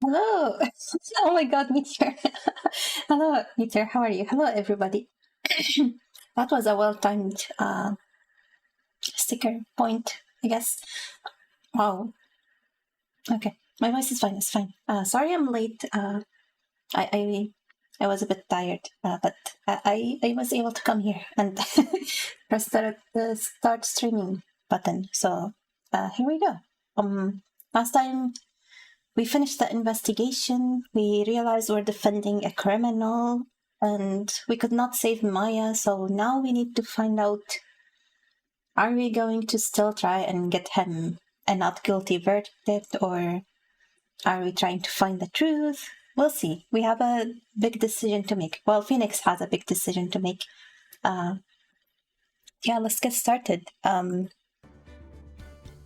Hello. Oh my god, Meteor. Hello, Meteor. How are you? Hello, everybody. That was a well timed sticker point, I guess. Wow. Okay. My voice is fine. It's fine. Sorry I'm late. I I was a bit tired, but I was able to come here and press the start streaming button. So here we go. Last time we finished the investigation. We realized we're defending a criminal and we could not save Maya, so now we need to find out, are we going to still try and get him a not guilty verdict, or are we trying to find the truth? We'll see. We have a big decision to make. Well, Phoenix has a big decision to make. Yeah, let's get started.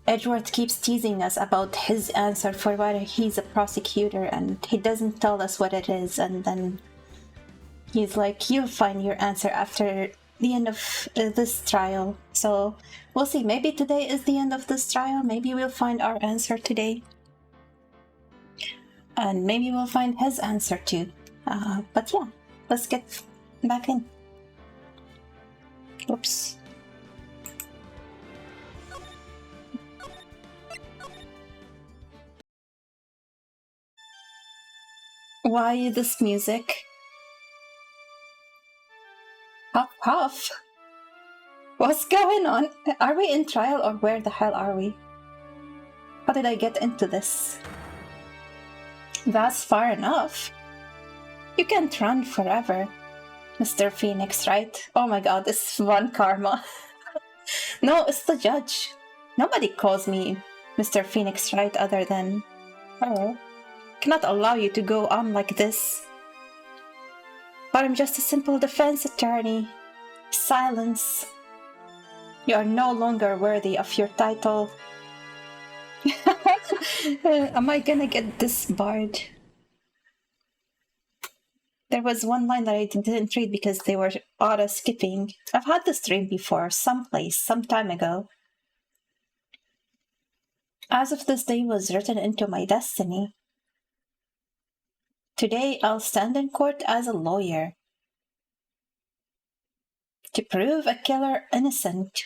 Edgeworth keeps teasing us about his answer for whether he's a prosecutor, and he doesn't tell us what it is, and then he's like, you'll find your answer after the end of this trial. So we'll see. Maybe today is the end of this trial. Maybe we'll find our answer today. And maybe we'll find his answer too. But yeah, let's get back in. Oops. Why this music? Huff huff. What's going on? Are we in trial or where the hell are we? How did I get into this? That's far enough. You can't run forever, Mr. Phoenix, right? Oh my god, this is one karma. No, it's the judge. Nobody calls me Mr. Phoenix, right, other than... Oh, cannot allow you to go on like this. But I'm just a simple defense attorney. Silence. You are no longer worthy of your title. Am I gonna get disbarred? There was one line that I didn't read because they were auto-skipping. I've had this dream before, someplace, some time ago. As if this day was written into my destiny. Today I'll stand in court as a lawyer. To prove a killer innocent.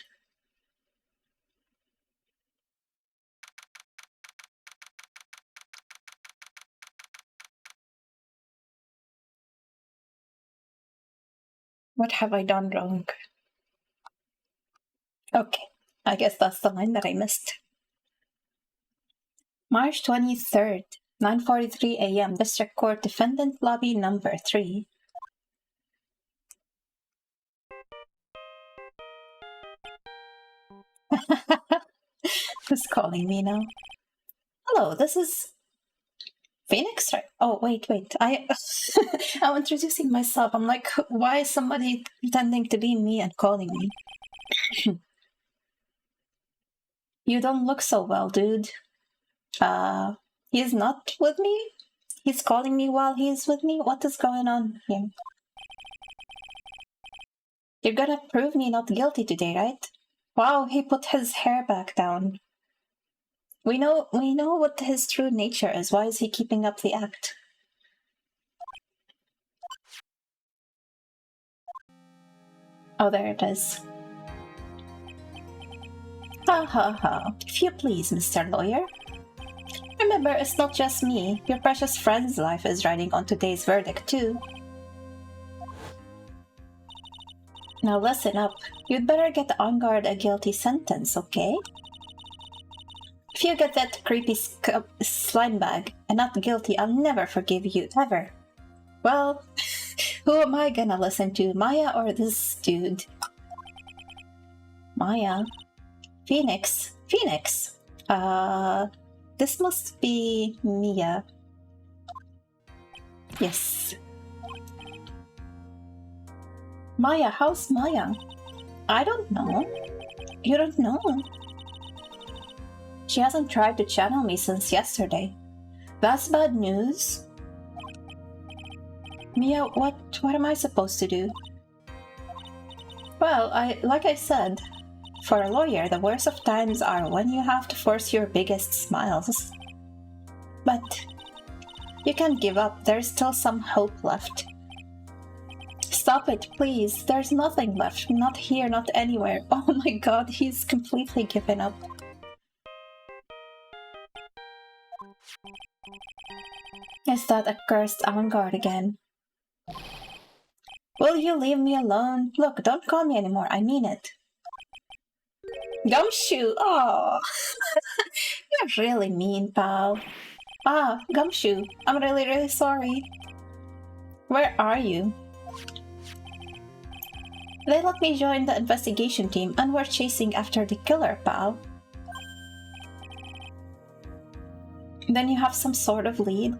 What have I done wrong? Okay, I guess that's the line that I missed. March 23rd, 9:43 a.m. District Court Defendant Lobby Number 3. Who's calling me now? Hello, this is Phoenix, right? Oh, wait. I'm introducing myself. I'm like, why is somebody pretending to be me and calling me? You don't look so well, dude. He's not with me? He's calling me while he's with me? What is going on here? You're gonna prove me not guilty today, right? Wow, he put his hair back down. We know what his true nature is. Why is he keeping up the act? Oh, there it is. Ha ha ha. If you please, Mr. Lawyer. Remember, it's not just me. Your precious friend's life is riding on today's verdict, too. Now listen up. You'd better get on guard a guilty sentence, okay? If you get that creepy slime bag and not guilty, I'll never forgive you, ever. Well, who am I gonna listen to, Maya or this dude? Maya? Phoenix? This must be Mia. Yes. Maya, how's Maya? I don't know. You don't know? She hasn't tried to channel me since yesterday. That's bad news. Mia, what am I supposed to do? Well, like I said, for a lawyer, the worst of times are when you have to force your biggest smiles. But You can't give up. There's still some hope left. Stop it, please. There's nothing left. Not here, not anywhere. Oh my god, he's completely given up. Is that accursed Avantgarde again? Will you leave me alone? Look, don't call me anymore. I mean it. Gumshoe! Oh, you're really mean, pal. Ah, Gumshoe, I'm really sorry. Where are you? They let me join the investigation team and we're chasing after the killer, pal. Then you have some sort of lead?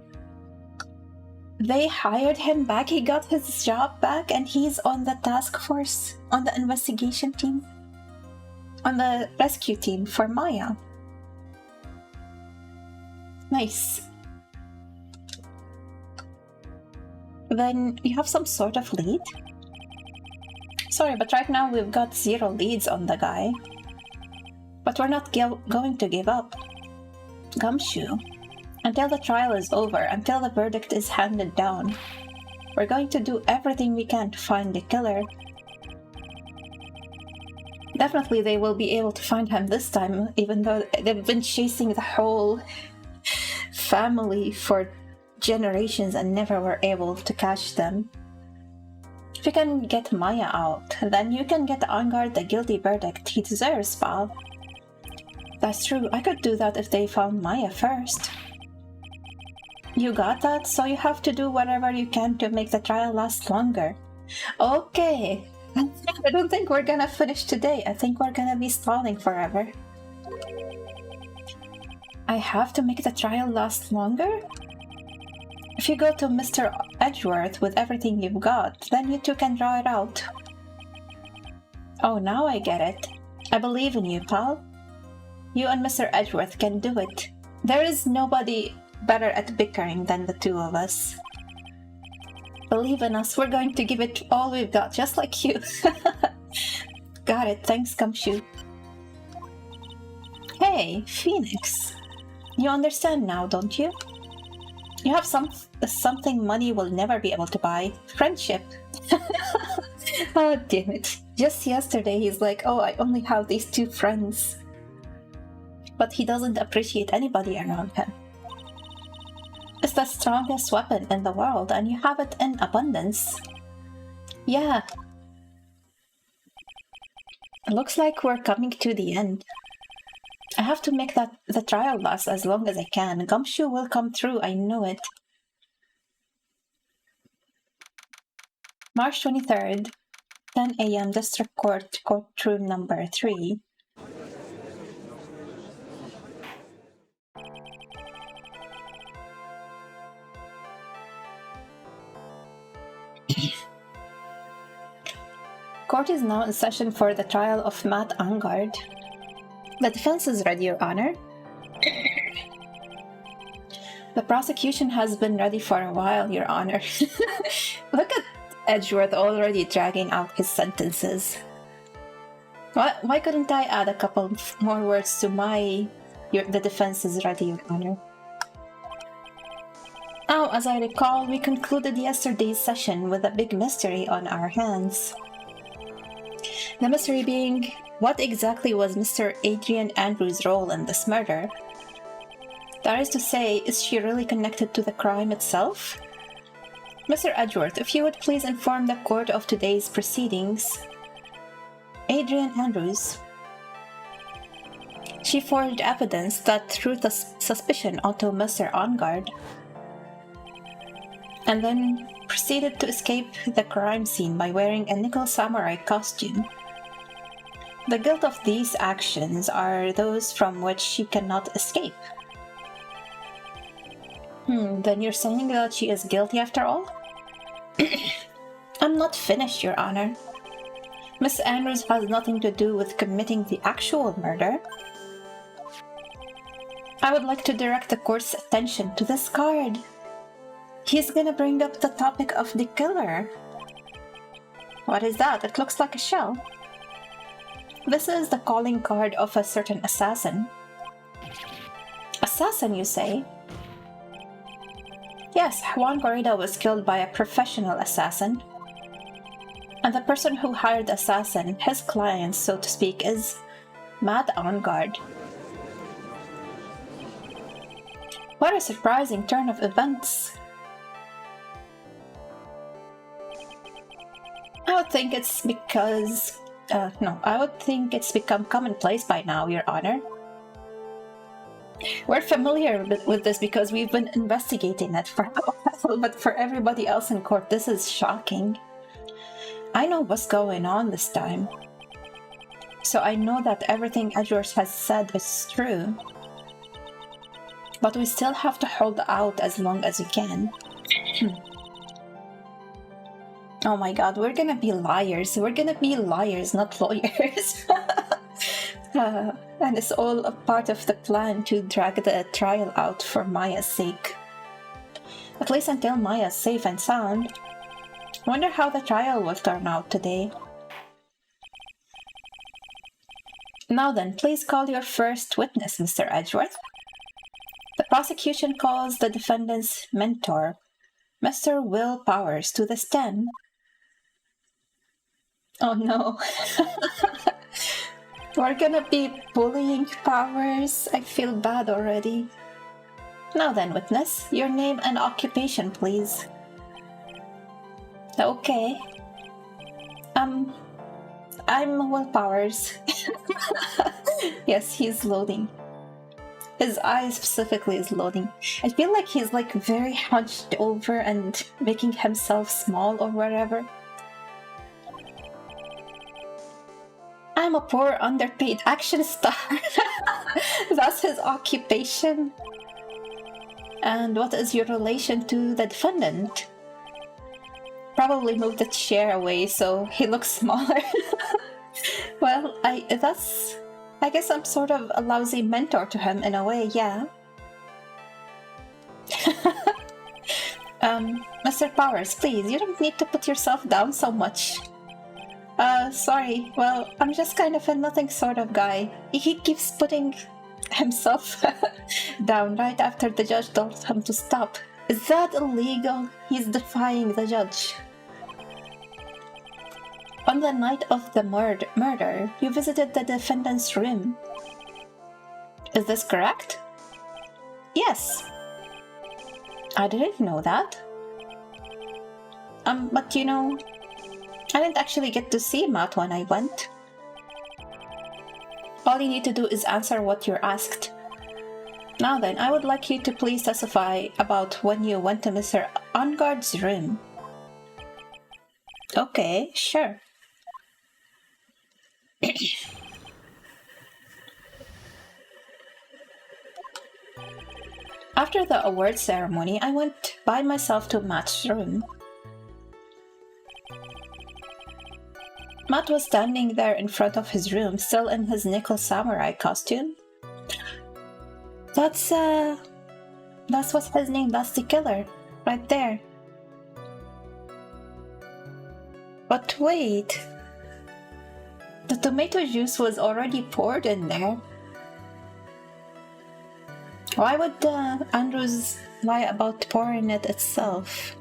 They hired him back, he got his job back, and he's on the task force, on the investigation team, on the rescue team for Maya. Nice. Then you have some sort of lead? Sorry, but right now we've got 0 leads on the guy. But we're not going to give up. Gumshoe. Until the trial is over, until the verdict is handed down, we're going to do everything we can to find the killer. Definitely they will be able to find him this time, even though they've been chasing the whole family for generations and never were able to catch them. If you can get Maya out, then you can get Avantgarde the guilty verdict he deserves, pal. That's true, I could do that if they found Maya first. You got that, so you have to do whatever you can to make the trial last longer. Okay. I don't think we're gonna finish today. I think we're gonna be stalling forever. I have to make the trial last longer? If you go to Mr. Edgeworth with everything you've got, then you two can draw it out. Oh, now I get it. I believe in you, pal. You and Mr. Edgeworth can do it. There is nobody better at bickering than the two of us. Believe in us, we're going to give it all we've got, just like you. Got it, thanks, Gumshoe. Hey, Phoenix. You understand now, don't you? You have something money will never be able to buy. Friendship. Oh, damn it. Just yesterday he's like, oh, I only have these 2 friends. But he doesn't appreciate anybody around him. It's the strongest weapon in the world, and you have it in abundance. Yeah. It looks like we're coming to the end. I have to make the trial last as long as I can. Gumshoe will come through, I know it. March 23rd, 10 a.m. District Court, courtroom number 3. Court is now in session for the trial of Matt Avantgarde. The defense is ready, Your Honor. The prosecution has been ready for a while, Your Honor. Look at Edgeworth already dragging out his sentences. Why couldn't I add a couple more words to the defense is ready, Your Honor? Now, as I recall, we concluded yesterday's session with a big mystery on our hands. The mystery being, what exactly was Mr. Adrian Andrews' role in this murder? That is to say, is she really connected to the crime itself? Mr. Edgeworth, if you would please inform the court of today's proceedings. Adrian Andrews. She forged evidence that threw the suspicion onto Mr. Avantgarde, and then proceeded to escape the crime scene by wearing a nickel samurai costume. The guilt of these actions are those from which she cannot escape. Then you're saying that she is guilty after all? I'm not finished, Your Honor. Miss Andrews has nothing to do with committing the actual murder. I would like to direct the court's attention to this card. He's gonna bring up the topic of the killer. What is that? It looks like a shell. This is the calling card of a certain assassin. Assassin, you say? Yes, Juan Corrida was killed by a professional assassin. And the person who hired the assassin, his client, so to speak, is Matt Engarde. What a surprising turn of events. I would think it's because... I would think it's become commonplace by now, Your Honor. We're familiar with this because we've been investigating it for a while, but for everybody else in court, this is shocking. I know what's going on this time. So I know that everything Edgeworth has said is true. But we still have to hold out as long as we can. Oh my god, we're gonna be liars. We're gonna be liars, not lawyers. And it's all a part of the plan to drag the trial out for Maya's sake. At least until Maya's safe and sound. I wonder how the trial will turn out today. Now then, please call your first witness, Mr. Edgeworth. The prosecution calls the defendant's mentor, Mr. Will Powers, to the stand. Oh no. We're gonna be bullying Powers. I feel bad already. Now then, witness, your name and occupation, please. Okay. I'm Will Powers. Yes, he's loading. His eye specifically is loading. I feel like he's like very hunched over and making himself small or whatever. I'm a poor underpaid action star. That's his occupation. And what is your relation to the defendant? Probably move the chair away so he looks smaller. Well, I guess I'm sort of a lousy mentor to him in a way, yeah. Mr. Powers, please, you don't need to put yourself down so much. Sorry, well, I'm just kind of a nothing sort of guy. He keeps putting himself down right after the judge told him to stop. Is that illegal? He's defying the judge. On the night of the murder, you visited the defendant's room. Is this correct? Yes. I didn't know that. But you know, I didn't actually get to see Matt when I went. All you need to do is answer what you're asked. Now then, I would like you to please testify about when you went to Mr. Engarde's room. Okay, sure. After the award ceremony, I went by myself to Matt's room. Matt was standing there in front of his room, still in his nickel samurai costume. That's what's his name, that's the killer, right there. But wait, the tomato juice was already poured in there. Why would Andrews lie about pouring it itself?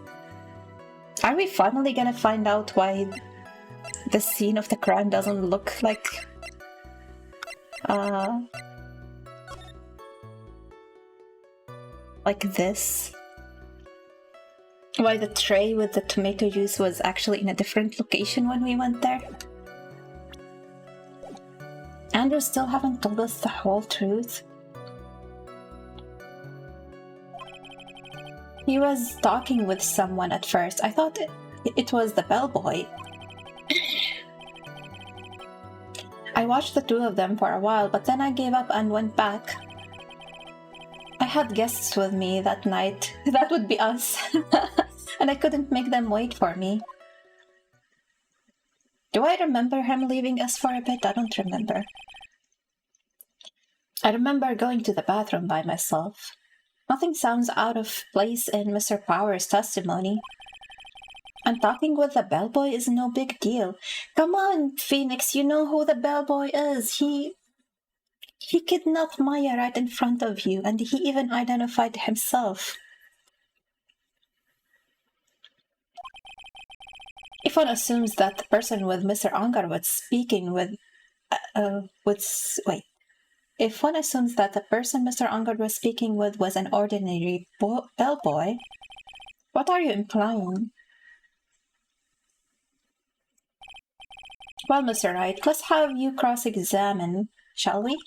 Are we finally gonna find out why the scene of the crime doesn't look like this? Why the tray with the tomato juice was actually in a different location when we went there? Andrew still haven't told us the whole truth. He was talking with someone at first. I thought it was the bellboy. I watched the two of them for a while, but then I gave up and went back. I had guests with me that night. That would be us. And I couldn't make them wait for me. Do I remember him leaving us for a bit? I don't remember. I remember going to the bathroom by myself. Nothing sounds out of place in Mr. Powers' testimony. And talking with the bellboy is no big deal. Come on, Phoenix, you know who the bellboy is. He kidnapped Maya right in front of you, and he even identified himself. If one assumes that the person with Mr. Angar was speaking with, wait. If one assumes that the person Mr. Angard was speaking with was an ordinary bellboy, what are you implying? Well, Mr. Wright, let's have you cross-examine, shall we?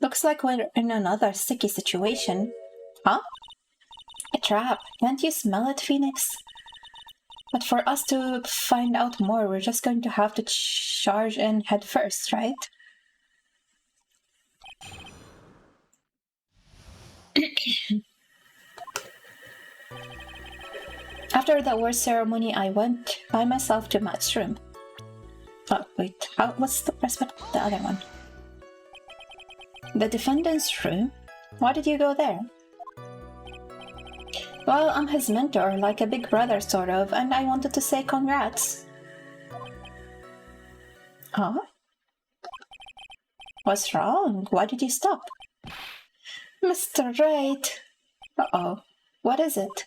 Looks like we're in another sticky situation. Huh? A trap. Can't you smell it, Phoenix? But for us to find out more, we're just going to have to charge in head first, right? After the award ceremony, I went by myself to Matt's room. Oh, wait, what's the the other one? The defendant's room? Why did you go there? Well, I'm his mentor, like a big brother sort of, and I wanted to say congrats. Huh? What's wrong? Why did you stop? Mr. Wright! Uh-oh. What is it?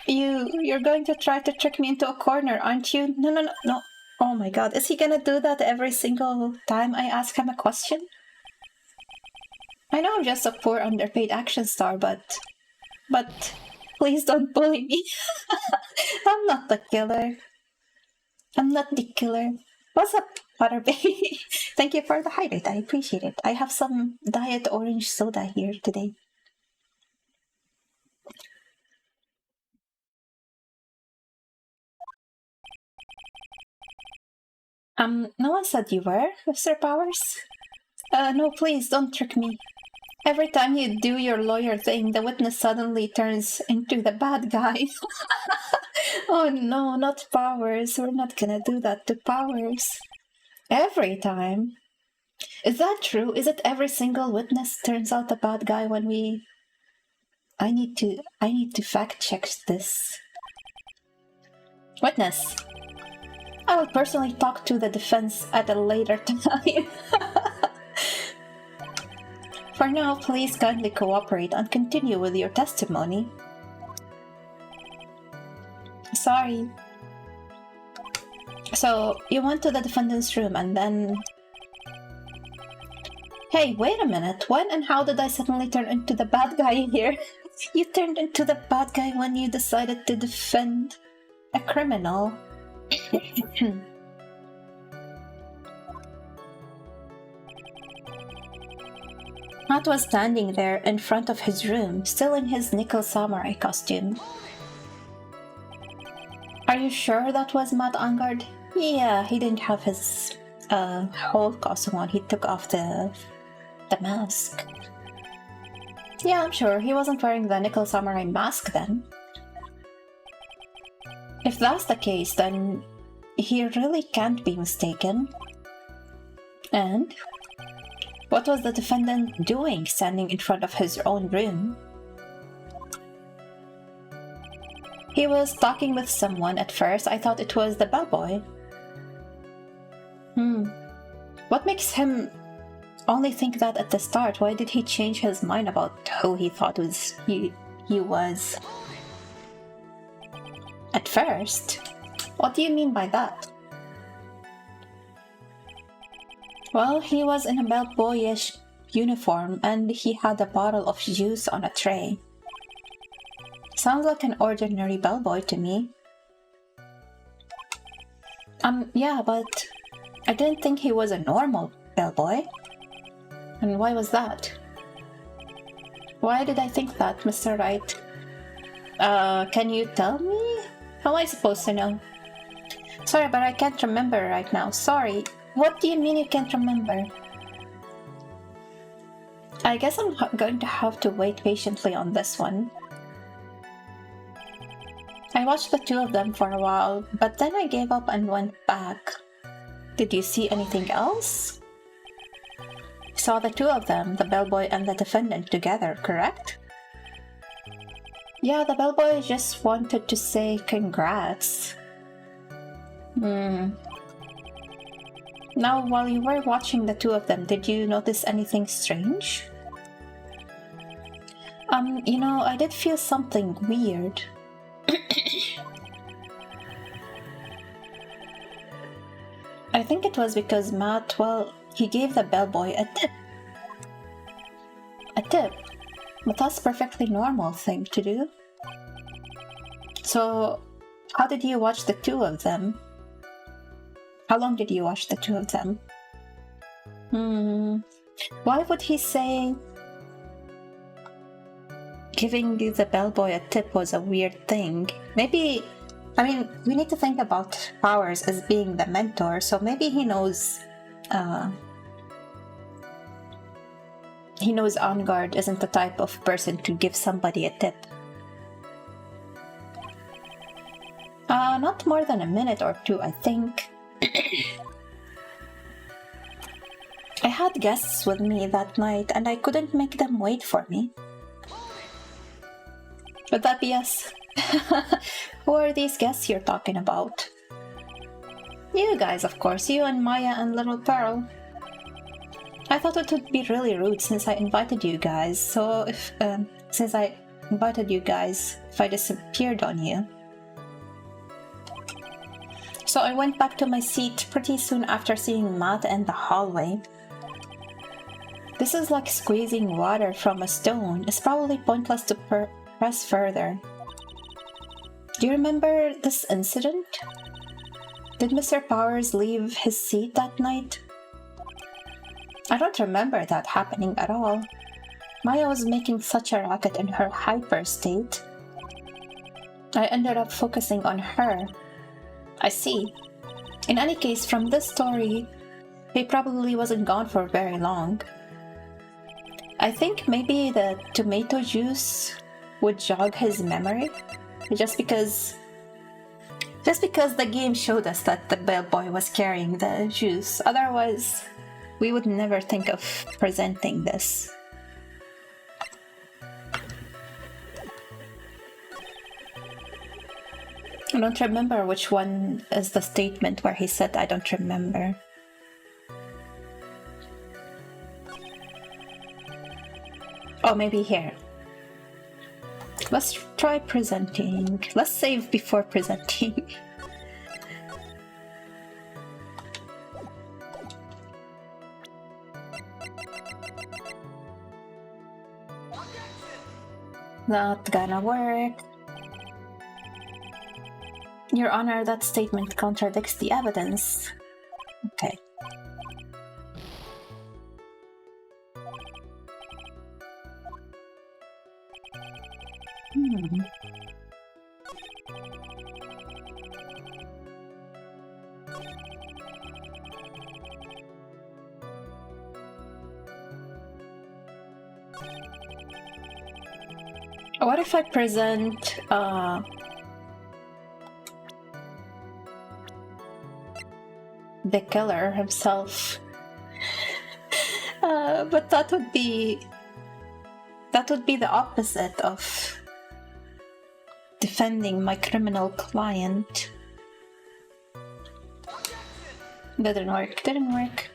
You're going to try to trick me into a corner, aren't you? No. Oh my god, is he gonna do that every single time I ask him a question? I know I'm just a poor underpaid action star, but please don't bully me. I'm not the killer. I'm not the killer. What's up, Butterbaby? Thank you for the hydrate, I appreciate it. I have some diet orange soda here today. No one said you were, Mr. Powers? No, please, don't trick me. Every time you do your lawyer thing, the witness suddenly turns into the bad guy. Oh no, not Powers. We're not gonna do that to Powers. Every time? Is that true? Is it every single witness turns out the bad guy when we... I need to fact check this. Witness. I will personally talk to the defense at a later time. For now, please kindly cooperate and continue with your testimony. Sorry. So, you went to the defendant's room and then... Hey, wait a minute. When and how did I suddenly turn into the bad guy here? You turned into the bad guy when you decided to defend a criminal. Matt was standing there in front of his room, still in his nickel samurai costume. Are you sure that was Matt Angard? Yeah, he didn't have his whole costume on. He took off the mask. Yeah, I'm sure. He wasn't wearing the nickel samurai mask then. If that's the case, then he really can't be mistaken. And what was the defendant doing standing in front of his own room? He was talking with someone at first. I thought it was the bellboy. What makes him only think that at the start? Why did he change his mind about who he thought he was? At first? What do you mean by that? Well, he was in a bellboyish uniform and he had a bottle of juice on a tray. Sounds like an ordinary bellboy to me. Yeah, but I didn't think he was a normal bellboy. And why was that? Why did I think that, Mr. Wright? Can you tell me? How am I supposed to know? Sorry, but I can't remember right now. Sorry. What do you mean you can't remember? I guess I'm going to have to wait patiently on this one. I watched the two of them for a while, but then I gave up and went back. Did you see anything else? Saw the two of them, the bellboy and the defendant, together, correct? Yeah, the bellboy just wanted to say congrats. Now, while you were watching the two of them, did you notice anything strange? I did feel something weird. I think it was because Matt, well, he gave the bellboy a tip. A tip. But that's a perfectly normal thing to do. So, how did you watch the two of them? How long did you watch the two of them? Why would he say giving the bellboy a tip was a weird thing? Maybe, I mean, we need to think about Powers as being the mentor, so maybe he knows Enguarde isn't the type of person to give somebody a tip. Not more than a minute or two, I think. I had guests with me that night and I couldn't make them wait for me. Would that be us? Who are these guests you're talking about? You guys, of course. You and Maya and Little Pearl. I thought it would be really rude since I invited you guys. So if I disappeared on you. So I went back to my seat pretty soon after seeing Matt in the hallway. This is like squeezing water from a stone. It's probably pointless to press further. Do you remember this incident? Did Mr. Powers leave his seat that night? I don't remember that happening at all. Maya was making such a racket in her hyper state. I ended up focusing on her. I see. In any case, from this story, he probably wasn't gone for very long. I think maybe the tomato juice would jog his memory, just because the game showed us that the bellboy was carrying the juice. Otherwise, we would never think of presenting this. I don't remember which one is the statement where he said, I don't remember. Oh, maybe here. Let's try presenting. Let's save before presenting. Not gonna work. Your Honor, that statement contradicts the evidence. Okay. What if I present the killer himself? But that would be the opposite of defending my criminal client. Didn't work.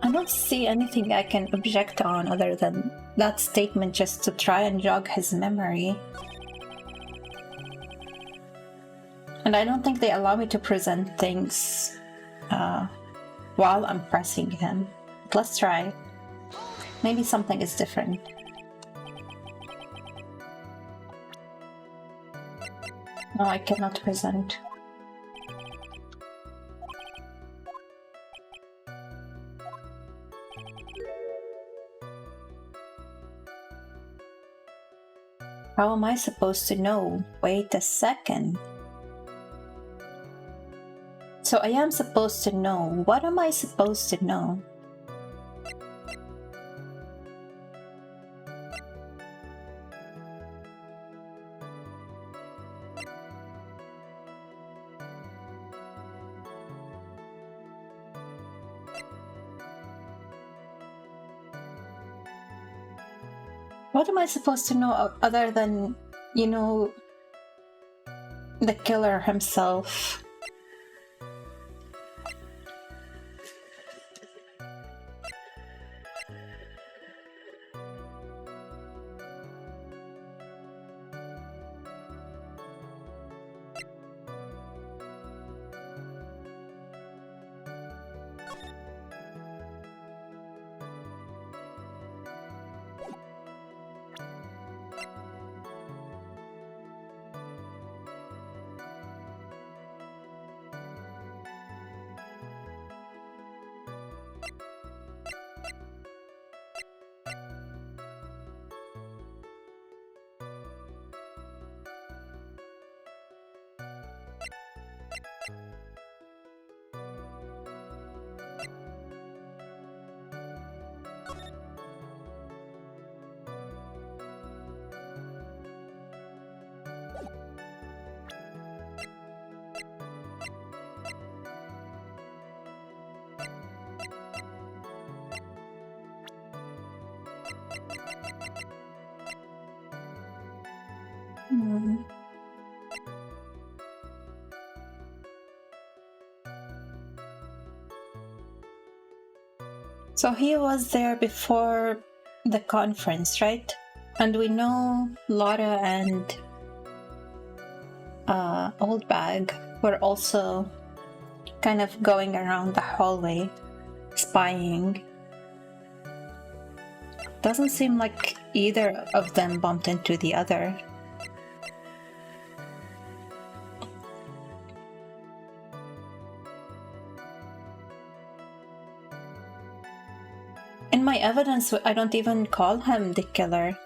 I don't see anything I can object on other than that statement just to try and jog his memory. And I don't think they allow me to present things while I'm pressing him. But let's try. Maybe something is different. No, I cannot present. How am I supposed to know? Wait a second. So I am supposed to know. What am I supposed to know? What am I supposed to know other than, you know, the killer himself? Hmm. So he was there before the conference, right? And we know Laura and Old Bag were also kind of going around the hallway, spying. Doesn't seem like either of them bumped into the other. In my evidence, I don't even call him the killer.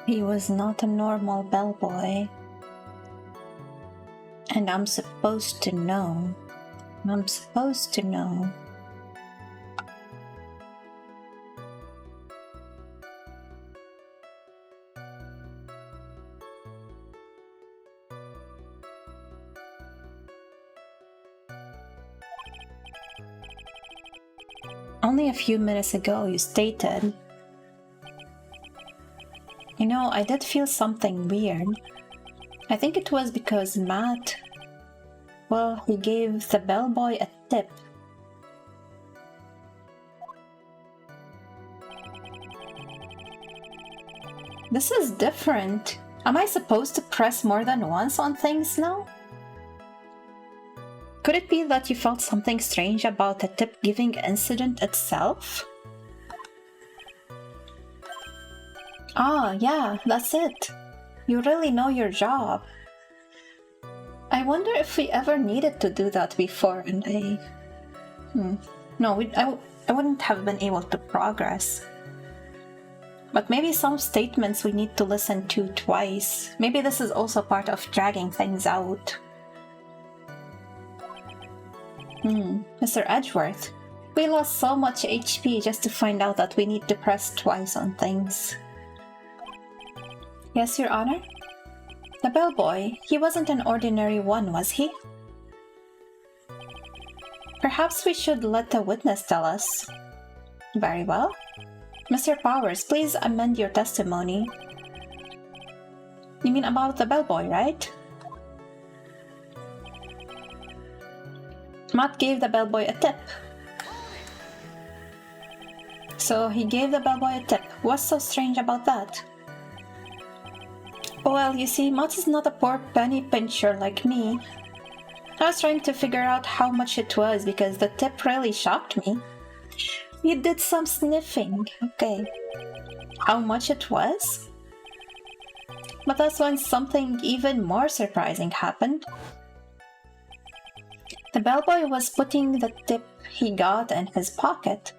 He was not a normal bellboy. And I'm supposed to know. I'm supposed to know. Only a few minutes ago you stated, you know, I did feel something weird. I think it was because Matt, well, he gave the bellboy a tip. This is different. Am I supposed to press more than once on things now? Could it be that you felt something strange about the tip-giving incident itself? Ah, yeah, that's it. You really know your job. I wonder if we ever needed to do that before and No, I wouldn't have been able to progress. But maybe some statements we need to listen to twice. Maybe this is also part of dragging things out. Mr. Edgeworth, we lost so much HP just to find out that we need to press twice on things. Yes, Your Honor? The bellboy, he wasn't an ordinary one, was he? Perhaps we should let the witness tell us. Very well. Mr. Powers, please amend your testimony. You mean about the bellboy, right? Matt gave the bellboy a tip. So he gave the bellboy a tip. What's so strange about that? Well, you see, Matt is not a poor penny pincher like me. I was trying to figure out how much it was because the tip really shocked me. You did some sniffing, okay. How much it was? But that's when something even more surprising happened. The bellboy was putting the tip he got in his pocket.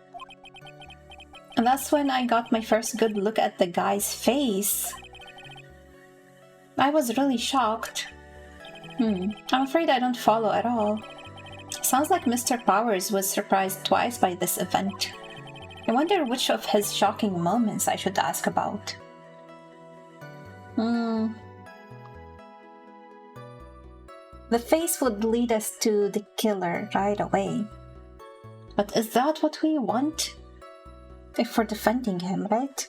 And that's when I got my first good look at the guy's face. I was really shocked. I'm afraid I don't follow at all. Sounds like Mr. Powers was surprised twice by this event. I wonder which of his shocking moments I should ask about. The face would lead us to the killer right away. But is that what we want? If we're defending him, right?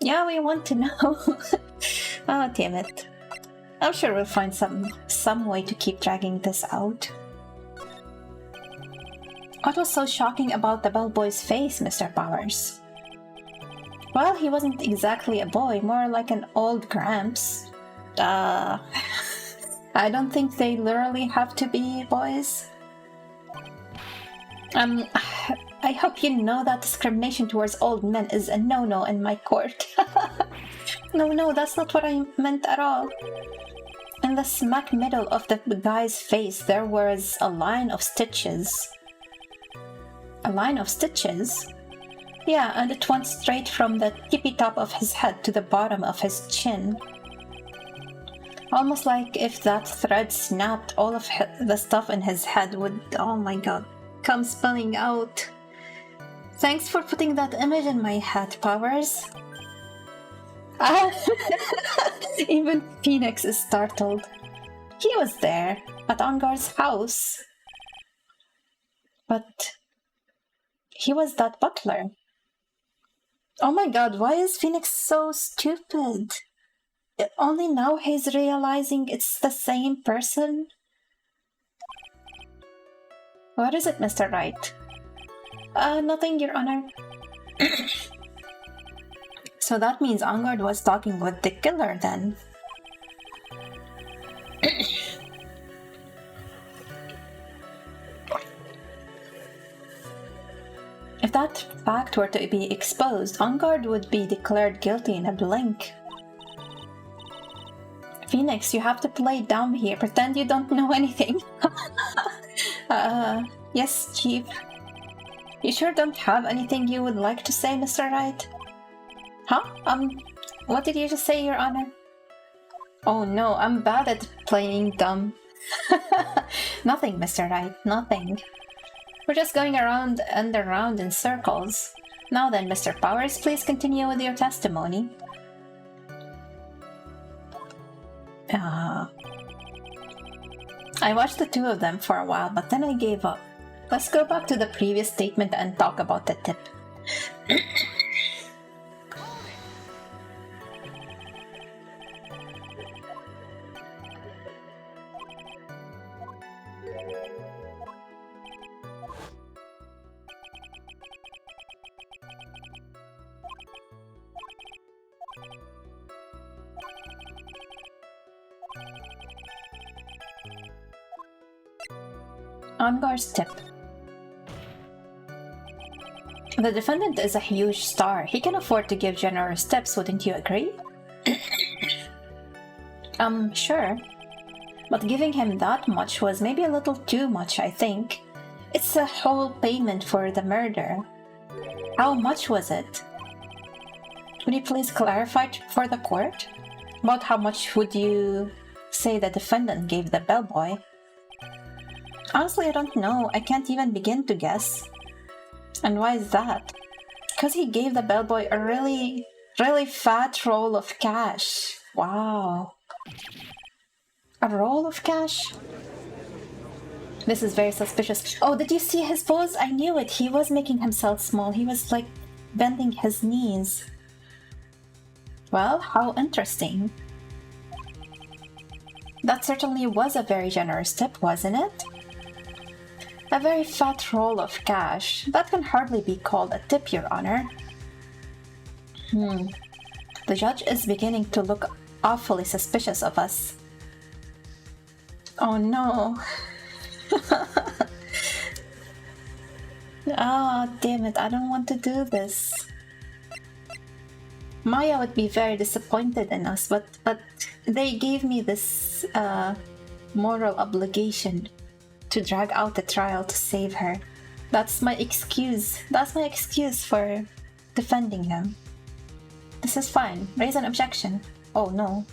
Yeah, we want to know. Oh, damn it. I'm sure we'll find some way to keep dragging this out. What was so shocking about the bellboy's face, Mr. Powers? Well, he wasn't exactly a boy, more like an old gramps. I don't think they literally have to be boys. I hope you know that discrimination towards old men is a no-no in my court. No, that's not what I meant at all. In the smack middle of the guy's face, there was a line of stitches. A line of stitches? Yeah, and it went straight from the tippy top of his head to the bottom of his chin. Almost like if that thread snapped, all of the stuff in his head would, oh my god, come spilling out. Thanks for putting that image in my head, Powers. Even Phoenix is startled. He was there, at Ongar's house. But he was that butler. Oh my god, why is Phoenix so stupid? Only now he's realizing it's the same person? What is it, Mr. Wright? Nothing, Your Honor. So that means Angard was talking with the killer then. If that fact were to be exposed, Angard would be declared guilty in a blink. Phoenix, you have to play dumb here. Pretend you don't know anything. Yes, Chief. You sure don't have anything you would like to say, Mr. Wright? Huh? What did you just say, Your Honor? Oh no, I'm bad at playing dumb. Nothing, Mr. Wright, nothing. We're just going around and around in circles. Now then, Mr. Powers, please continue with your testimony. I watched the two of them for a while, but then I gave up. Let's go back to the previous statement and talk about the tip. Ongar's tip. The defendant is a huge star. He can afford to give generous tips, wouldn't you agree? Sure. But giving him that much was maybe a little too much, I think. It's a whole payment for the murder. How much was it? Would you please clarify for the court? About how much would you say the defendant gave the bellboy? Honestly, I don't know. I can't even begin to guess. And why is that? Because he gave the bellboy a really fat roll of cash. Wow. A roll of cash? This is very suspicious. Oh, did you see his pose? I knew it. He was making himself small. He was like bending his knees. Well, how interesting. That certainly was a very generous tip, wasn't it? A very fat roll of cash. That can hardly be called a tip, Your Honor. The judge is beginning to look awfully suspicious of us. Oh no. Oh, damn it, I don't want to do this. Maya would be very disappointed in us, but they gave me this moral obligation to drag out the trial to save her. That's my excuse. That's my excuse for defending him. This is fine. Raise an objection. Oh no.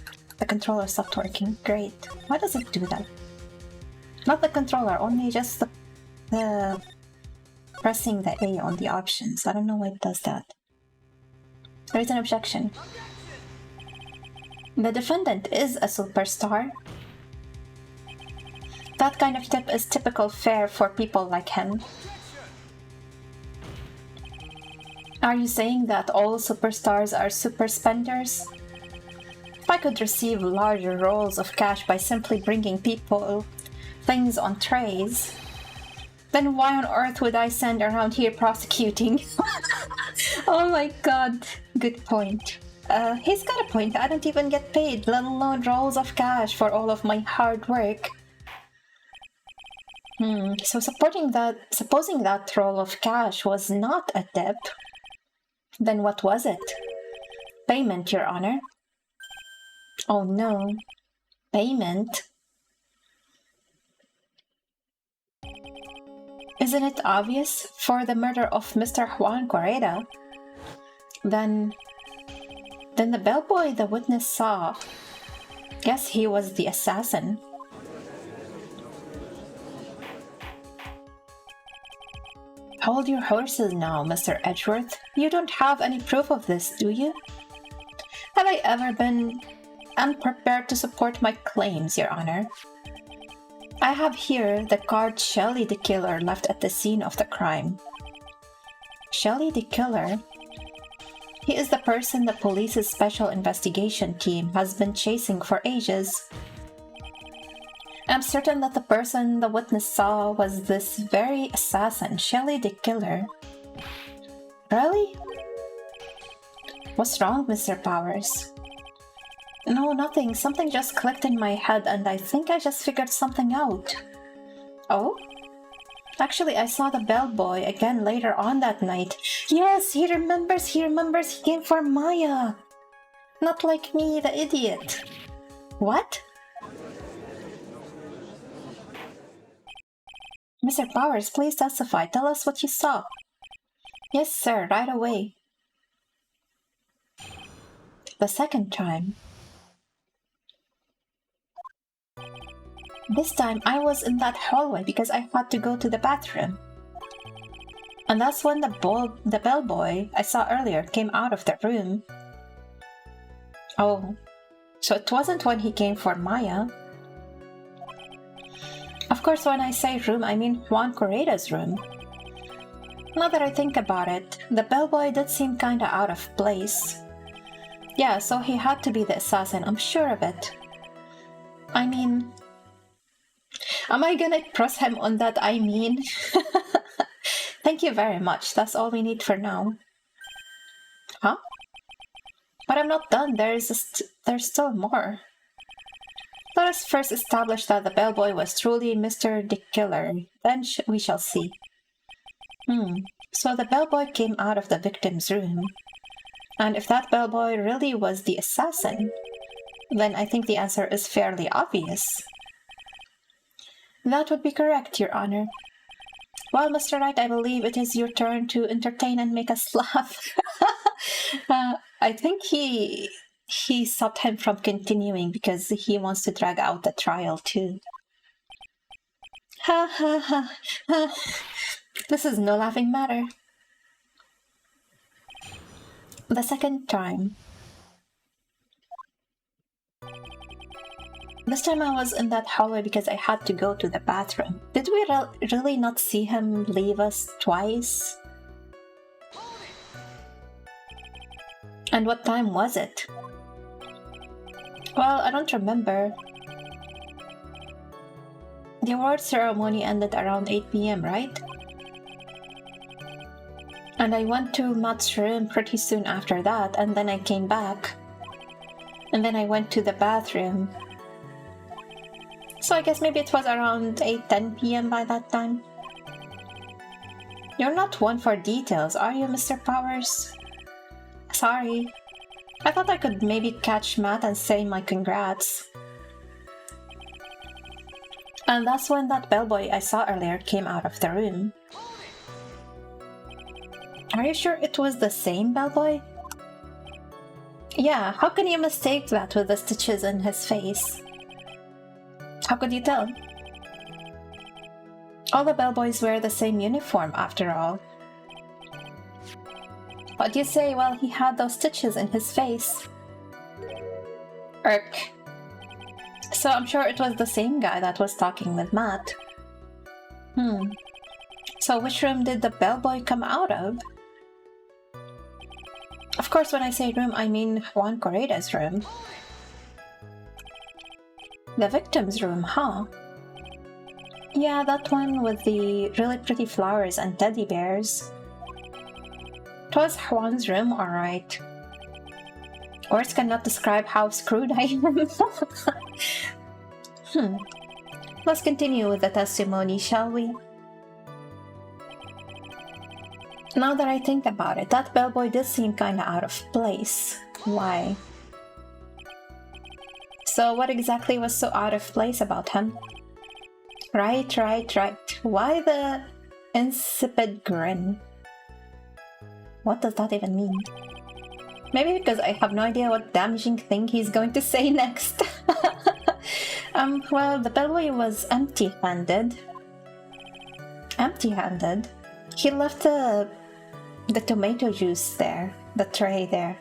The controller stopped working. Great. Why does it do that? Not the controller, only just the pressing the A on the options. I don't know why it does that. There is an objection. The defendant is a superstar. That kind of tip is typical fare for people like him. Are you saying that all superstars are super spenders? If I could receive larger rolls of cash by simply bringing people things on trays, then why on earth would I send around here prosecuting? Oh my god, good point. He's got a point. I don't even get paid, let alone rolls of cash for all of my hard work. So supposing that roll of cash was not a tip, then what was it? Payment, Your Honor. Oh no. Payment? Isn't it obvious? For the murder of Mr. Juan Correa? Then the bellboy the witness saw, guess he was the assassin. Hold your horses now, Mr. Edgeworth. You don't have any proof of this, do you? Have I ever been unprepared to support my claims, Your Honor? I have here the card Shelley the Killer left at the scene of the crime. Shelley the Killer? He is the person the police's special investigation team has been chasing for ages. I'm certain that the person the witness saw was this very assassin, Shelley the Killer. Really? What's wrong, Mr. Powers? No, nothing. Something just clicked in my head and I think I just figured something out. Oh? Actually, I saw the bellboy again later on that night. Yes, he remembers. He came for Maya. Not like me, the idiot. What? Mr. Powers, please testify. Tell us what you saw. Yes, sir, right away. The second time. This time I was in that hallway because I had to go to the bathroom. And that's when the bellboy I saw earlier came out of the room. Oh, so it wasn't when he came for Maya. Of course, when I say room, I mean Juan Correa's room. Now that I think about it, the bellboy did seem kinda out of place. Yeah, so he had to be the assassin, I'm sure of it. I mean... Am I gonna press him on that I mean? Thank you very much, that's all we need for now. Huh? But I'm not done, there's still more. Let us first establish that the bellboy was truly Mr. the Killer, then we shall see. So the bellboy came out of the victim's room. And if that bellboy really was the assassin, then I think the answer is fairly obvious. That would be correct, Your Honor. Well, Mr. Wright, I believe it is your turn to entertain and make us laugh. I think he stopped him from continuing because he wants to drag out the trial too. Ha ha ha ha. This is no laughing matter. The second time. This time I was in that hallway because I had to go to the bathroom. Did we really not see him leave us twice? And what time was it? Well, I don't remember. The award ceremony ended around 8 p.m., right? And I went to Matt's room pretty soon after that, and then I came back. And then I went to the bathroom. So I guess maybe it was around 8-10 p.m. by that time. You're not one for details, are you, Mr. Powers? Sorry. I thought I could maybe catch Matt and say my congrats. And that's when that bellboy I saw earlier came out of the room. Are you sure it was the same bellboy? Yeah, how can you mistake that with the stitches in his face? How could you tell? All the bellboys wear the same uniform, after all. What do you say? Well, he had those stitches in his face. Irk. So I'm sure it was the same guy that was talking with Matt. So which room did the bellboy come out of? Of course, when I say room, I mean Juan Coreda's room. The victim's room, huh? Yeah, that one with the really pretty flowers and teddy bears. It was Juan's room, alright. Words cannot describe how screwed I am. Let's continue with the testimony, shall we? Now that I think about it, that bellboy did seem kinda out of place. Why? So what exactly was so out of place about him? Right. Why the insipid grin? What does that even mean? Maybe because I have no idea what damaging thing he's going to say next. Well, the bellboy was empty-handed. Empty-handed? He left the tomato juice there, the tray there.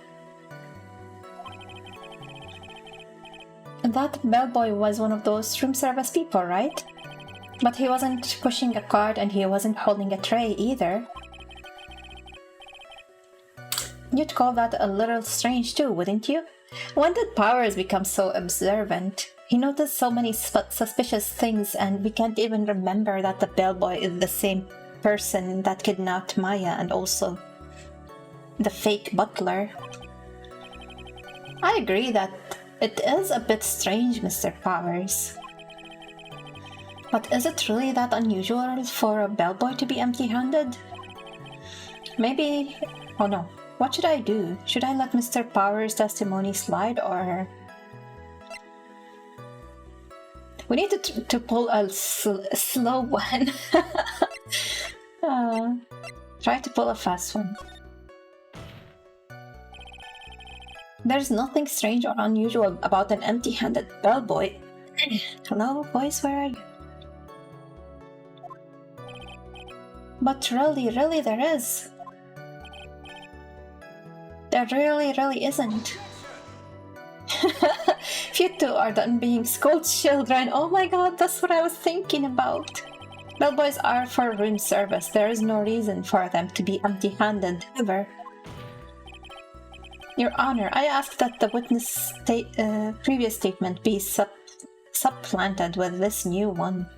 And that bellboy was one of those room service people, right? But he wasn't pushing a cart and he wasn't holding a tray either. You'd call that a little strange too, wouldn't you? When did Powers become so observant? He noticed so many suspicious things and we can't even remember that the bellboy is the same person that kidnapped Maya and also the fake butler. I agree that it is a bit strange, Mr. Powers. But is it really that unusual for a bellboy to be empty-handed? Maybe... oh no. What should I do? Should I let Mr. Powers' testimony slide or... We need to pull a slow one. Try to pull a fast one. There's nothing strange or unusual about an empty-handed bellboy. Hello, voice, where are you? But really there is. There really isn't. If you two are done being school children, oh my god, that's what I was thinking about. Bellboys are for room service. There is no reason for them to be empty-handed ever. Your Honor, I ask that the witness previous statement be supplanted with this new one.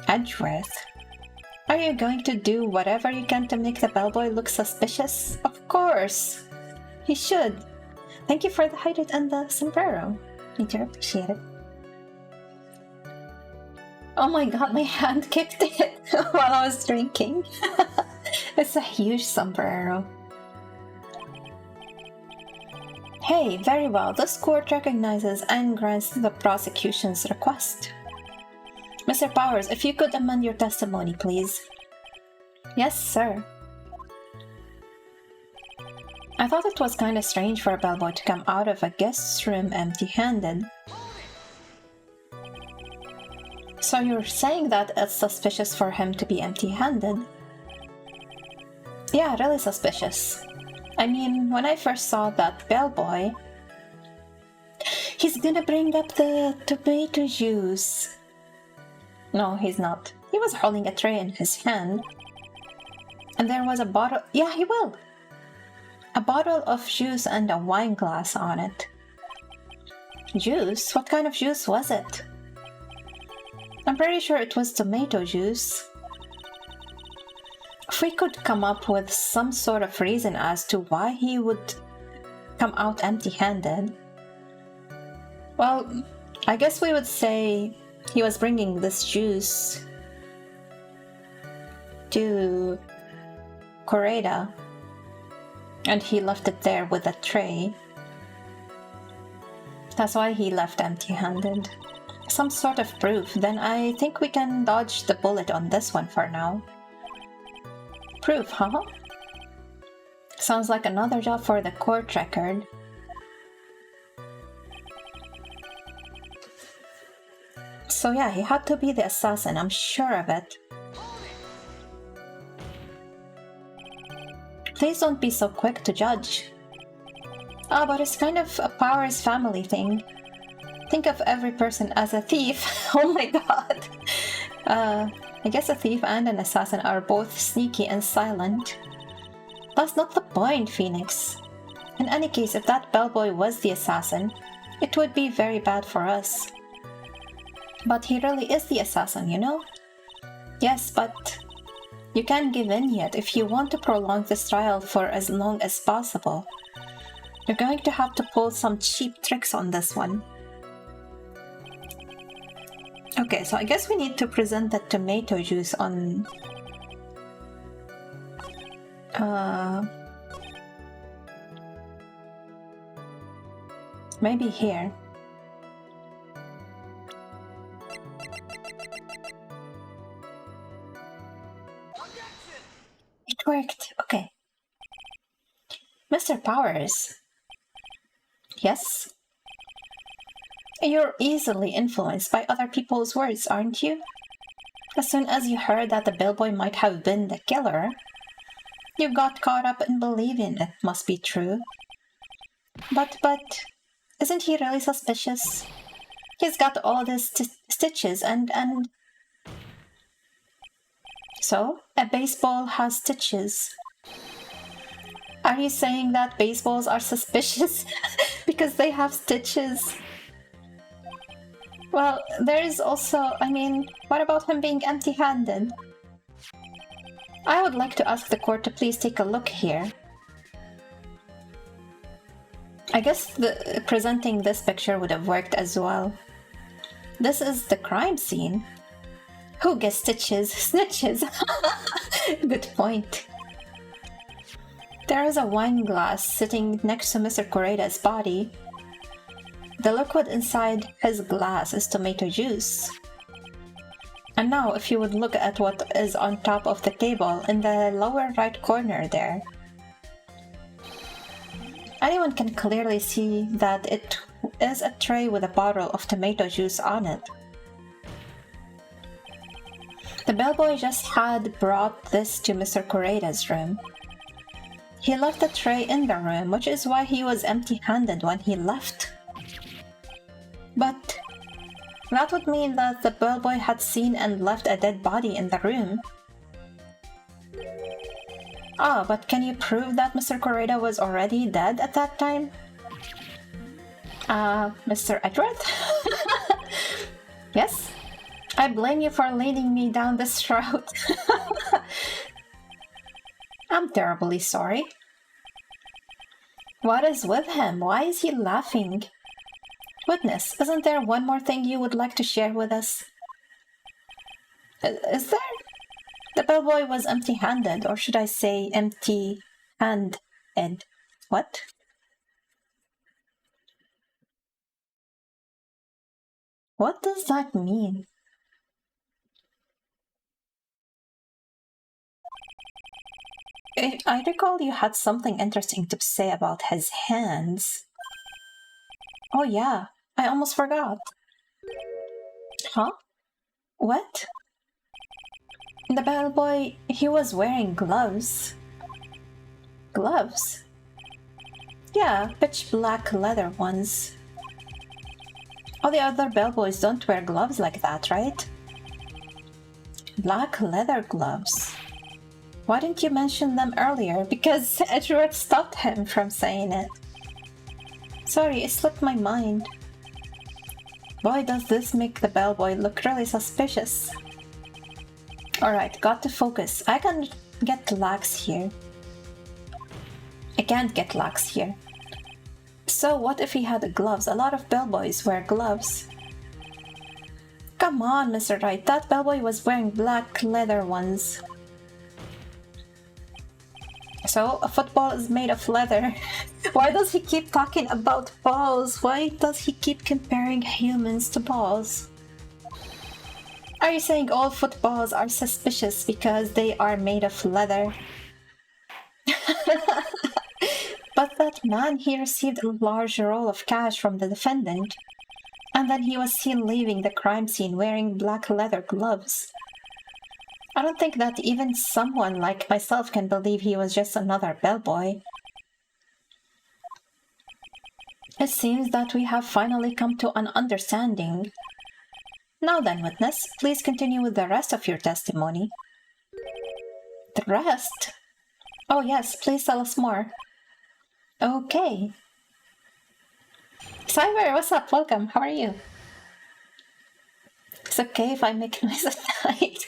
Edgeworth? Are you going to do whatever you can to make the bellboy look suspicious? Of course! He should. Thank you for the hydrate and the sombrero. I do appreciate it. Oh my god, my hand kicked it while I was drinking. It's a huge sombrero. Hey, very well. This court recognizes and grants the prosecution's request. Mr. Powers, if you could amend your testimony, please. Yes, sir. I thought it was kinda strange for a bellboy to come out of a guest's room empty-handed. So you're saying that it's suspicious for him to be empty-handed? Yeah, really suspicious. I mean, when I first saw that bellboy... He's gonna bring up the tomato juice. No, he's not. He was holding a tray in his hand. And there was a bottle... Yeah, he will! A bottle of juice and a wine glass on it. Juice? What kind of juice was it? I'm pretty sure it was tomato juice. If we could come up with some sort of reason as to why he would come out empty-handed... Well, I guess we would say he was bringing this juice to Coreda. And he left it there with a tray. That's why he left empty-handed. Some sort of proof. Then I think we can dodge the bullet on this one for now. Proof, huh? Sounds like another job for the court record. So yeah, he had to be the assassin, I'm sure of it. Please don't be so quick to judge. Ah, but it's kind of a Powers family thing. Think of every person as a thief. Oh my god. I guess a thief and an assassin are both sneaky and silent. That's not the point, Phoenix. In any case, if that bellboy was the assassin, it would be very bad for us. But he really is the assassin, you know? Yes, but you can't give in yet. If you want to prolong this trial for as long as possible, you're going to have to pull some cheap tricks on this one. Okay, so I guess we need to present the tomato juice on... maybe here. It worked. Okay. Mr. Powers. Yes? You're easily influenced by other people's words, aren't you? As soon as you heard that the bellboy might have been the killer, you got caught up in believing it must be true. But, isn't he really suspicious? He's got all these stitches and... So, a baseball has stitches. Are you saying that baseballs are suspicious because they have stitches? Well, there is also, I mean, what about him being empty-handed? I would like to ask the court to please take a look here. I guess presenting this picture would have worked as well. This is the crime scene. Who gets stitches? Snitches! Good point. There is a wine glass sitting next to Mr. Koreda's body. The liquid inside his glass is tomato juice. And now, if you would look at what is on top of the table in the lower right corner there, anyone can clearly see that it is a tray with a bottle of tomato juice on it. The bellboy just had brought this to Mr. Koreda's room. He left the tray in the room, which is why he was empty-handed when he left. But that would mean that the bellboy had seen and left a dead body in the room. Ah, but can you prove that Mr. Koreda was already dead at that time? Mr. Edward? Yes? I blame you for leading me down this route. I'm terribly sorry. What is with him? Why is he laughing? Witness, isn't there one more thing you would like to share with us? Is there? The bellboy was empty-handed, or should I say empty-handed. What? What does that mean? I recall you had something interesting to say about his hands. Oh yeah, I almost forgot. Huh? What? The bellboy, he was wearing gloves. Gloves? Yeah, pitch black leather ones. All the other bellboys don't wear gloves like that, right? Black leather gloves. Why didn't you mention them earlier? Because Edward stopped him from saying it. Sorry, it slipped my mind. Boy, does this make the bellboy look really suspicious. Alright, got to focus. I can get lax here. I can't get lax here. So what if he had gloves? A lot of bellboys wear gloves. Come on, Mr. Wright, that bellboy was wearing black leather ones. So, a football is made of leather. Why does he keep talking about balls? Why does he keep comparing humans to balls? Are you saying all footballs are suspicious because they are made of leather? But that man, he received a large roll of cash from the defendant, and then he was seen leaving the crime scene wearing black leather gloves. I don't think that even someone like myself can believe he was just another bellboy. It seems that we have finally come to an understanding. Now then, witness, please continue with the rest of your testimony. The rest? Oh yes, please tell us more. Okay. Cyber, what's up? Welcome. How are you? It's okay if I make noise at night.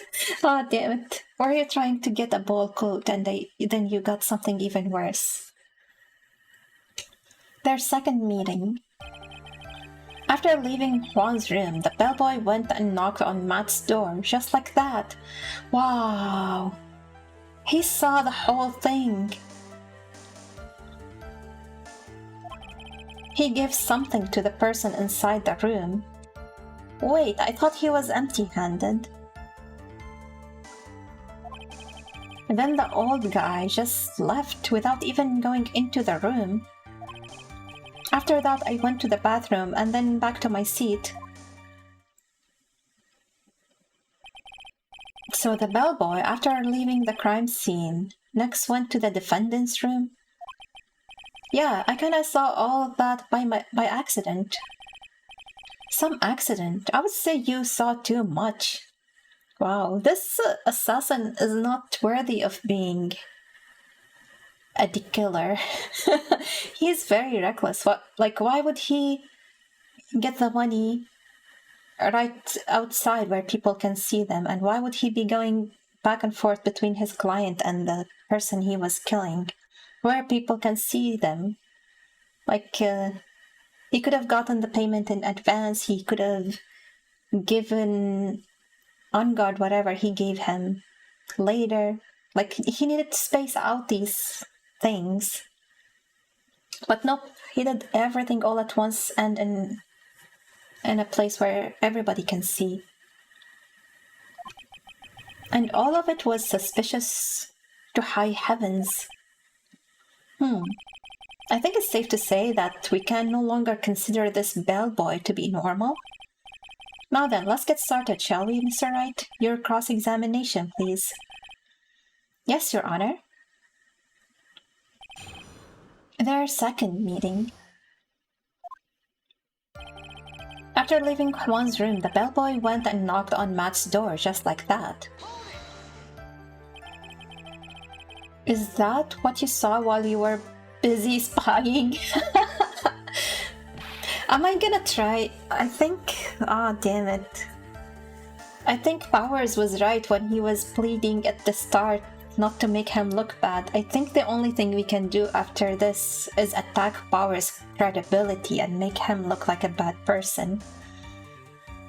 Oh, damn it. Or you're trying to get a ball coat and then you got something even worse. Their second meeting. After leaving Juan's room, the bellboy went and knocked on Matt's door, just like that. Wow. He saw the whole thing. He gave something to the person inside the room. Wait, I thought he was empty-handed. Then the old guy just left without even going into the room. After that, I went to the bathroom and then back to my seat. So the bellboy, after leaving the crime scene, next went to the defendant's room? Yeah, I kinda saw all of that by accident. Some accident? I would say you saw too much. Wow, this assassin is not worthy of being a killer. He's very reckless. Why would he get the money right outside where people can see them? And why would he be going back and forth between his client and the person he was killing, where people can see them? He could have gotten the payment in advance. He could have given On Guard whatever he gave him later. He needed to space out these things. But nope, he did everything all at once and in a place where everybody can see. And all of it was suspicious to high heavens. I think it's safe to say that we can no longer consider this bellboy to be normal. Now then, let's get started, shall we, Mr. Wright? Your cross-examination, please. Yes, Your Honor. Their second meeting. After leaving Juan's room, the bellboy went and knocked on Matt's door just like that. Is that what you saw while you were busy spying? Am I gonna try? Damn it. I think Powers was right when he was pleading at the start not to make him look bad. I think the only thing we can do after this is attack Powers' credibility and make him look like a bad person.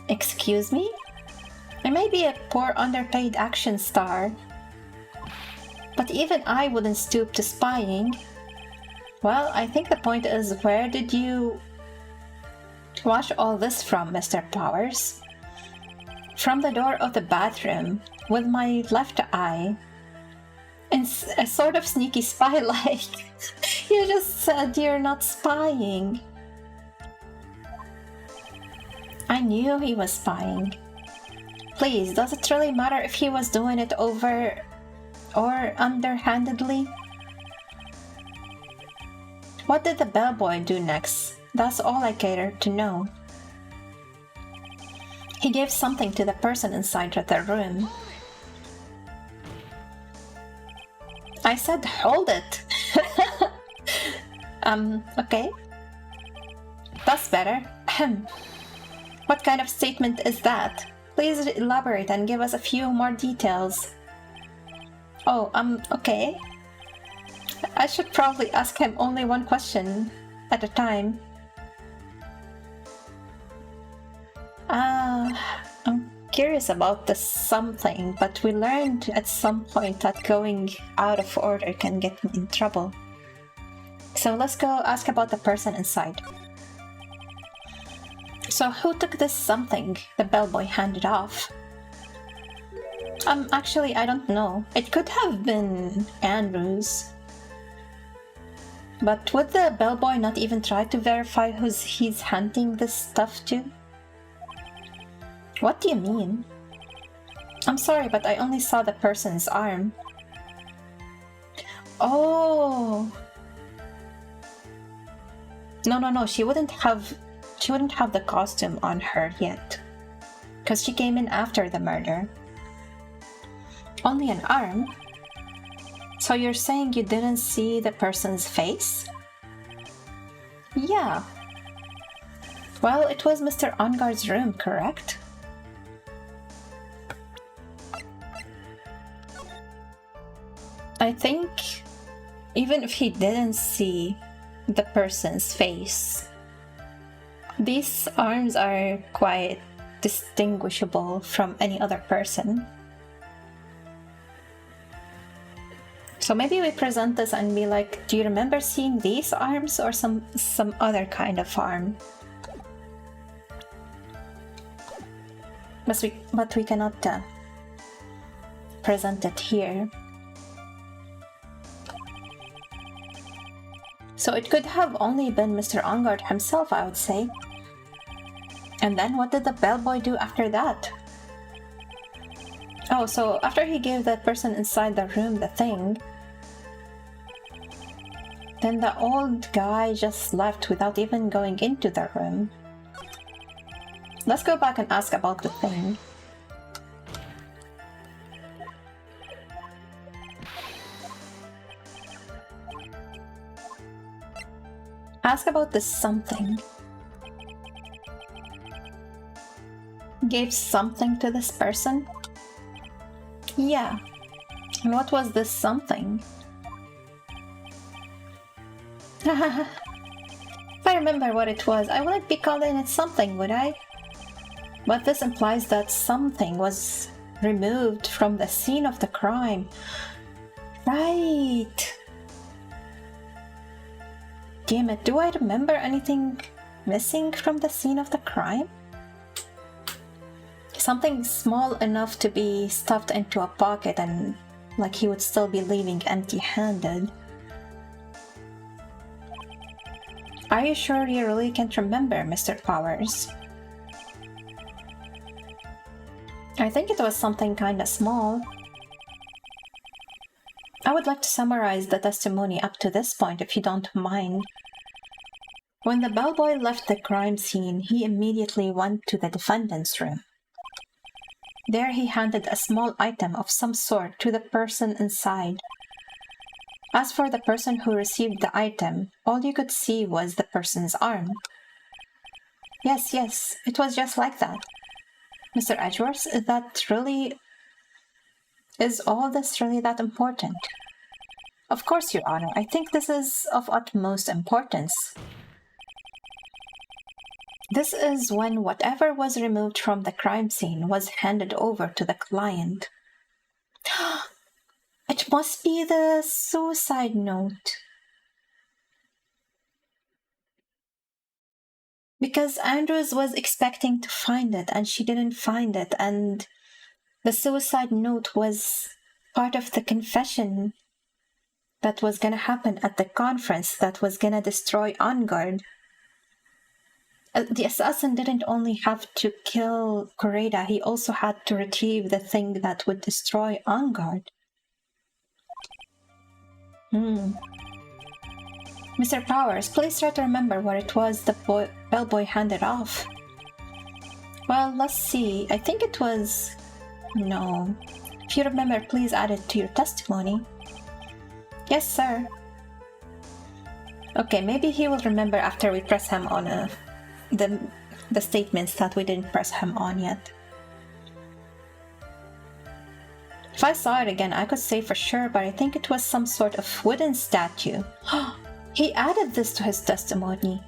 Excuse me? I may be a poor underpaid action star, but even I wouldn't stoop to spying. Well, I think the point is, where did you watch all this from, Mr. Powers? From the door of the bathroom, with my left eye. In a sort of sneaky spy-like. You just said you're not spying. I knew he was spying. Please, does it really matter if he was doing it over or underhandedly? What did the bellboy do next? That's all I care to know. He gave something to the person inside the room. I said, hold it. Okay. That's better. What kind of statement is that? Please elaborate and give us a few more details. Oh, okay. I should probably ask him only one question at a time. I'm curious about the something, but we learned at some point that going out of order can get me in trouble. So let's go ask about the person inside. So who took this something the bellboy handed off? Actually, I don't know. It could have been Andrews. But would the bellboy not even try to verify who's he's handing this stuff to? What do you mean? I'm sorry, but I only saw the person's arm. Oh. No, she wouldn't have the costume on her yet. Because she came in after the murder. Only an arm? So you're saying you didn't see the person's face? Yeah. Well, it was Mr. Onguard's room, correct? I think even if he didn't see the person's face, these arms are quite distinguishable from any other person. So maybe we present this and be like, do you remember seeing these arms or some other kind of arm? But we cannot present it here. So it could have only been Mr. Onguard himself, I would say. And then what did the bellboy do after that? Oh, so after he gave that person inside the room the thing, then the old guy just left without even going into the room. Let's go back and ask about the thing. Ask about this something. Gave something to this person? Yeah. And what was this something? If I remember what it was, I wouldn't be calling it something, would I? But this implies that something was removed from the scene of the crime. Right. Damn it, do I remember anything missing from the scene of the crime? Something small enough to be stuffed into a pocket and like he would still be leaving empty-handed. Are you sure you really can't remember, Mr. Powers? I think it was something kinda small. I would like to summarize the testimony up to this point if you don't mind. When the bellboy left the crime scene, he immediately went to the defendant's room. There he handed a small item of some sort to the person inside. As for the person who received the item, all you could see was the person's arm. Yes, it was just like that. Mr. Edgeworth, is all this really that important? Of course, Your Honor. I think this is of utmost importance. This is when whatever was removed from the crime scene was handed over to the client. It must be the suicide note. Because Andrews was expecting to find it and she didn't find it, and the suicide note was part of the confession that was gonna happen at the conference that was gonna destroy Onguard. The assassin didn't only have to kill Correda, he also had to retrieve the thing that would destroy Onguard. Mr. Powers, please try to remember what it was the bellboy handed off. Well, let's see. I think it was... No. If you remember, please add it to your testimony. Yes, sir. Okay, maybe he will remember after we press him on the statements that we didn't press him on yet. If I saw it again, I could say for sure, but I think it was some sort of wooden statue. He added this to his testimony.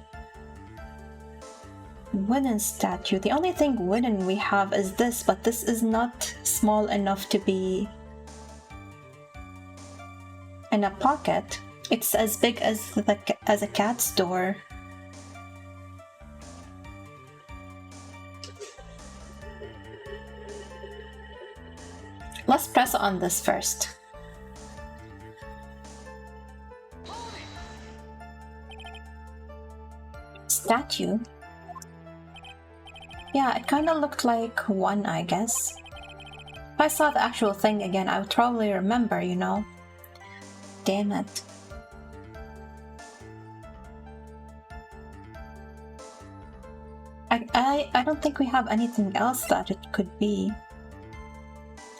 Wooden statue. The only thing wooden we have is this, but this is not small enough to be in a pocket. It's as big as a cat's door. Let's press on this first. statue? Yeah, it kind of looked like one, I guess. If I saw the actual thing again, I would probably remember, you know? Damn it. I don't think we have anything else that it could be.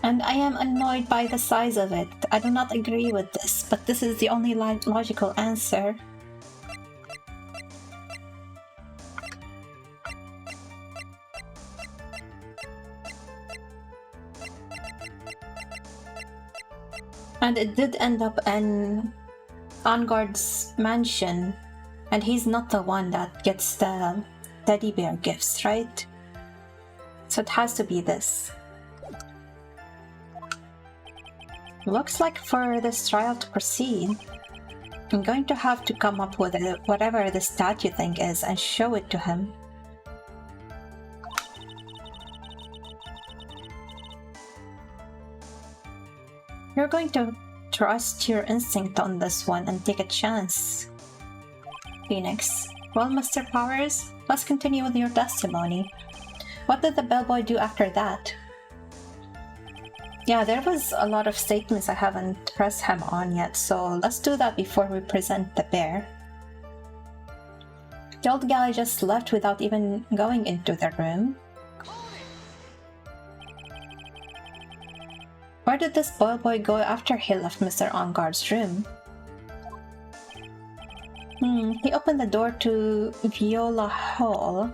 And I am annoyed by the size of it. I do not agree with this, but this is the only logical answer. And it did end up in Enguarde's mansion, and he's not the one that gets the teddy bear gifts, right? So it has to be this. Looks like for this trial to proceed, I'm going to have to come up with whatever the statue thing is and show it to him. You're going to trust your instinct on this one and take a chance, Phoenix. Well, Mr. Powers, let's continue with your testimony. What did the bellboy do after that? Yeah, there was a lot of statements I haven't pressed him on yet, so let's do that before we present the bear. The old guy just left without even going into the room. Where did this bellboy go after he left Mr. Enguarde's room? He opened the door to Viola Hall.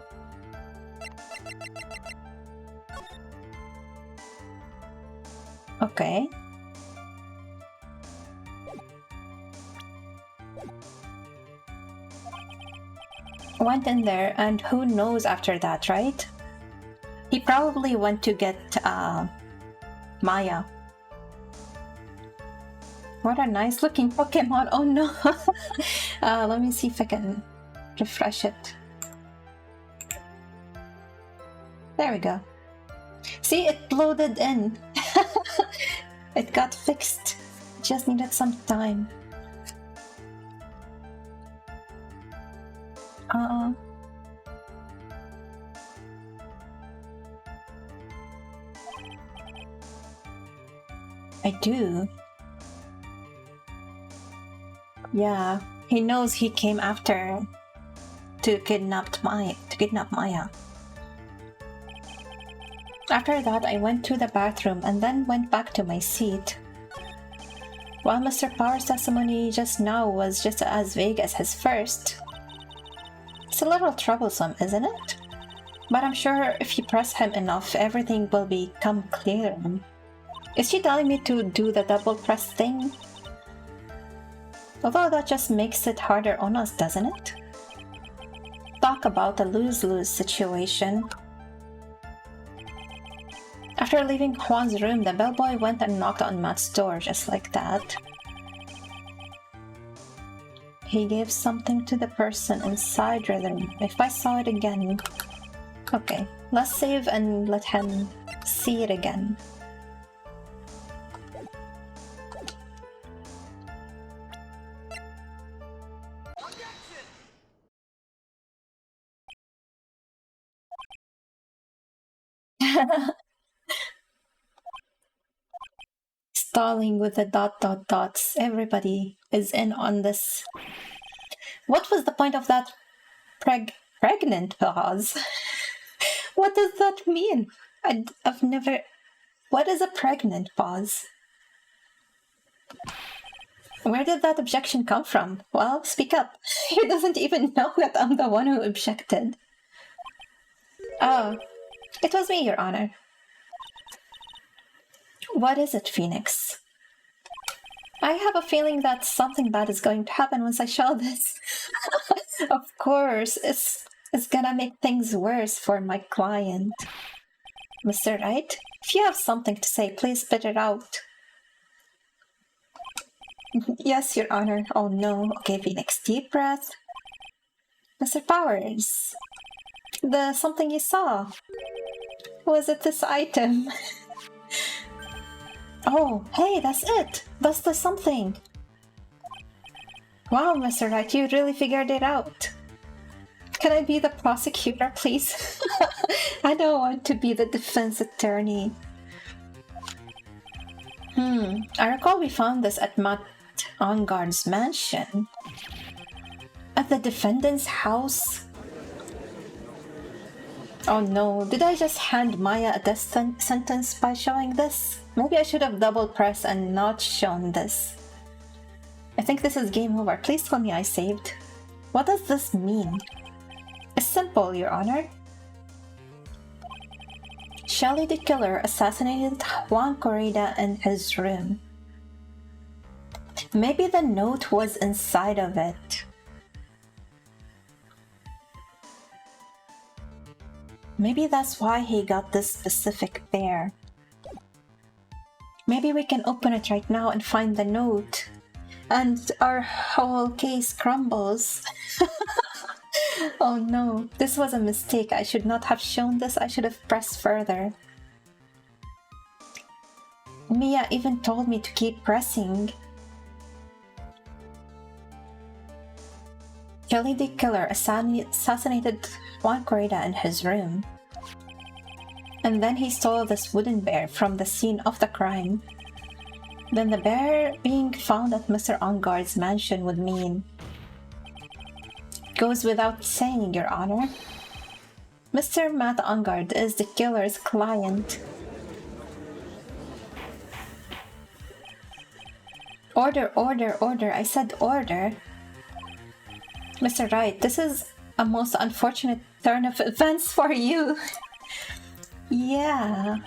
Okay. Went in there, and who knows after that, right? He probably went to get Maya. What a nice looking Pokemon. Oh no. Let me see if I can refresh it. There we go. See, it loaded in. It got fixed. Just needed some time. I do. Yeah, he knows he came after to kidnap Maya. After that, I went to the bathroom and then went back to my seat. While Mr. Power's testimony just now was just as vague as his first, it's a little troublesome, isn't it? But I'm sure if you press him enough, everything will become clear. Is she telling me to do the double press thing? Although that just makes it harder on us, doesn't it? Talk about a lose-lose situation. After leaving Juan's room, the bellboy went and knocked on Matt's door just like that. He gave something to the person inside the room. If I saw it again... Okay, let's save and let him see it again. Stalling with the ... dots. Everybody is in on this. What was the point of that pregnant pause? What does that mean? I've never... What is a pregnant pause? Where did that objection come from? Well, speak up. He doesn't even know that I'm the one who objected. Oh, it was me, Your Honor. What is it, Phoenix? I have a feeling that something bad is going to happen once I show this. Of course, it's gonna make things worse for my client. Mr. Wright, if you have something to say, please spit it out. Yes, Your Honor. Oh no. Okay, Phoenix, deep breath. Mr. Powers, the something you saw. Was it this item? Oh, hey, that's it! That's the something! Wow, Mr. Wright, you really figured it out. Can I be the prosecutor, please? I don't want to be the defense attorney. I recall we found this at Matt Engarde's mansion. At the defendant's house? Oh no, did I just hand Maya a death sentence by showing this? Maybe I should have double pressed and not shown this. I think this is game over. Please tell me I saved. What does this mean? It's simple, Your Honor. Shelly the killer assassinated Juan Corrida in his room. Maybe the note was inside of it. Maybe that's why he got this specific bear. Maybe we can open it right now and find the note. And our whole case crumbles. Oh no, this was a mistake. I should not have shown this. I should have pressed further. Mia even told me to keep pressing. Kelly the killer assassinated Juan Corrida in his room. And then he stole this wooden bear from the scene of the crime. Then the bear being found at Mr. Engarde's mansion would mean... Goes without saying, Your Honor. Mr. Matt Engarde is the killer's client. Order, order, order. I said order. Mr. Wright, this is a most unfortunate turn of events for you. Yeah.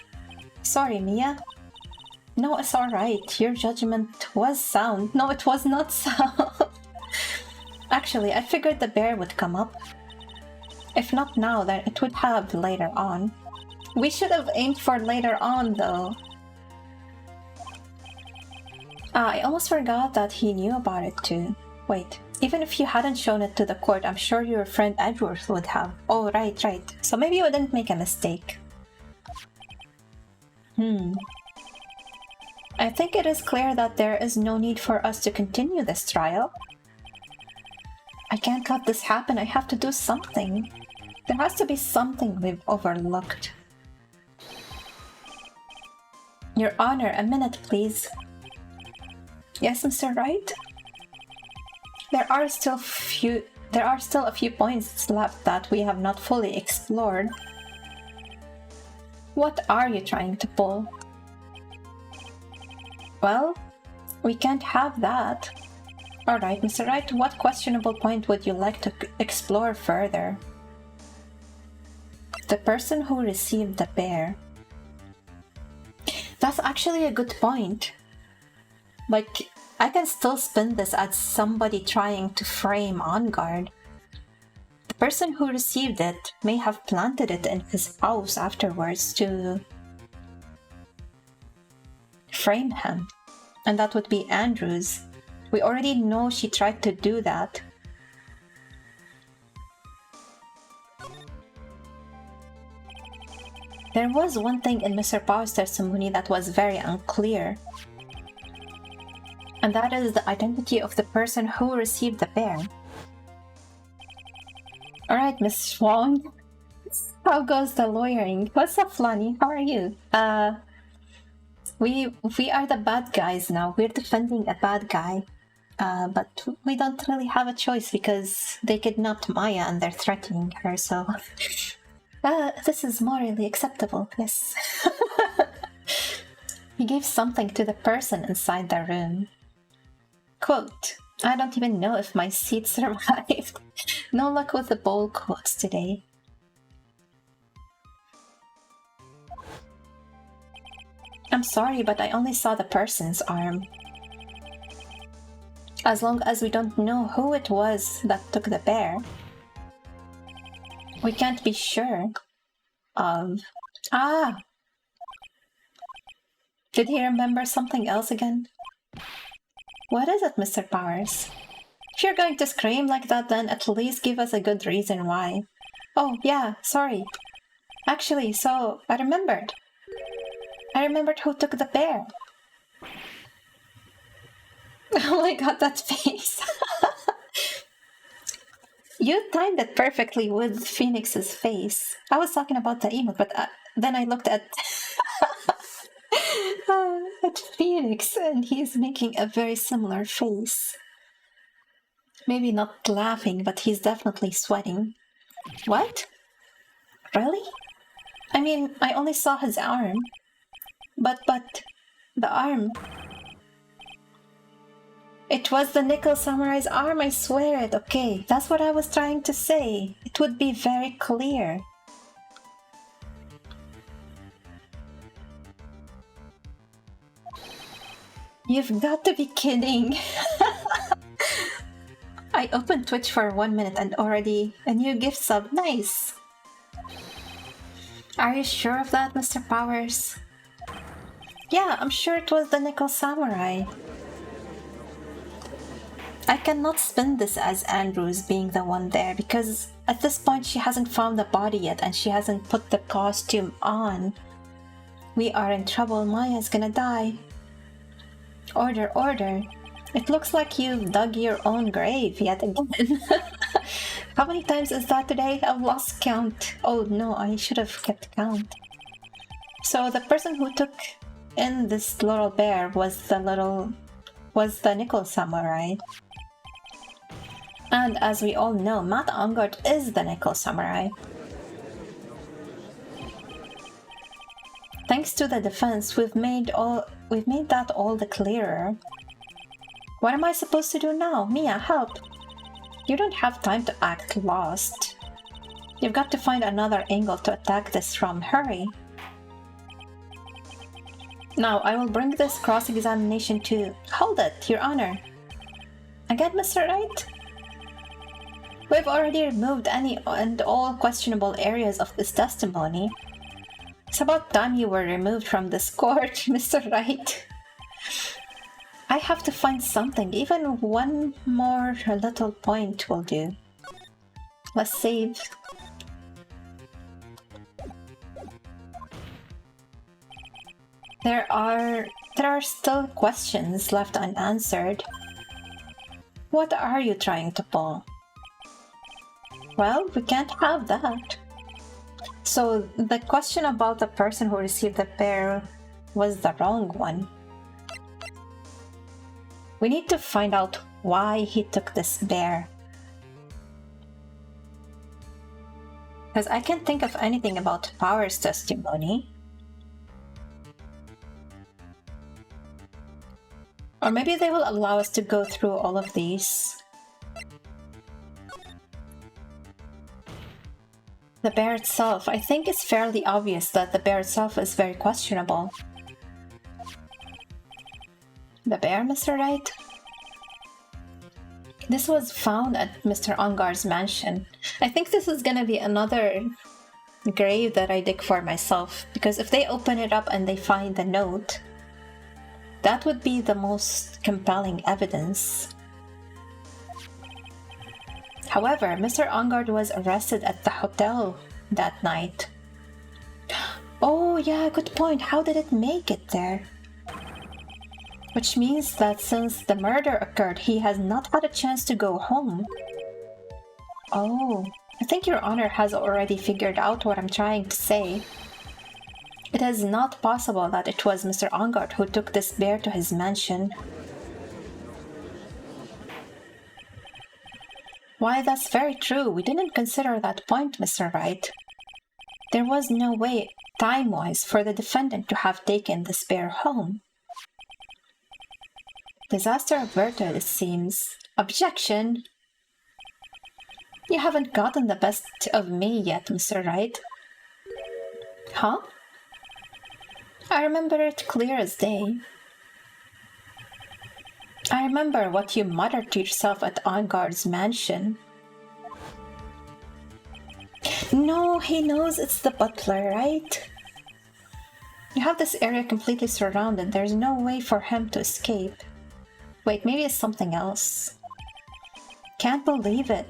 Sorry, Mia. No, it's alright. Your judgment was sound. No, it was not sound. Actually, I figured the bear would come up. If not now, then it would have later on. We should have aimed for later on, though. I almost forgot that he knew about it too. Wait, even if you hadn't shown it to the court, I'm sure your friend Edgeworth would have. Oh, right. So maybe you didn't make a mistake. I think it is clear that there is no need for us to continue this trial. I can't let this happen. I have to do something. There has to be something we've overlooked. Your Honor, a minute, please. Yes, Mr. Wright? There are still a few points left that we have not fully explored. What are you trying to pull? Well, we can't have that. Alright, Mr. Wright, what questionable point would you like to explore further? The person who received the bear. That's actually a good point. Like, I can still spin this as somebody trying to frame Engarde. The person who received it may have planted it in his house afterwards to frame him. And that would be Andrews. We already know she tried to do that. There was one thing in Mr. Power's testimony that was very unclear. And that is the identity of the person who received the bear. Alright, Miss Swan. How goes the lawyering? What's up, Flonny? How are you? We are the bad guys now. We're defending a bad guy. But we don't really have a choice because they kidnapped Maya and they're threatening her, so... this is morally acceptable, yes. He gave something to the person inside the room. Quote, I don't even know if my seat survived. No luck with the bold quotes today. I'm sorry, but I only saw the person's arm. As long as we don't know who it was that took the bear, we can't be sure of... Ah! Did he remember something else again? What is it, Mr. Powers? If you're going to scream like that, then at least give us a good reason why. Oh, yeah, sorry. Actually, so, I remembered. I remembered who took the bear. Oh my god, that face. You timed it perfectly with Phoenix's face. I was talking about the emote, but then I looked at Phoenix, and he's making a very similar face. Maybe not laughing, but he's definitely sweating. What? Really? I mean, I only saw his arm. But the arm. It was the Nickel Samurai's arm, I swear it. Okay, that's what I was trying to say. It would be very clear. You've got to be kidding. I opened Twitch for 1 minute and already a new gift sub. Nice. Are you sure of that, Mr. Powers? Yeah, I'm sure it was the Nickel Samurai. I cannot spin this as Andrews being the one there because at this point she hasn't found the body yet and she hasn't put the costume on. We are in trouble. Maya's gonna die. Order, order. It looks like you've dug your own grave yet again. How many times is that today? I've lost count. Oh no, I should have kept count. So the person who took in this little bear was the Nickel Samurai. And as we all know, Matt Angard is the Nickel Samurai. Thanks to the defense, we've made that all the clearer. What am I supposed to do now? Mia, help! You don't have time to act lost. You've got to find another angle to attack this from. Hurry! Now, I will bring this cross-examination to... Hold it, Your Honor! Again, Mr. Wright? We've already removed any and all questionable areas of this testimony. It's about time you were removed from this court, Mr. Wright. I have to find something. Even one more little point will do. Let's save. There are still questions left unanswered. What are you trying to pull? Well, we can't have that. So the question about the person who received the bear was the wrong one. We need to find out why he took this bear. Because I can't think of anything about Power's testimony. Or maybe they will allow us to go through all of these. The bear itself, I think it's fairly obvious that the bear itself is very questionable. The bear, Mr. Wright? This was found at Mr. Angard's mansion. I think this is gonna be another grave that I dig for myself, because if they open it up and they find the note, that would be the most compelling evidence. However, Mr. Angard was arrested at the hotel that night. Oh yeah, good point. How did it make it there? Which means that since the murder occurred, he has not had a chance to go home. Oh, I think Your Honor has already figured out what I'm trying to say. It is not possible that it was Mr. Angard who took this bear to his mansion. Why, that's very true. We didn't consider that point, Mr. Wright. There was no way, time-wise, for the defendant to have taken this bear home. Disaster averted, it seems. Objection! You haven't gotten the best of me yet, Mr. Wright. Huh? I remember it clear as day. I remember what you muttered to yourself at Angard's mansion. No, he knows it's the butler, right? You have this area completely surrounded. There's no way for him to escape. Wait, maybe it's something else. Can't believe it.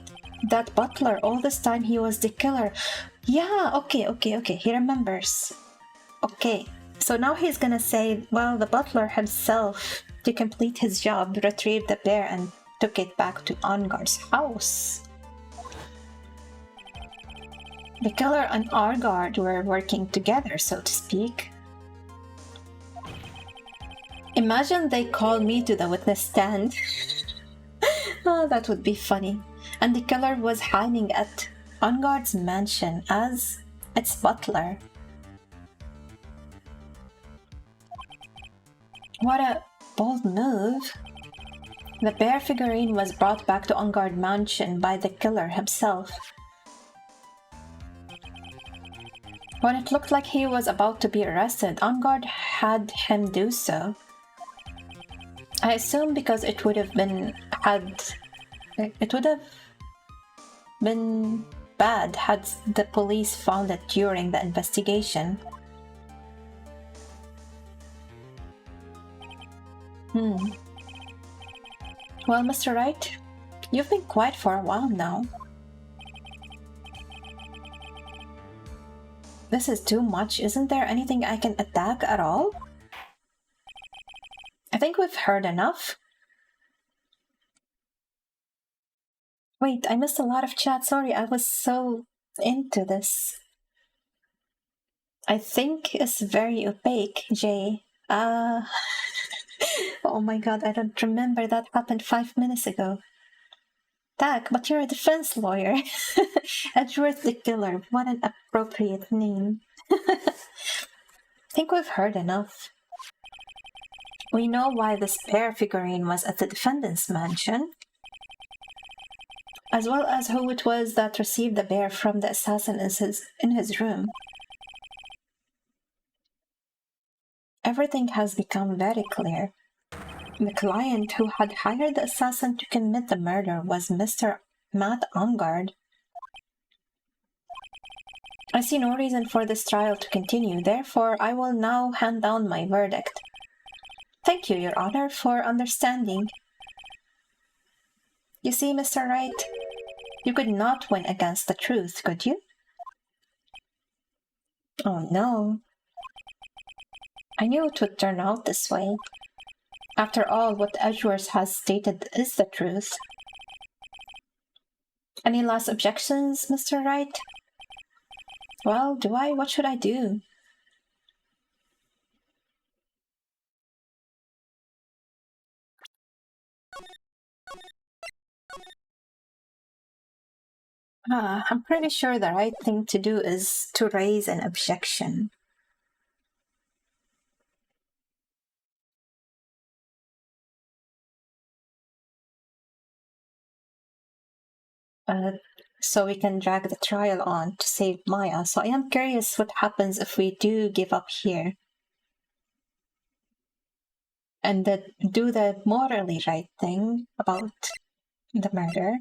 That butler, all this time he was the killer. Yeah, okay, he remembers. Okay, so now he's gonna say, well, the butler himself, to complete his job, retrieved the bear and took it back to Angard's house. The killer and Argard were working together, so to speak. Imagine they call me to the witness stand. Oh, that would be funny. And the killer was hiding at Argard's mansion as its butler. What a bold move. The bear figurine was brought back to Argard mansion by the killer himself. When it looked like he was about to be arrested, Argard had him do so. I assume because it would have been bad had the police found it during the investigation. Well, Mr. Wright, you've been quiet for a while now. This is too much. Isn't there anything I can attack at all? I think we've heard enough. Wait, I missed a lot of chat. Sorry, I was so into this. I think it's very opaque, Jay. Oh my god, I don't remember that happened 5 minutes ago. Tak, but you're a defense lawyer. Edgeworth the Killer, what an appropriate name. I think we've heard enough. We know why this bear figurine was at the defendant's mansion, as well as who it was that received the bear from the assassin in his room. Everything has become very clear. The client who had hired the assassin to commit the murder was Mr. Matt Argard. I see no reason for this trial to continue, therefore I will now hand down my verdict. Thank you, Your Honor, for understanding. You see, Mr. Wright, you could not win against the truth, could you? Oh no. I knew it would turn out this way. After all, what Edgeworth has stated is the truth. Any last objections, Mr. Wright? Well, what should I do? I'm pretty sure the right thing to do is to raise an objection. So we can drag the trial on to save Maya. So I am curious what happens if we do give up here. And do the morally right thing about the murder.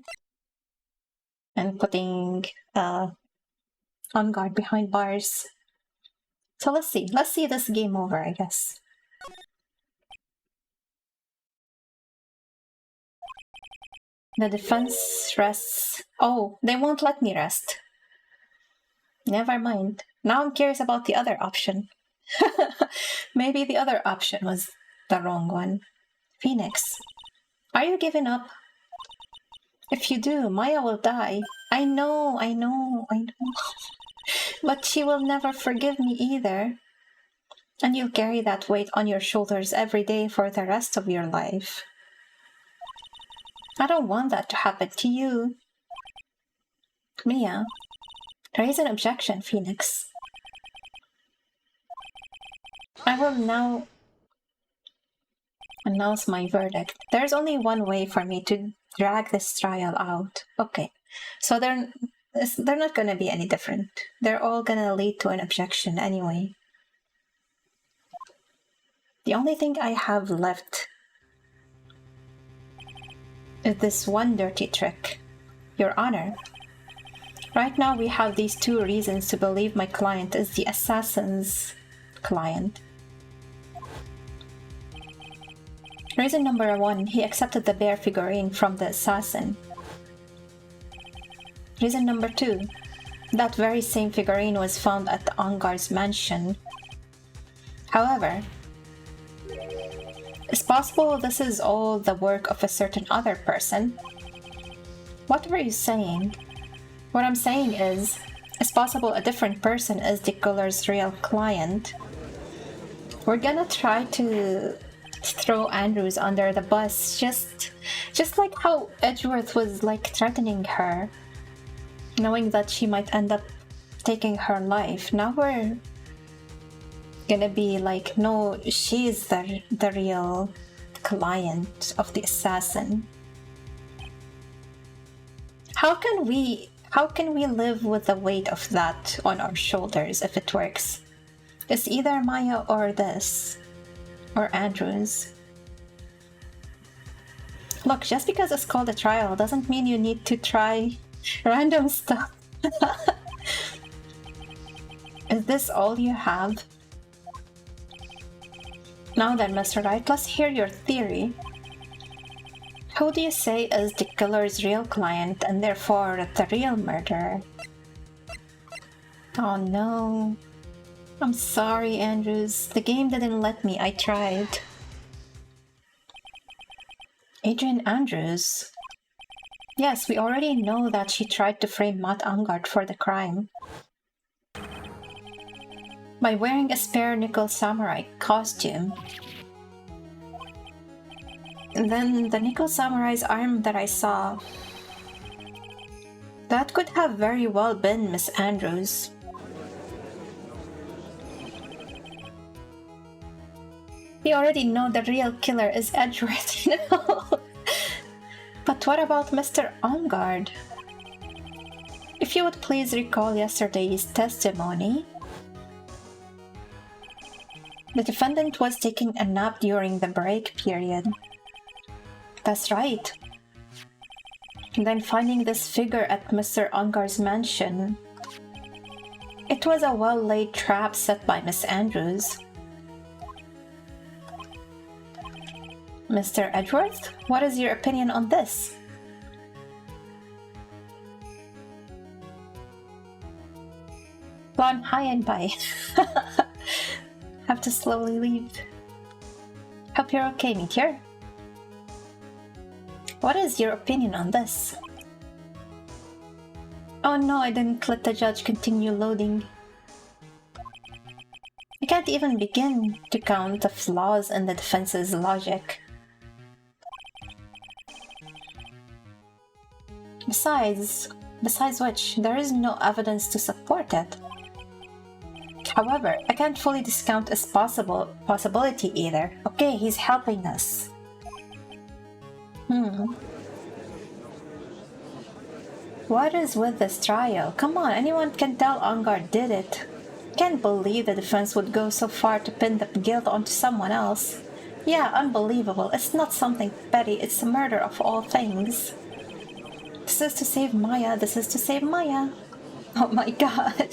And putting Argard behind bars. So let's see. Let's see this game over, I guess. The defense rests. Oh, they won't let me rest. Never mind. Now I'm curious about the other option. Maybe the other option was the wrong one. Phoenix, are you giving up? If you do, Maya will die. I know. But she will never forgive me either. And you'll carry that weight on your shoulders every day for the rest of your life. I don't want that to happen to you. Mia, raise an objection, Phoenix. I will now announce my verdict. There's only one way for me to drag this trial out. Okay, so they're not going to be any different. They're all going to lead to an objection anyway. The only thing I have left is this one dirty trick. Your Honor, right now we have these two reasons to believe my client is the assassin's client. Reason number one, he accepted the bear figurine from the assassin. Reason number two, that very same figurine was found at Argard's mansion. However, it's possible this is all the work of a certain other person. What were you saying? What I'm saying is, It's possible a different person is the killer's real client. We're gonna try to throw Andrews under the bus, just like how Edgeworth was like threatening her, knowing that she might end up taking her life. Now we're gonna be like, no, she's the real client of the assassin. How can we live with the weight of that on our shoulders if it works? It's either Maya or this, or Andrews. Look, just because it's called a trial doesn't mean you need to try random stuff. Is this all you have? Now then, Mr. Wright, let's hear your theory. Who do you say is the killer's real client and therefore the real murderer? Oh no. I'm sorry, Andrews. The game didn't let me. I tried. Adrian Andrews? Yes, we already know that she tried to frame Matt Angard for the crime by wearing a spare nickel samurai costume. And then the nickel samurai's arm that I saw, that could have very well been Miss Andrews. We already know the real killer is Edgeworth, you know? But what about Mr. Angard? If you would please recall yesterday's testimony. The defendant was taking a nap during the break period. That's right. And then finding this figure at Mr. Angard's mansion. It was a well-laid trap set by Miss Andrews. Mr. Edgeworth, what is your opinion on this? Gone high and by. Have to slowly leave. Hope you're okay, Meteor. What is your opinion on this? Oh no, I didn't let the judge continue loading. I can't even begin to count the flaws in the defense's logic. Besides which, there is no evidence to support it. However, I can't fully discount its possibility either. Okay, he's helping us. What is with this trial? Come on, anyone can tell Angard did it. Can't believe the defense would go so far to pin the guilt onto someone else. Yeah, unbelievable. It's not something petty, it's a murder of all things. This is to save Maya, this is to save Maya. Oh my god.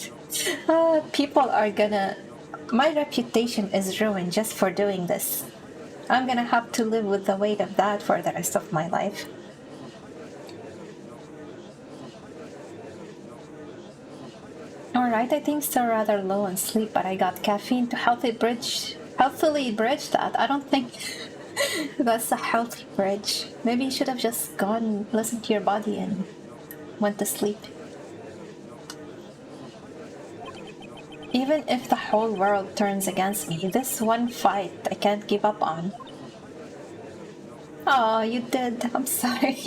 People are gonna... My reputation is ruined just for doing this. I'm gonna have to live with the weight of that for the rest of my life. Alright, I think still rather low on sleep, but I got caffeine to healthily bridge that. I don't think that's a healthy bridge. Maybe you should have just gone, listened to your body and went to sleep. Even if the whole world turns against me, this one fight I can't give up on. Oh, you did. I'm sorry.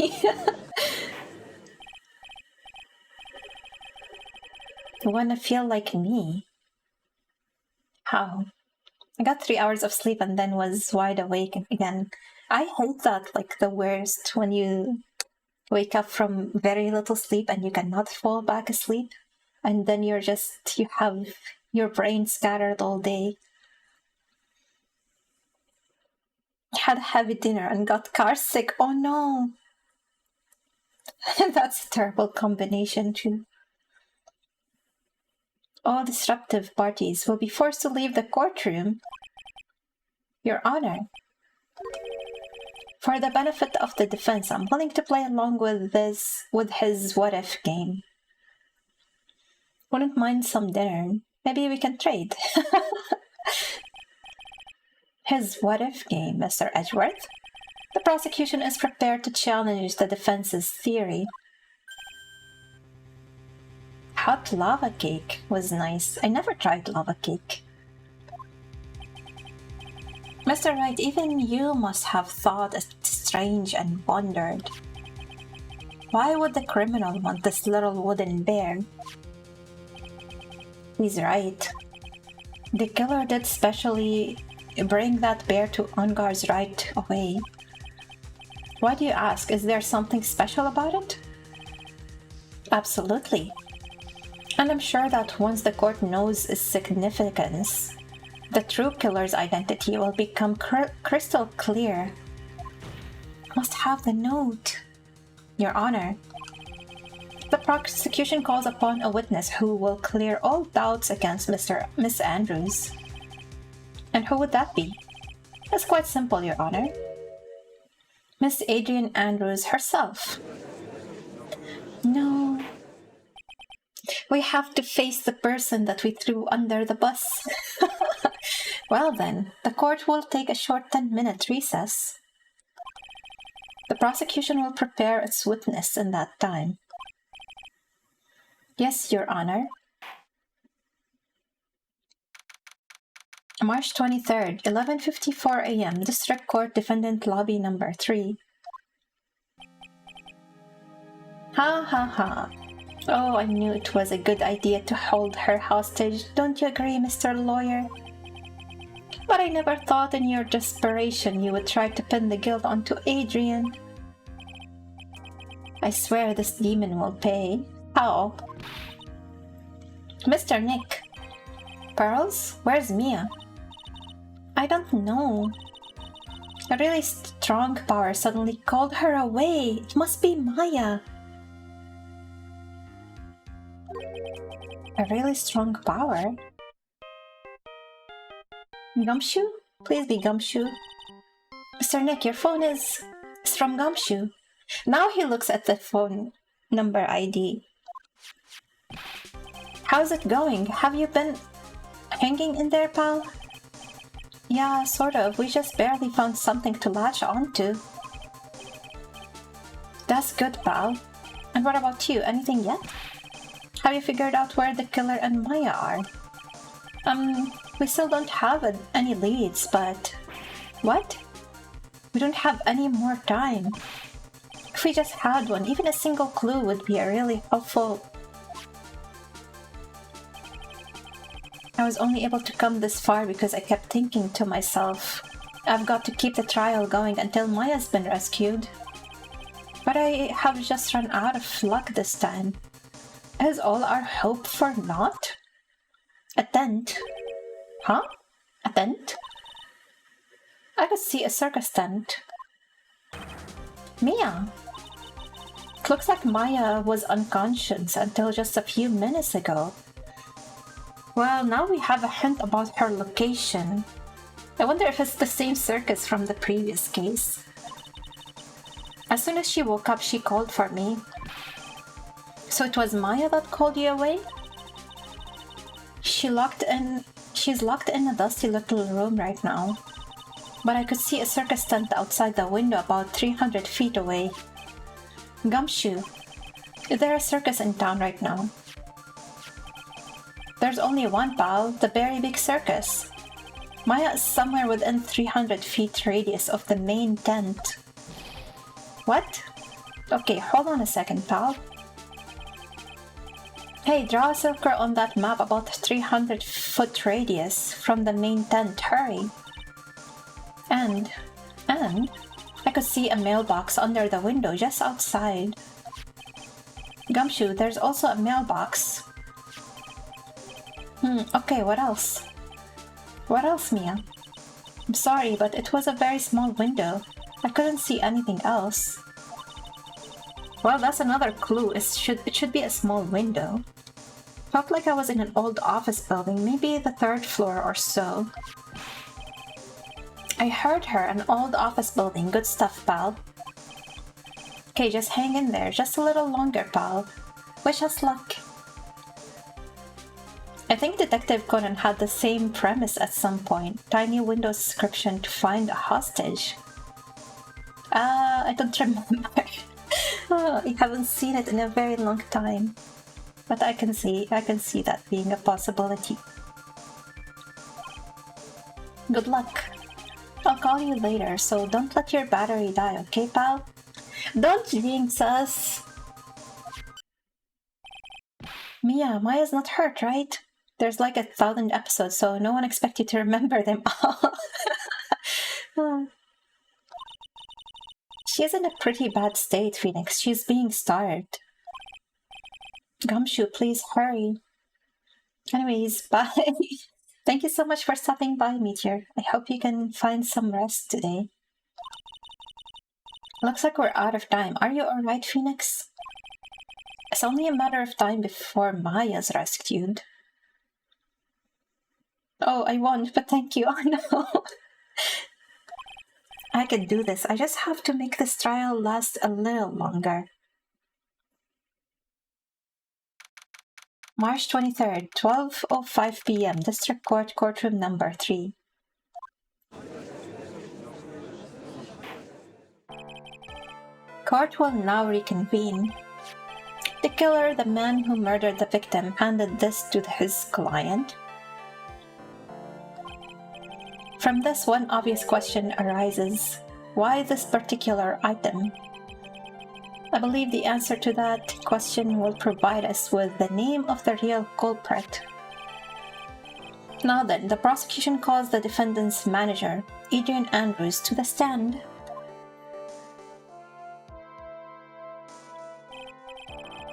You wanna feel like me? How? I got 3 hours of sleep and then was wide awake again. I hate that, like the worst, when you wake up from very little sleep and you cannot fall back asleep. And then you have your brain scattered all day. Had a heavy dinner and got car sick. Oh no! That's a terrible combination too. All disruptive parties will be forced to leave the courtroom. Your Honor. For the benefit of the defense, I'm willing to play along with his what-if game. Wouldn't mind some dinner. Maybe we can trade. His what-if game, Mr. Edgeworth. The prosecution is prepared to challenge the defense's theory. hot lava cake was nice. I never tried lava cake. Mr. Wright, even you must have thought it strange and wondered. Why would the criminal want this little wooden bear? He's right. The killer did specially bring that bear to Ungar's right away. Why do you ask? Is there something special about it? Absolutely. And I'm sure that once the court knows its significance, the true killer's identity will become crystal clear. Must have the note. Your Honor, the prosecution calls upon a witness who will clear all doubts against Miss Andrews. And who would that be? It's quite simple, Your Honor. Miss Adrian Andrews herself. No. We have to face the person that we threw under the bus. Well then, the court will take a short 10-minute recess. The prosecution will prepare its witness in that time. Yes, Your Honor. March 23rd, 11:54 a.m., District Court Defendant Lobby Number 3. Ha ha ha. Oh, I knew it was a good idea to hold her hostage. Don't you agree, Mr. Lawyer? But I never thought in your desperation you would try to pin the guilt onto Adrian. I swear this demon will pay. How? Mr. Nick. Pearls? Where's Mia? I don't know. A really strong power suddenly called her away. It must be Maya. A really strong power? Gumshoe? Please be Gumshoe. Mr. Nick, your phone is from Gumshoe. Now he looks at the phone number ID. How's it going? Have you been hanging in there, pal? Yeah, sort of. We just barely found something to latch onto. That's good, pal. And what about you? Anything yet? Have you figured out where the killer and Maya are? We still don't have any leads, but... What? We don't have any more time. If we just had one, even a single clue would be a really helpful... I was only able to come this far because I kept thinking to myself, I've got to keep the trial going until Maya's been rescued. But I have just run out of luck this time. Is all our hope for naught? A tent? Huh? A tent? I could see a circus tent. Mia! It looks like Maya was unconscious until just a few minutes ago. Well, now we have a hint about her location. I wonder if it's the same circus from the previous case. As soon as she woke up, she called for me. So it was Maya that called you away? She's locked in a dusty little room right now. But I could see a circus tent outside the window about 300 feet away. Gumshoe, is there a circus in town right now? There's only one, pal, the very big circus. Maya is somewhere within 300 feet radius of the main tent. What? Okay, hold on a second, pal. Hey, draw a circle on that map about 300 foot radius from the main tent, hurry. And I could see a mailbox under the window just outside. Gumshoe, there's also a mailbox. Okay, what else? What else, Mia? I'm sorry, but it was a very small window. I couldn't see anything else. Well, that's another clue. It should be a small window. Felt like I was in an old office building, maybe the 3rd floor or so. I heard her, an old office building. Good stuff, pal. Okay, just hang in there. Just a little longer, pal. Wish us luck. I think Detective Conan had the same premise at some point. Tiny window description to find a hostage. I don't remember. I haven't seen it in a very long time. but I can see that being a possibility. Good luck. I'll call you later, so don't let your battery die, okay, pal? Don't jinx us! Maya's not hurt, right? There's like 1,000 episodes, so no one expects you to remember them all. She is in a pretty bad state, Phoenix. She's being starved. Gumshoe, please hurry. Anyways, bye. Thank you so much for stopping by, Meteor. I hope you can find some rest today. Looks like we're out of time. Are you alright, Phoenix? It's only a matter of time before Maya's rescued. Oh, I won, but thank you. Oh no. I can do this. I just have to make this trial last a little longer. March 23rd, 12:05 p.m. District Court, courtroom number 3. Court will now reconvene. The killer, the man who murdered the victim, handed this to his client. From this, one obvious question arises. Why this particular item? I believe the answer to that question will provide us with the name of the real culprit. Now then, the prosecution calls the defendant's manager, Adrian Andrews, to the stand.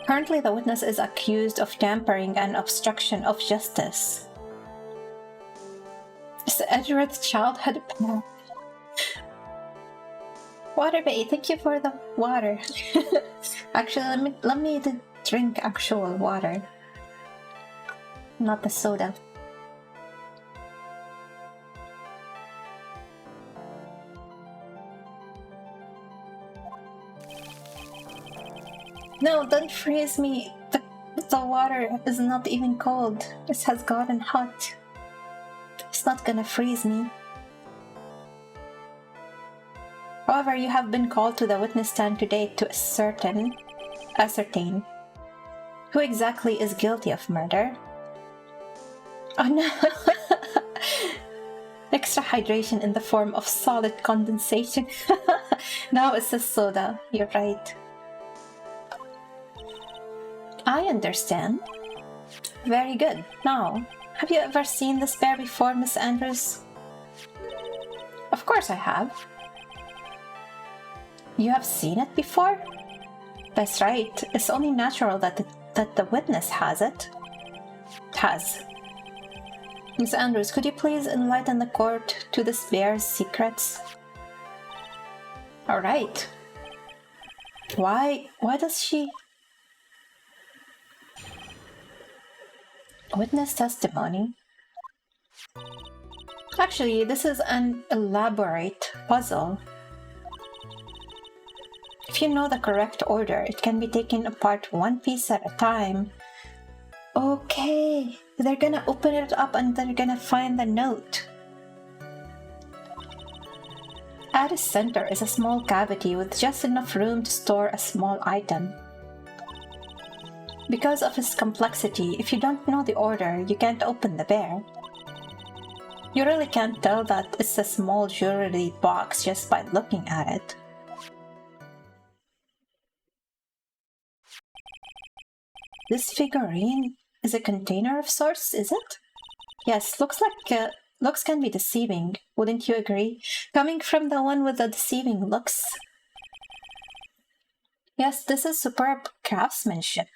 Currently, the witness is accused of tampering and obstruction of justice. Is Edgeworth's childhood pal? Water Bay, thank you for the water. Actually, let me drink actual water, not the soda. No, don't freeze me. The water is not even cold. It has gotten hot. It's not gonna freeze me. However, you have been called to the witness stand today to ascertain who exactly is guilty of murder. Oh no! Extra hydration in the form of solid condensation. No, it's a soda. You're right. I understand. Very good. Now, have you ever seen this bear before, Miss Andrews? Of course I have. You have seen it before? That's right. It's only natural that the witness has. Miss Andrews, could you please enlighten the court to this bear's secrets? All right. Why does she... Witness testimony? Actually, this is an elaborate puzzle. If you know the correct order, it can be taken apart one piece at a time. Okay, they're gonna open it up and they're gonna find the note. At its center is a small cavity with just enough room to store a small item. Because of its complexity, if you don't know the order, you can't open the bear. You really can't tell that it's a small jewelry box just by looking at it. This figurine is a container of sorts, is it? Yes, looks can be deceiving, wouldn't you agree? Coming from the one with the deceiving looks. Yes, this is superb craftsmanship.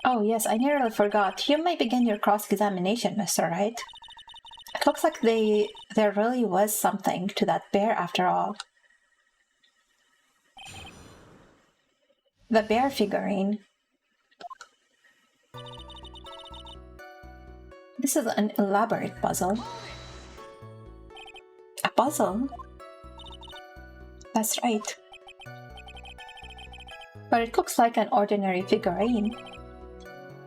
Oh yes, I nearly forgot. You may begin your cross-examination, Mr. Wright. It looks like there really was something to that bear after all. The bear figurine. This is an elaborate puzzle. A puzzle? That's right. But it looks like an ordinary figurine.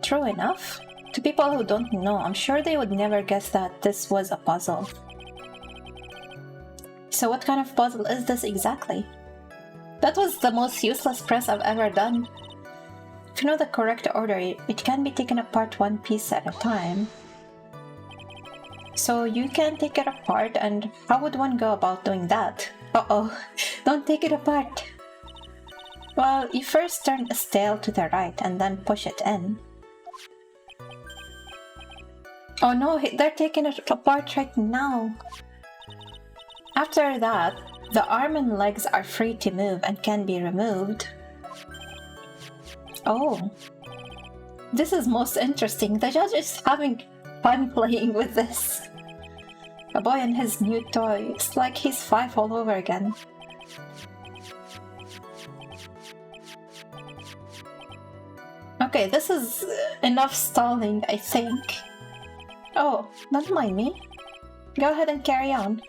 True enough. To people who don't know, I'm sure they would never guess that this was a puzzle. So what kind of puzzle is this exactly? That was the most useless press I've ever done. If you know the correct order, it can be taken apart one piece at a time. So you can take it apart, and how would one go about doing that? Uh-oh, don't take it apart. Well, you first turn a stale to the right and then push it in. Oh no, they're taking it apart right now. After that, the arm and legs are free to move and can be removed. Oh, this is most interesting. The judge is having fun playing with this. A boy and his new toy. It's like he's 5 all over again. Okay, this is enough stalling, I think. Oh, don't mind me. Go ahead and carry on.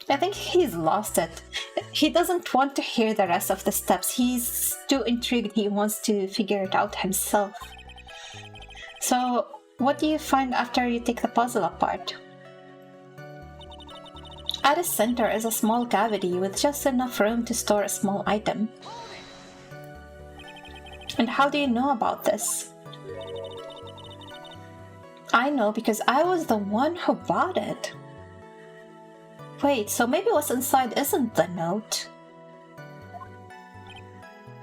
I think he's lost it. He doesn't want to hear the rest of the steps. He's too intrigued. He wants to figure it out himself. So, what do you find after you take the puzzle apart? At its center is a small cavity with just enough room to store a small item. And how do you know about this? I know because I was the one who bought it. Wait, so maybe what's inside isn't the note?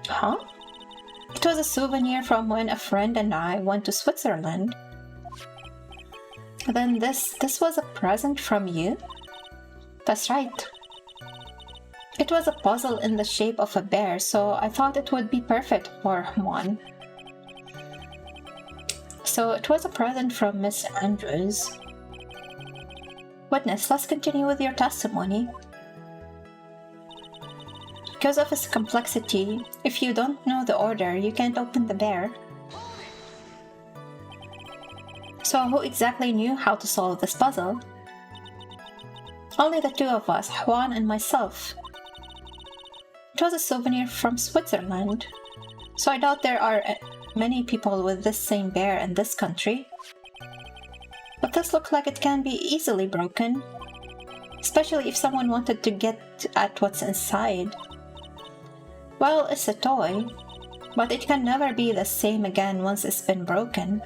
Huh? It was a souvenir from when a friend and I went to Switzerland. Then this was a present from you? That's right. It was a puzzle in the shape of a bear, so I thought it would be perfect for one. So it was a present from Miss Andrews. Witness, let's continue with your testimony. Because of its complexity, if you don't know the order, you can't open the bear. So who exactly knew how to solve this puzzle? Only the 2 of us, Juan and myself. It was a souvenir from Switzerland, so I doubt there are many people with this same bear in this country. But this looks like it can be easily broken, especially if someone wanted to get at what's inside. Well, it's a toy, but it can never be the same again once it's been broken.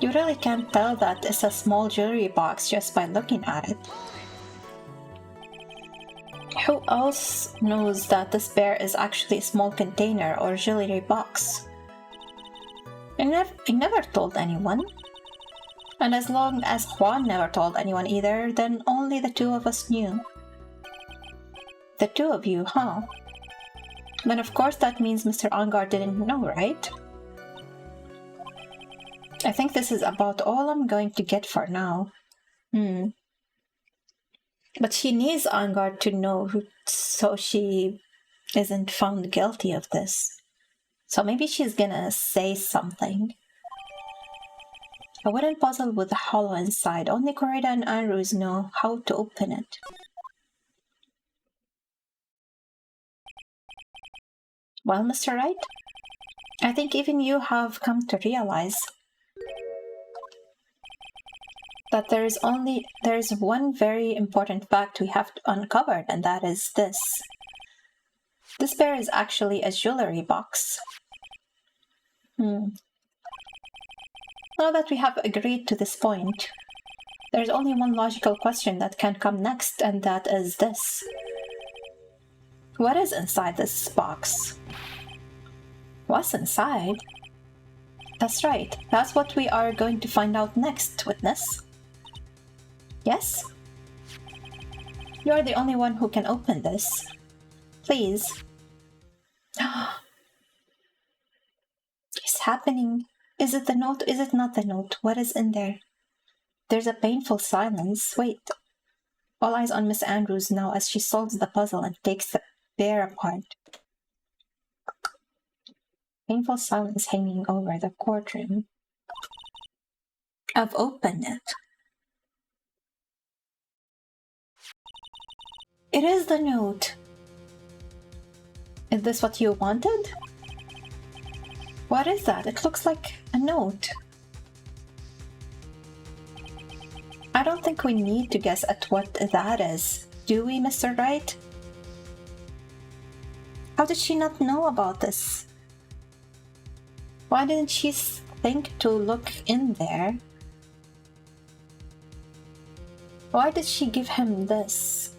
You really can't tell that it's a small jewelry box just by looking at it. Who else knows that this bear is actually a small container or jewelry box? I never told anyone. And as long as Juan never told anyone either, then only the 2 of us knew. The 2 of you, huh? Then of course that means Mr. Angar didn't know, right? I think this is about all I'm going to get for now. But she needs Angar to know so she isn't found guilty of this. So maybe she's gonna say something. A wooden puzzle with a hollow inside. Only Corrida and Andrews know how to open it. Well, Mr. Wright, I think even you have come to realize that there is one very important fact we have uncovered, and that is this. This bear is actually a jewelry box. Now that we have agreed to this point, there's only one logical question that can come next, and that is this. What is inside this box? What's inside? That's right, that's what we are going to find out next, Witness. Yes? You're the only one who can open this. Please. It's happening. Is it the note? Is it not the note? What is in there? There's a painful silence. Wait. All eyes on Miss Andrews now as she solves the puzzle and takes the bear apart. Painful silence hanging over the courtroom. I've opened it. It is the note. Is this what you wanted? What is that? It looks like a note. I don't think we need to guess at what that is, do we, Mr. Wright? How did she not know about this? Why didn't she think to look in there? Why did she give him this?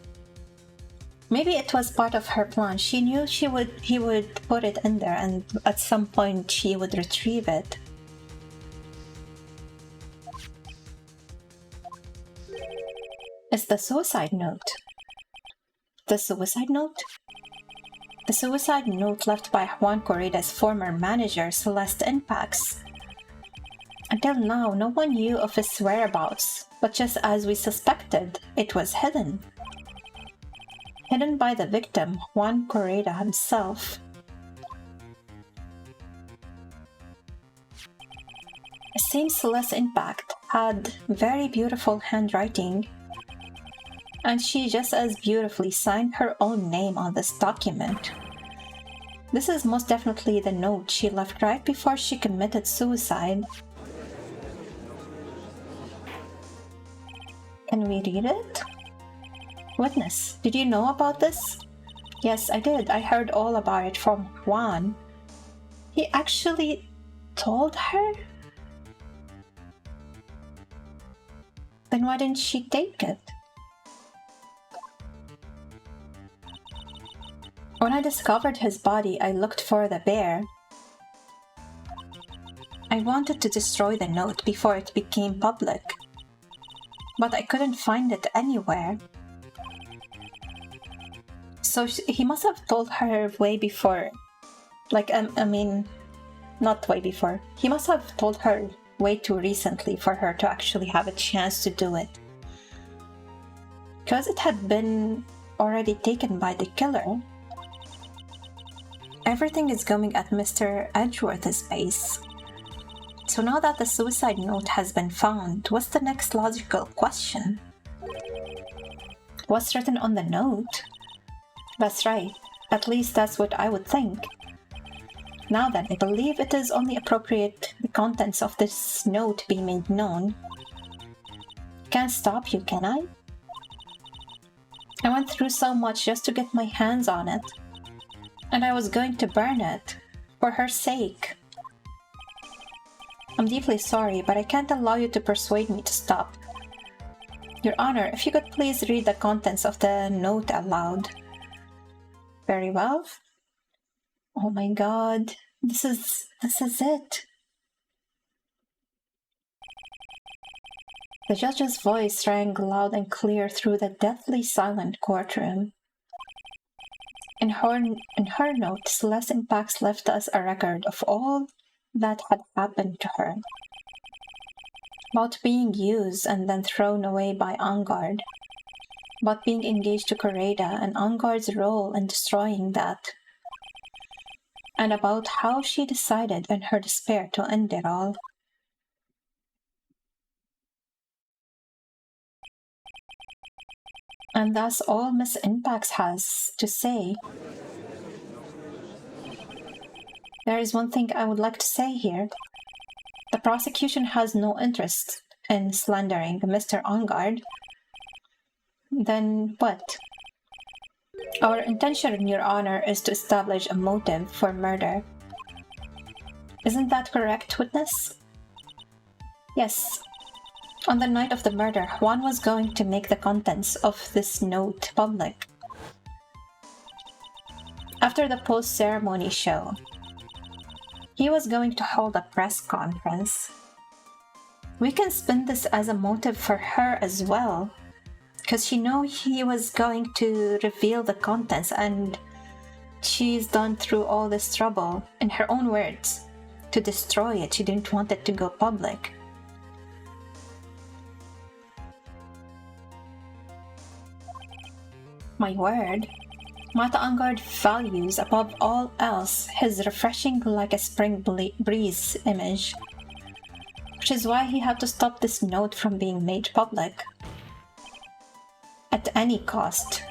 Maybe it was part of her plan. She knew he would put it in there and at some point she would retrieve it. It's the suicide note. The suicide note? The suicide note left by Juan Corrida's former manager, Celeste Impax. Until now, no one knew of his whereabouts, but just as we suspected, it was hidden. Hidden by the victim, Juan Corrida himself. The same Celeste Impax had very beautiful handwriting, and she just as beautifully signed her own name on this document. This is most definitely the note she left right before she committed suicide. Can we read it? Witness, did you know about this? Yes, I did. I heard all about it from Juan. He actually told her? Then why didn't she take it? When I discovered his body, I looked for the bear. I wanted to destroy the note before it became public, but I couldn't find it anywhere. So he must have told her way before. Not way before. He must have told her way too recently for her to actually have a chance to do it. Because it had been already taken by the killer. Everything is going at Mr. Edgeworth's pace. So now that the suicide note has been found, what's the next logical question? What's written on the note? That's right. At least that's what I would think. Now then, I believe it is only appropriate the contents of this note be made known. Can't stop you, can I? I went through so much just to get my hands on it. And I was going to burn it, for her sake. I'm deeply sorry, but I can't allow you to persuade me to stop. Your Honor, if you could please read the contents of the note aloud. Very well. Oh my god, this is it. The judge's voice rang loud and clear through the deathly silent courtroom. In her note, Celeste Impax left us a record of all that had happened to her. About being used and then thrown away by Angard. About being engaged to Corrida and Angard's role in destroying that. And about how she decided in her despair to end it all. And that's all Miss Impax has to say. There is one thing I would like to say here. The prosecution has no interest in slandering Mr. Angard. Then what? Our intention, Your Honor, is to establish a motive for murder. Isn't that correct, witness? Yes. On the night of the murder, Juan was going to make the contents of this note public. After the post-ceremony show, he was going to hold a press conference. We can spin this as a motive for her as well, because she knows he was going to reveal the contents and she's gone through all this trouble, in her own words, to destroy it. She didn't want it to go public. My word. Mata Angard values above all else his refreshing like a spring breeze image, which is why he had to stop this note from being made public. At any cost.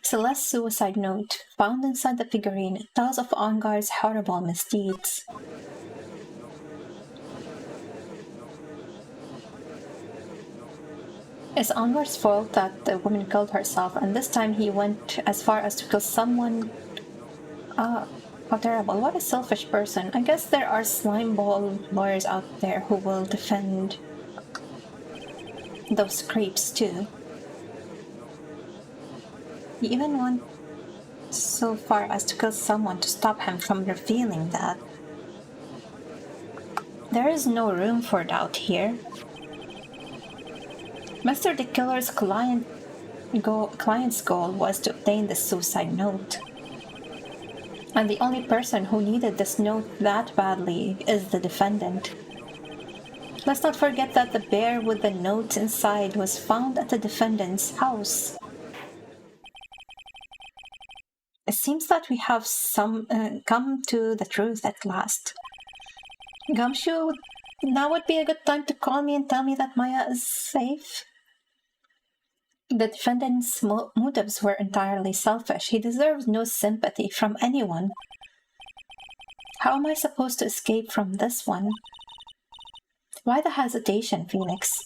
Celeste's suicide note, found inside the figurine, tells of Angard's horrible misdeeds. It's Angar's fault that the woman killed herself, and this time he went as far as to kill someone. How terrible. What a selfish person. I guess there are slimeball lawyers out there who will defend those creeps too. He even went so far as to kill someone to stop him from revealing that. There is no room for doubt here. Mr. the Killer's client's goal was to obtain the suicide note. And the only person who needed this note that badly is the defendant. Let's not forget that the bear with the note inside was found at the defendant's house. It seems that we have come to the truth at last. Gumshoe, now would be a good time to call me and tell me that Maya is safe. The defendant's motives were entirely selfish. He deserves no sympathy from anyone. How am I supposed to escape from this one? Why the hesitation, Phoenix?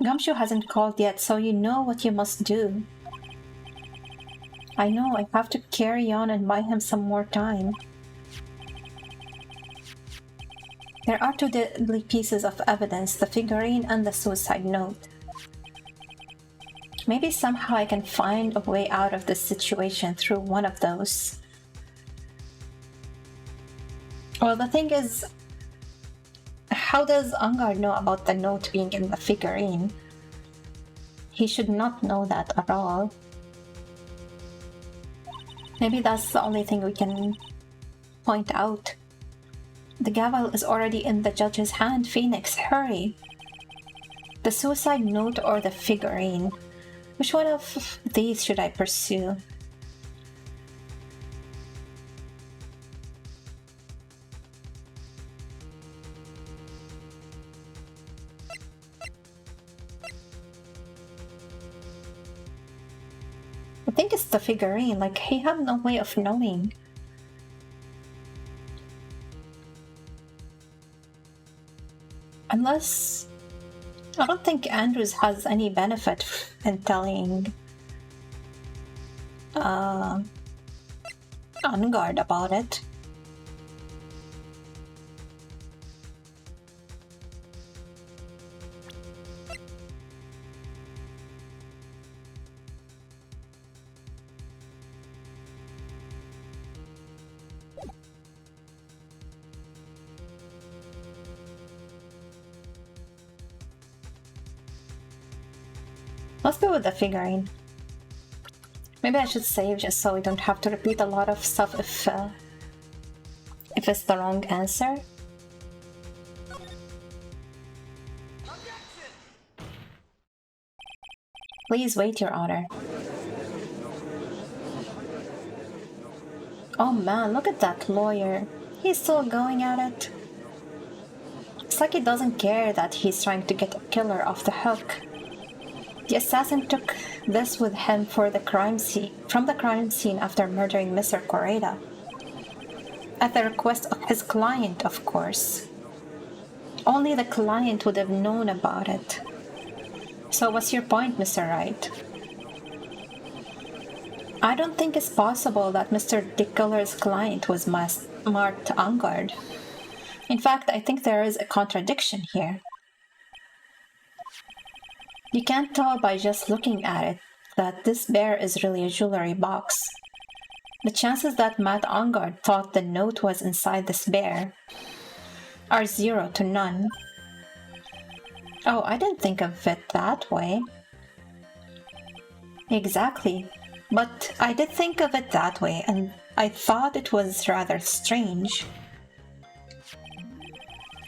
Gumshoe hasn't called yet, so you know what you must do. I know, I have to carry on and buy him some more time. There are two deadly pieces of evidence, the figurine and the suicide note. Maybe somehow I can find a way out of this situation through one of those. Well, the thing is, how does Angar know about the note being in the figurine? He should not know that at all. Maybe that's the only thing we can point out. The gavel is already in the judge's hand. Phoenix, hurry! The suicide note or the figurine? Which one of these should I pursue? I think it's the figurine, like he had no way of knowing. Unless... I don't think Andrews has any benefit in telling Angard about it. Let's go with the figurine. Maybe I should save just so we don't have to repeat a lot of stuff if it's the wrong answer. Please wait, Your Honor. Oh man, look at that lawyer. He's still going at it. It's like he doesn't care that he's trying to get a killer off the hook. The assassin took this with him from the crime scene after murdering Mr. Correda. At the request of his client, of course. Only the client would have known about it. So what's your point, Mr. Wright? I don't think it's possible that Mr. Dickeller's client was marked Angard. In fact, I think there is a contradiction here. You can't tell by just looking at it that this bear is really a jewelry box. The chances that Matt Angard thought the note was inside this bear are 0 to none. Oh, I didn't think of it that way. Exactly, but I did think of it that way, and I thought it was rather strange.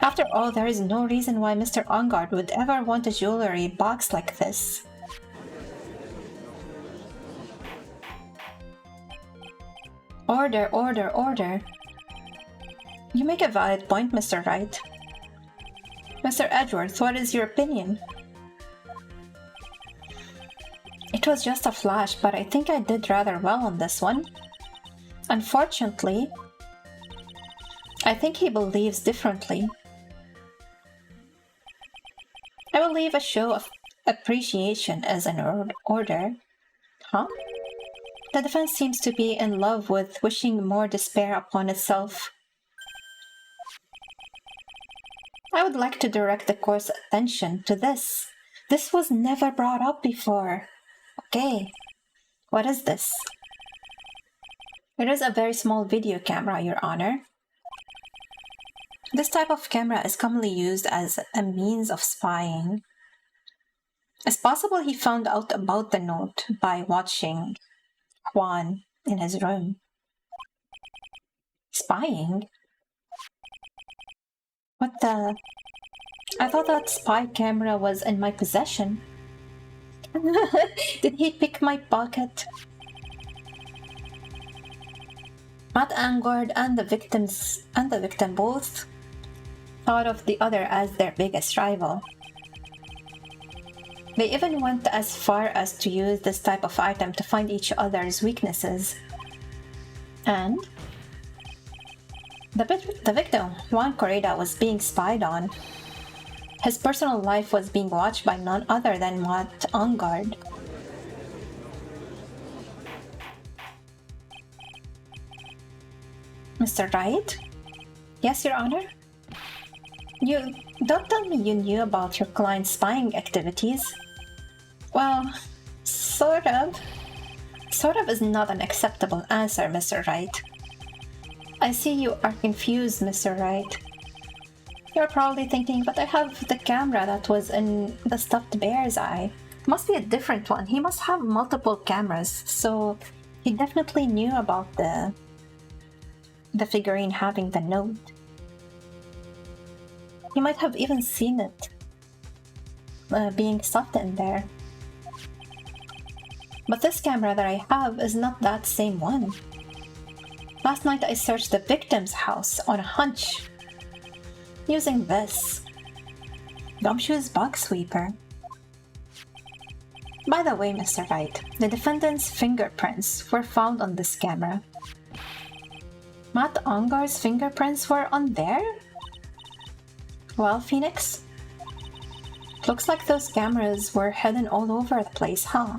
After all, there is no reason why Mr. Angard would ever want a jewelry box like this. Order, order, order. You make a valid point, Mr. Wright. Mr. Edgeworth, what is your opinion? It was just a flash, but I think I did rather well on this one. Unfortunately, I think he believes differently. I will leave a show of Appreciation as an order? Huh? The defense seems to be in love with wishing more despair upon itself. I would like to direct the court's attention to this. This was never brought up before. Okay, what is this? It is a very small video camera, Your Honor. This type of camera is commonly used as a means of spying. It's possible he found out about the note by watching Juan in his room. Spying? What the? I thought that spy camera was in my possession. Did he pick my pocket? Matt Angard and the victim both thought of the other as their biggest rival. They even went as far as to use this type of item to find each other's weaknesses. And the victim, Juan Corrida, was being spied on. His personal life was being watched by none other than Matt Angard. Mr. Wright? Yes, Your Honor? You don't tell me you knew about your client's spying activities. Well, sort of. Sort of is not an acceptable answer, Mr. Wright. I see you are confused, Mr. Wright. You're probably thinking, but I have the camera that was in the stuffed bear's eye. Must be a different one. He must have multiple cameras, so he definitely knew about the figurine having the note. He might have even seen it being stuffed in there. But this camera that I have is not that same one. Last night I searched the victim's house on a hunch, using this Gumshoe's Bug Sweeper. By the way, Mr. Wright, the defendant's fingerprints were found on this camera. Matt Angard's fingerprints were on there? Well, Phoenix, looks like those cameras were hidden all over the place, huh?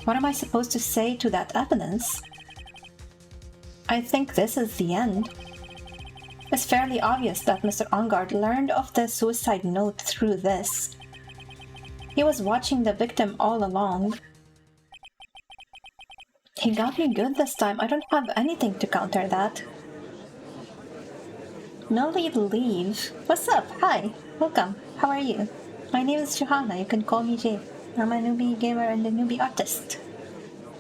What am I supposed to say to that evidence? I think this is the end. It's fairly obvious that Mr. Angard learned of the suicide note through this. He was watching the victim all along. He got me good this time. I don't have anything to counter that. No leave. What's up? Hi. Welcome. How are you? My name is Johanna. You can call me Jay. I'm a newbie gamer and a newbie artist.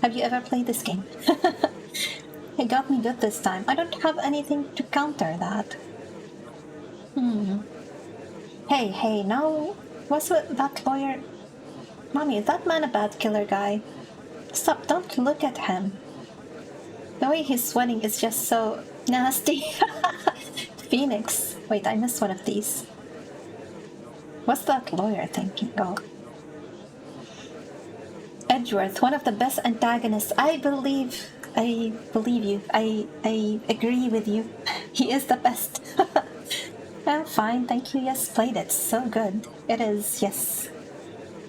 Have you ever played this game? He got me good this time. I don't have anything to counter that. Hey, now, what's with that lawyer? Mommy, is that man a bad killer guy? Stop, don't look at him. The way he's sweating is just so nasty. Phoenix. Wait, I missed one of these. What's that lawyer thinking? Oh. Edgeworth, one of the best antagonists. I believe you. I agree with you. He is the best. I'm fine, thank you. Yes, played it. So good. It is, yes.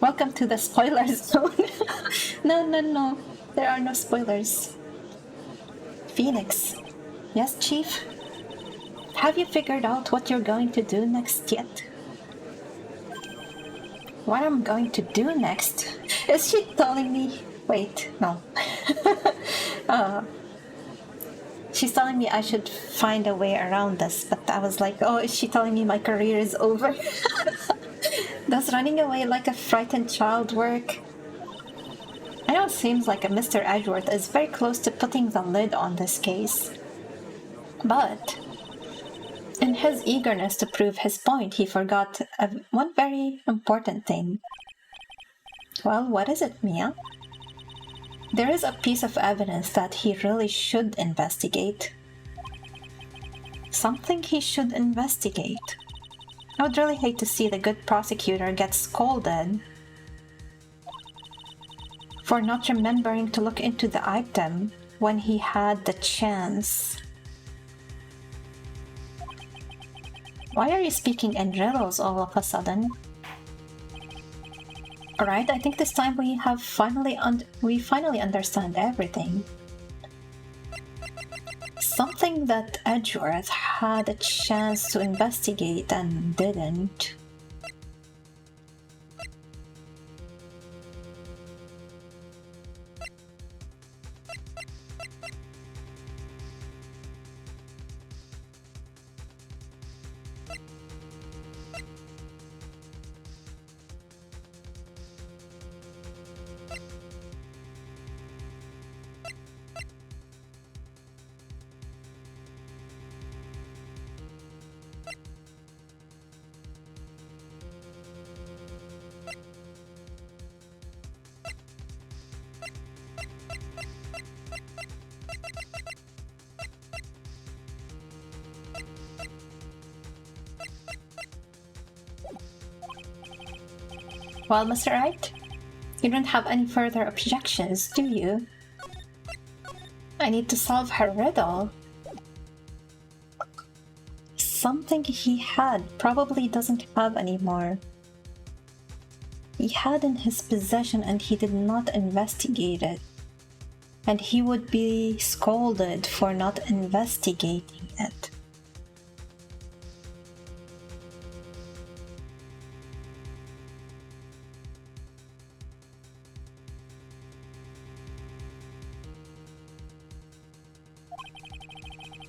Welcome to the spoiler zone. No. There are no spoilers. Phoenix. Yes, Chief? Have you figured out what you're going to do next yet? What I'm going to do next? Is she telling me? Wait, no. She's telling me I should find a way around this, but I was like, oh, is she telling me my career is over? Does running away like a frightened child work? I know it seems like Mr. Edgeworth is very close to putting the lid on this case. But in his eagerness to prove his point, he forgot one very important thing. Well, what is it, Mia? There is a piece of evidence that he really should investigate. Something he should investigate. I would really hate to see the good prosecutor get scolded for not remembering to look into the item when he had the chance. Why are you speaking in riddles all of a sudden? Alright, I think this time we have finally understand everything. Something that Edgeworth had a chance to investigate and didn't. Well, Mr. Wright, you don't have any further objections, do you? I need to solve her riddle. Something he had probably doesn't have anymore. He had in his possession and he did not investigate it. And he would be scolded for not investigating it.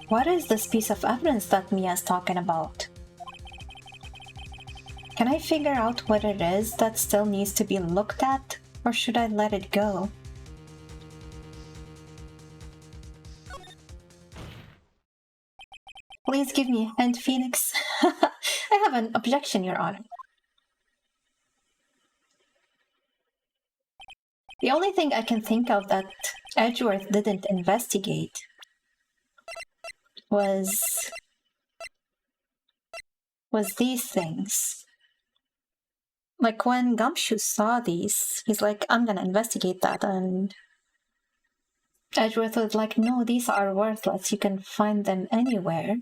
What is this piece of evidence that Mia's talking about? Can I figure out what it is that still needs to be looked at, or should I let it go? Please give me a hint, Phoenix. I have an objection, Your Honor. The only thing I can think of that Edgeworth didn't investigate was these things. Like when Gumshoe saw these, he's like, I'm gonna investigate that, and Edgeworth was like, no, these are worthless, you can find them anywhere.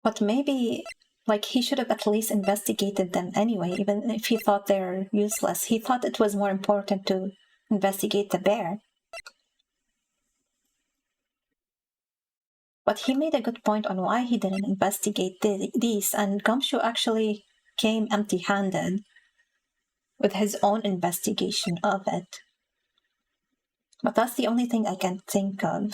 But maybe, like, he should have at least investigated them anyway, even if he thought they're useless. He thought it was more important to investigate the bear. But he made a good point on why he didn't investigate these, and Gumshoe actually came empty-handed with his own investigation of it. But that's the only thing I can think of.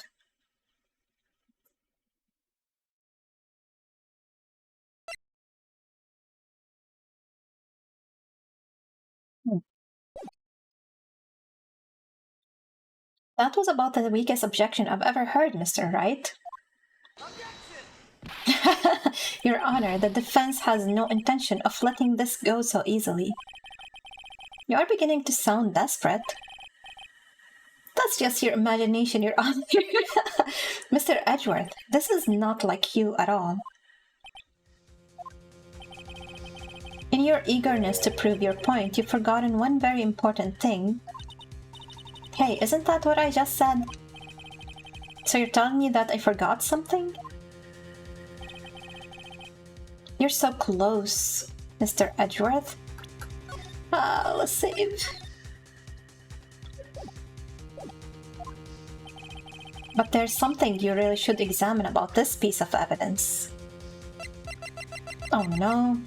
That was about the weakest objection I've ever heard, Mr. Wright. Your Honor, the defense has no intention of letting this go so easily. You are beginning to sound desperate. That's just your imagination, Your Honor. Mr. Edgeworth, this is not like you at all. In your eagerness to prove your point, you've forgotten one very important thing. Hey, isn't that what I just said? So you're telling me that I forgot something? You're so close, Mr. Edgeworth. Let's save. But there's something you really should examine about this piece of evidence. Oh no.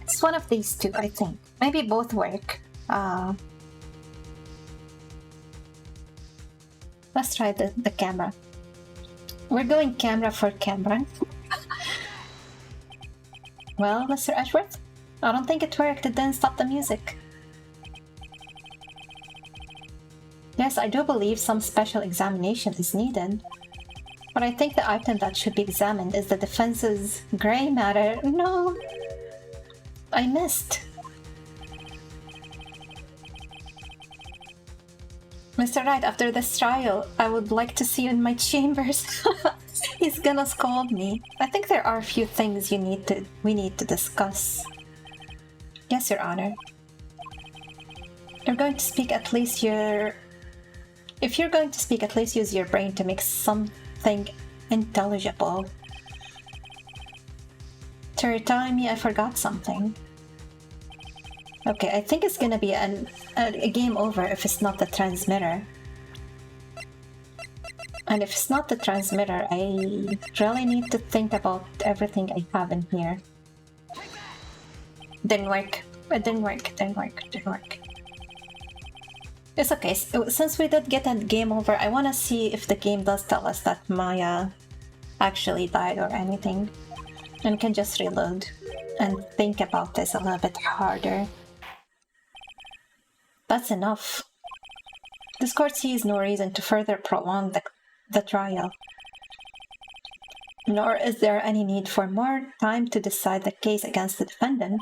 It's one of these two, I think. Maybe both work. Let's try the camera. We're going camera for camera. Well, Mr. Edgeworth, I don't think it worked. It didn't stop the music. Yes, I do believe some special examination is needed. But I think the item that should be examined is the defense's gray matter. No! I missed. Mr. Wright, after this trial, I would like to see you in my chambers. He's gonna scold me. I think there are a few things we need to discuss. Yes, Your Honor. You're going to speak, at least if you're going to speak, at least use your brain to make something intelligible. You're telling me I forgot something. Okay, I think it's gonna be a game over if it's not the transmitter. And if it's not the transmitter, I really need to think about everything I have in here. Didn't work. It didn't work. It's okay. Since we did get a game over, I want to see if the game does tell us that Maya actually died or anything. And can just reload and think about this a little bit harder. That's enough. This court sees no reason to further prolong the trial. Nor is there any need for more time to decide the case against the defendant.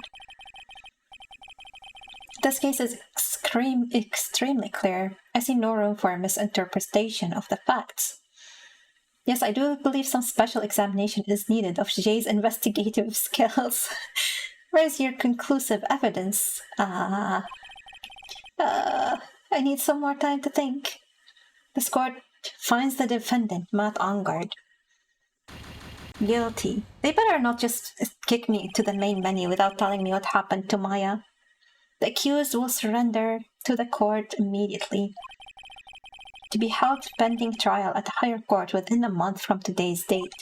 This case is extremely clear. I see no room for a misinterpretation of the facts. Yes, I do believe some special examination is needed of Jay's investigative skills. Where's your conclusive evidence? I need some more time to think. This court finds the defendant, Matt Ongard, guilty. They better not just kick me to the main menu without telling me what happened to Maya. The accused will surrender to the court immediately, to be held pending trial at a higher court within a month from today's date.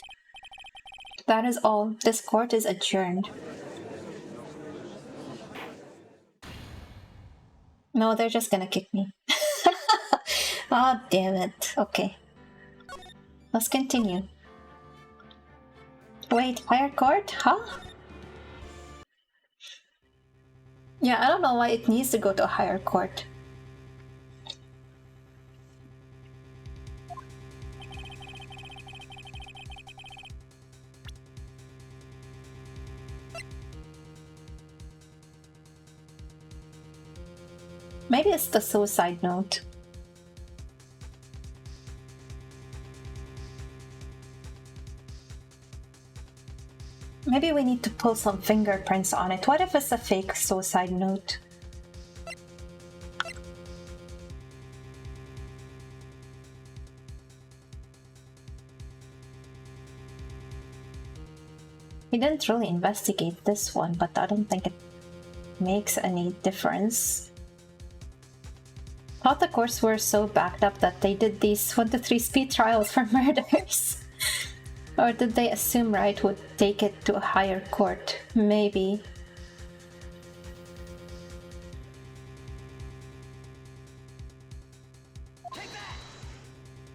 That is all. This court is adjourned. No, they're just gonna kick me. Oh, damn it. Okay. Let's continue. Wait, higher court? Huh? Yeah, I don't know why it needs to go to a higher court. Maybe it's the suicide note. Maybe we need to pull some fingerprints on it. What if it's a fake suicide note? We didn't really investigate this one, but I don't think it makes any difference. Thought the courts were so backed up that they did these 1 to 3 speed trials for murders. Or did they assume Wright would take it to a higher court? Maybe.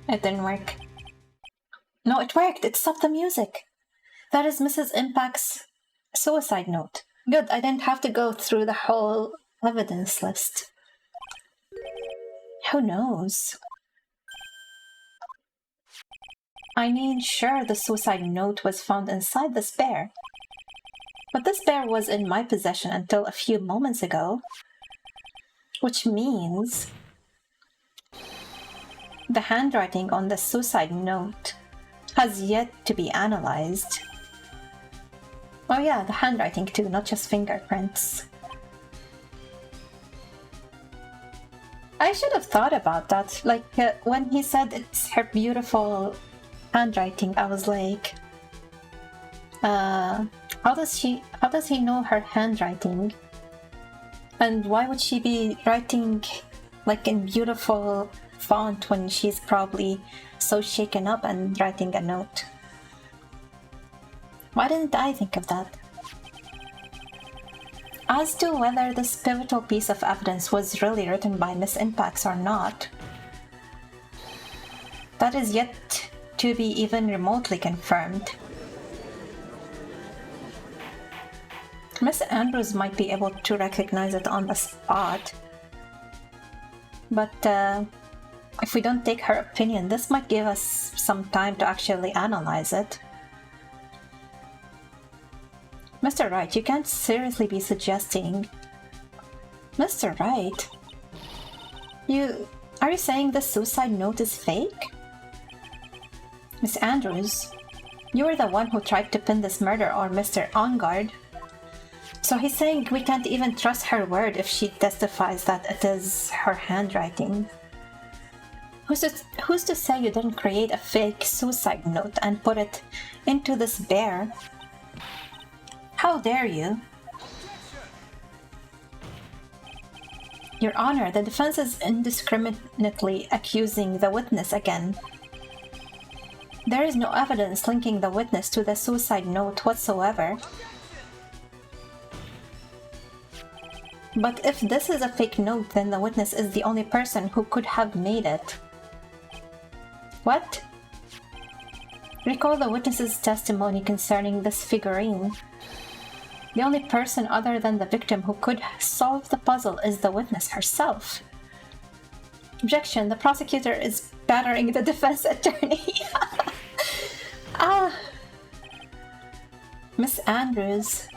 It didn't work. No, it worked! It stopped the music! That is Mrs. Impact's suicide note. Good, I didn't have to go through the whole evidence list. Who knows? I mean, sure, the suicide note was found inside the spare. But this spare was in my possession until a few moments ago. Which means the handwriting on the suicide note has yet to be analyzed. Oh yeah, the handwriting too, not just fingerprints. I should have thought about that. Like, when he said it's her beautiful handwriting, I was like, how does he know her handwriting? And why would she be writing like in beautiful font when she's probably so shaken up and writing a note? Why didn't I think of that? As to whether this pivotal piece of evidence was really written by Miss Impacts or not, that is yet to be even remotely confirmed. Miss Andrews might be able to recognize it on the spot, but if we don't take her opinion, this might give us some time to actually analyze it. Mr. Wright, you can't seriously be suggesting... Mr. Wright? Are you saying the suicide note is fake? Miss Andrews, You were the one who tried to pin this murder on Mr. Ongard. So he's saying we can't even trust her word if she testifies that it is her handwriting. Who's to say you didn't create a fake suicide note and put it into this bear? How dare you? Your Honor, the defense is indiscriminately accusing the witness again. There is no evidence linking the witness to the suicide note whatsoever. But if this is a fake note, then the witness is the only person who could have made it. What? Recall the witness's testimony concerning this figurine. The only person other than the victim who could solve the puzzle is the witness herself. Objection, the prosecutor is battering the defense attorney. Miss Andrews,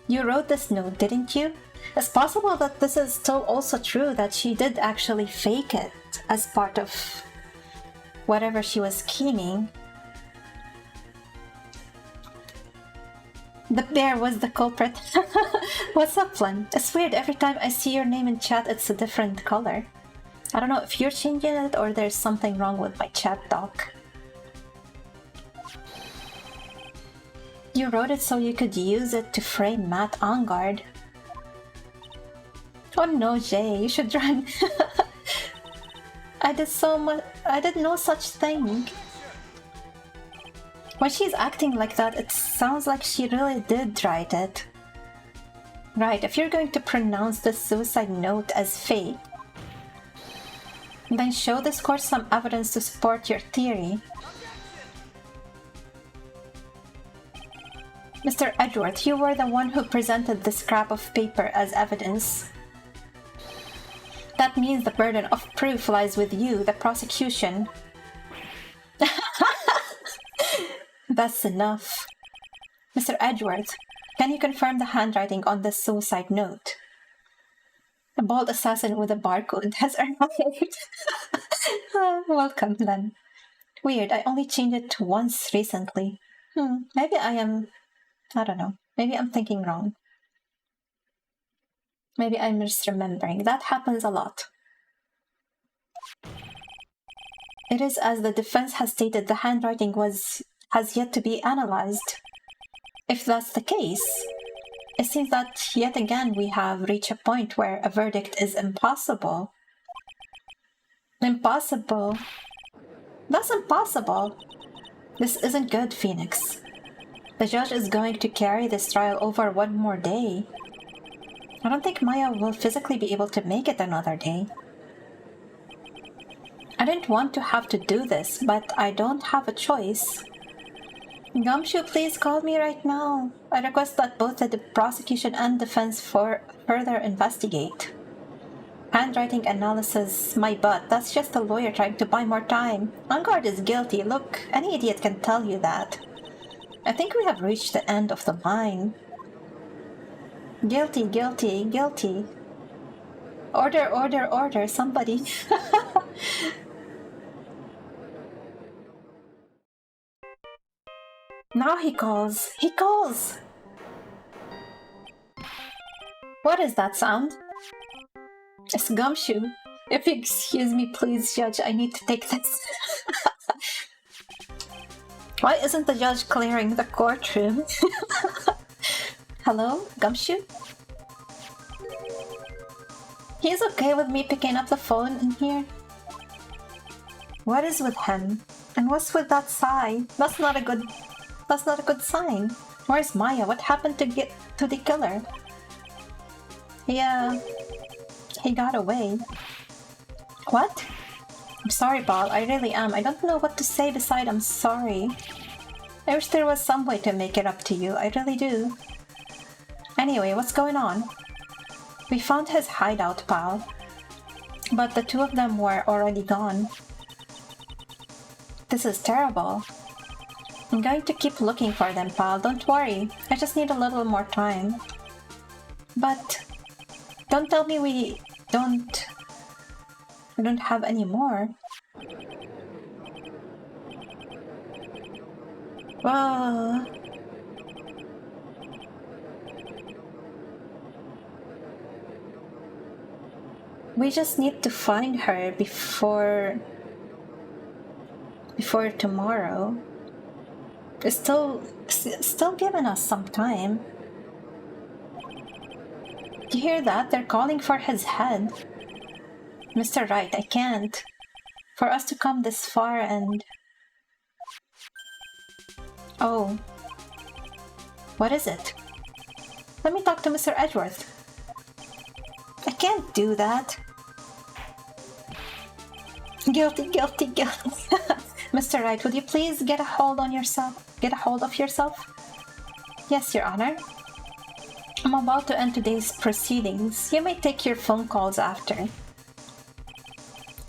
you wrote this note, didn't you? It's possible that this is still also true, that she did actually fake it as part of whatever she was scheming. The bear was the culprit. What's up, Flynn? It's weird, every time I see your name in chat, it's a different color. I don't know if you're changing it or there's something wrong with my chat doc. You wrote it so you could use it to frame Matt Ongard. Oh no, Jay, you should run. I did no such thing. When she's acting like that, it sounds like she really did write it. Right, if you're going to pronounce the suicide note as fake, then show this court some evidence to support your theory. Mr. Edgeworth, you were the one who presented this scrap of paper as evidence. That means the burden of proof lies with you, the prosecution. That's enough. Mr. Edgeworth, can you confirm the handwriting on this suicide note? A bald assassin with a barcode has arrived. Welcome, Len. Weird, I only changed it once recently. Maybe I don't know. Maybe I'm thinking wrong. Maybe I'm misremembering. That happens a lot. It is as the defense has stated, the handwriting has yet to be analyzed. If that's the case, it seems that yet again we have reached a point where a verdict is impossible. Impossible? That's impossible! This isn't good, Phoenix. The judge is going to carry this trial over one more day. I don't think Maya will physically be able to make it another day. I didn't want to have to do this, but I don't have a choice. Gumshoe, please call me right now. I request that both the prosecution and defense further investigate. Handwriting analysis, my butt. That's just a lawyer trying to buy more time. Ongard is guilty. Look, any idiot can tell you that. I think we have reached the end of the line. Guilty, guilty, guilty. Order, order, order, somebody. Now he calls. He calls! What is that sound? It's Gumshoe. If you excuse me, please, Judge, I need to take this. Why isn't the judge clearing the courtroom? Hello, Gumshoe? He's okay with me picking up the phone in here. What is with him? And what's with that sigh? That's not a good sign. Where's Maya? What happened to the killer? He got away. What? I'm sorry, Paul. I really am. I don't know what to say beside I'm sorry. I wish there was some way to make it up to you. I really do. Anyway, what's going on? We found his hideout, pal. But the two of them were already gone. This is terrible. I'm going to keep looking for them, pal. Don't worry. I just need a little more time. But don't tell me we don't have any more. Well, we just need to find her before tomorrow. It's still giving us some time. Do you hear that? They're calling for his head. Mr. Wright, I can't. For us to come this far and... Oh. What is it? Let me talk to Mr. Edgeworth. I can't do that. Guilty, guilty, guilty. Mr. Wright, would you please get a hold of yourself? Yes, Your Honor. I'm about to end today's proceedings. You may take your phone calls after.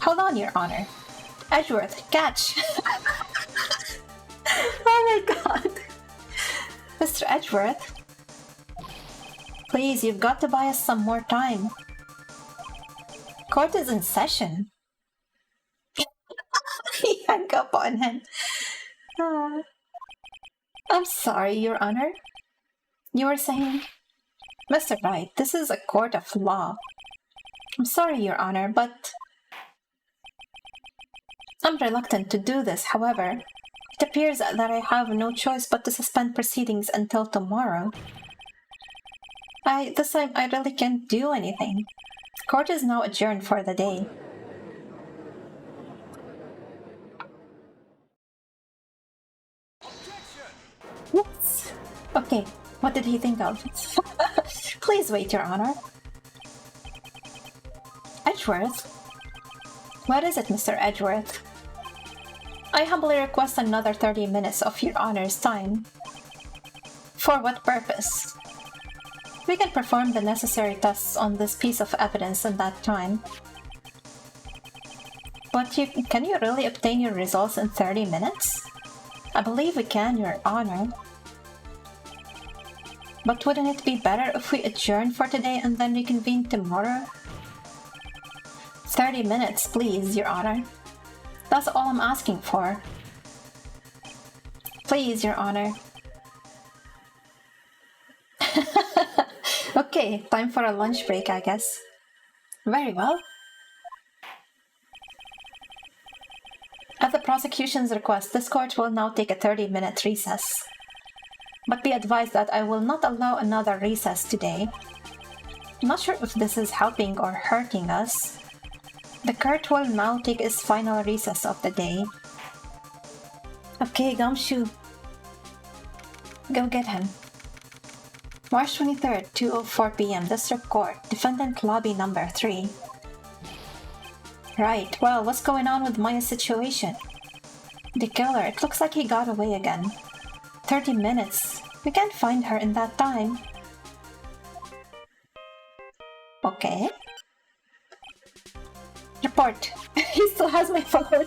Hold on, Your Honor. Edgeworth, catch! Oh my god! Mr. Edgeworth? Please, you've got to buy us some more time. Court is in session. He hung up on him. I'm sorry, Your Honor. You were saying... Mr. Wright, this is a court of law. I'm sorry, Your Honor, but... I'm reluctant to do this, however. It appears that I have no choice but to suspend proceedings until tomorrow. This time I really can't do anything. Court is now adjourned for the day. Yes. Okay, what did he think of? Please wait, Your Honor. Edgeworth? What is it, Mr. Edgeworth? I humbly request another 30 minutes of Your Honor's time. For what purpose? We can perform the necessary tests on this piece of evidence in that time. But can you really obtain your results in 30 minutes? I believe we can, Your Honor. But wouldn't it be better if we adjourn for today and then reconvene tomorrow? 30 minutes, please, Your Honor. That's all I'm asking for. Please, Your Honor. Okay, time for a lunch break, I guess. Very well. At the prosecution's request, this court will now take a 30-minute recess. But be advised that I will not allow another recess today. I'm not sure if this is helping or hurting us. The court will now take its final recess of the day. Okay, Gumshoe. Go get him. March 23rd, 2:04 p.m. District Court, Defendant Lobby Number 3. Right, well, what's going on with Maya's situation? The killer, it looks like he got away again. 30 minutes. We can't find her in that time. Okay. Report. He still has my phone.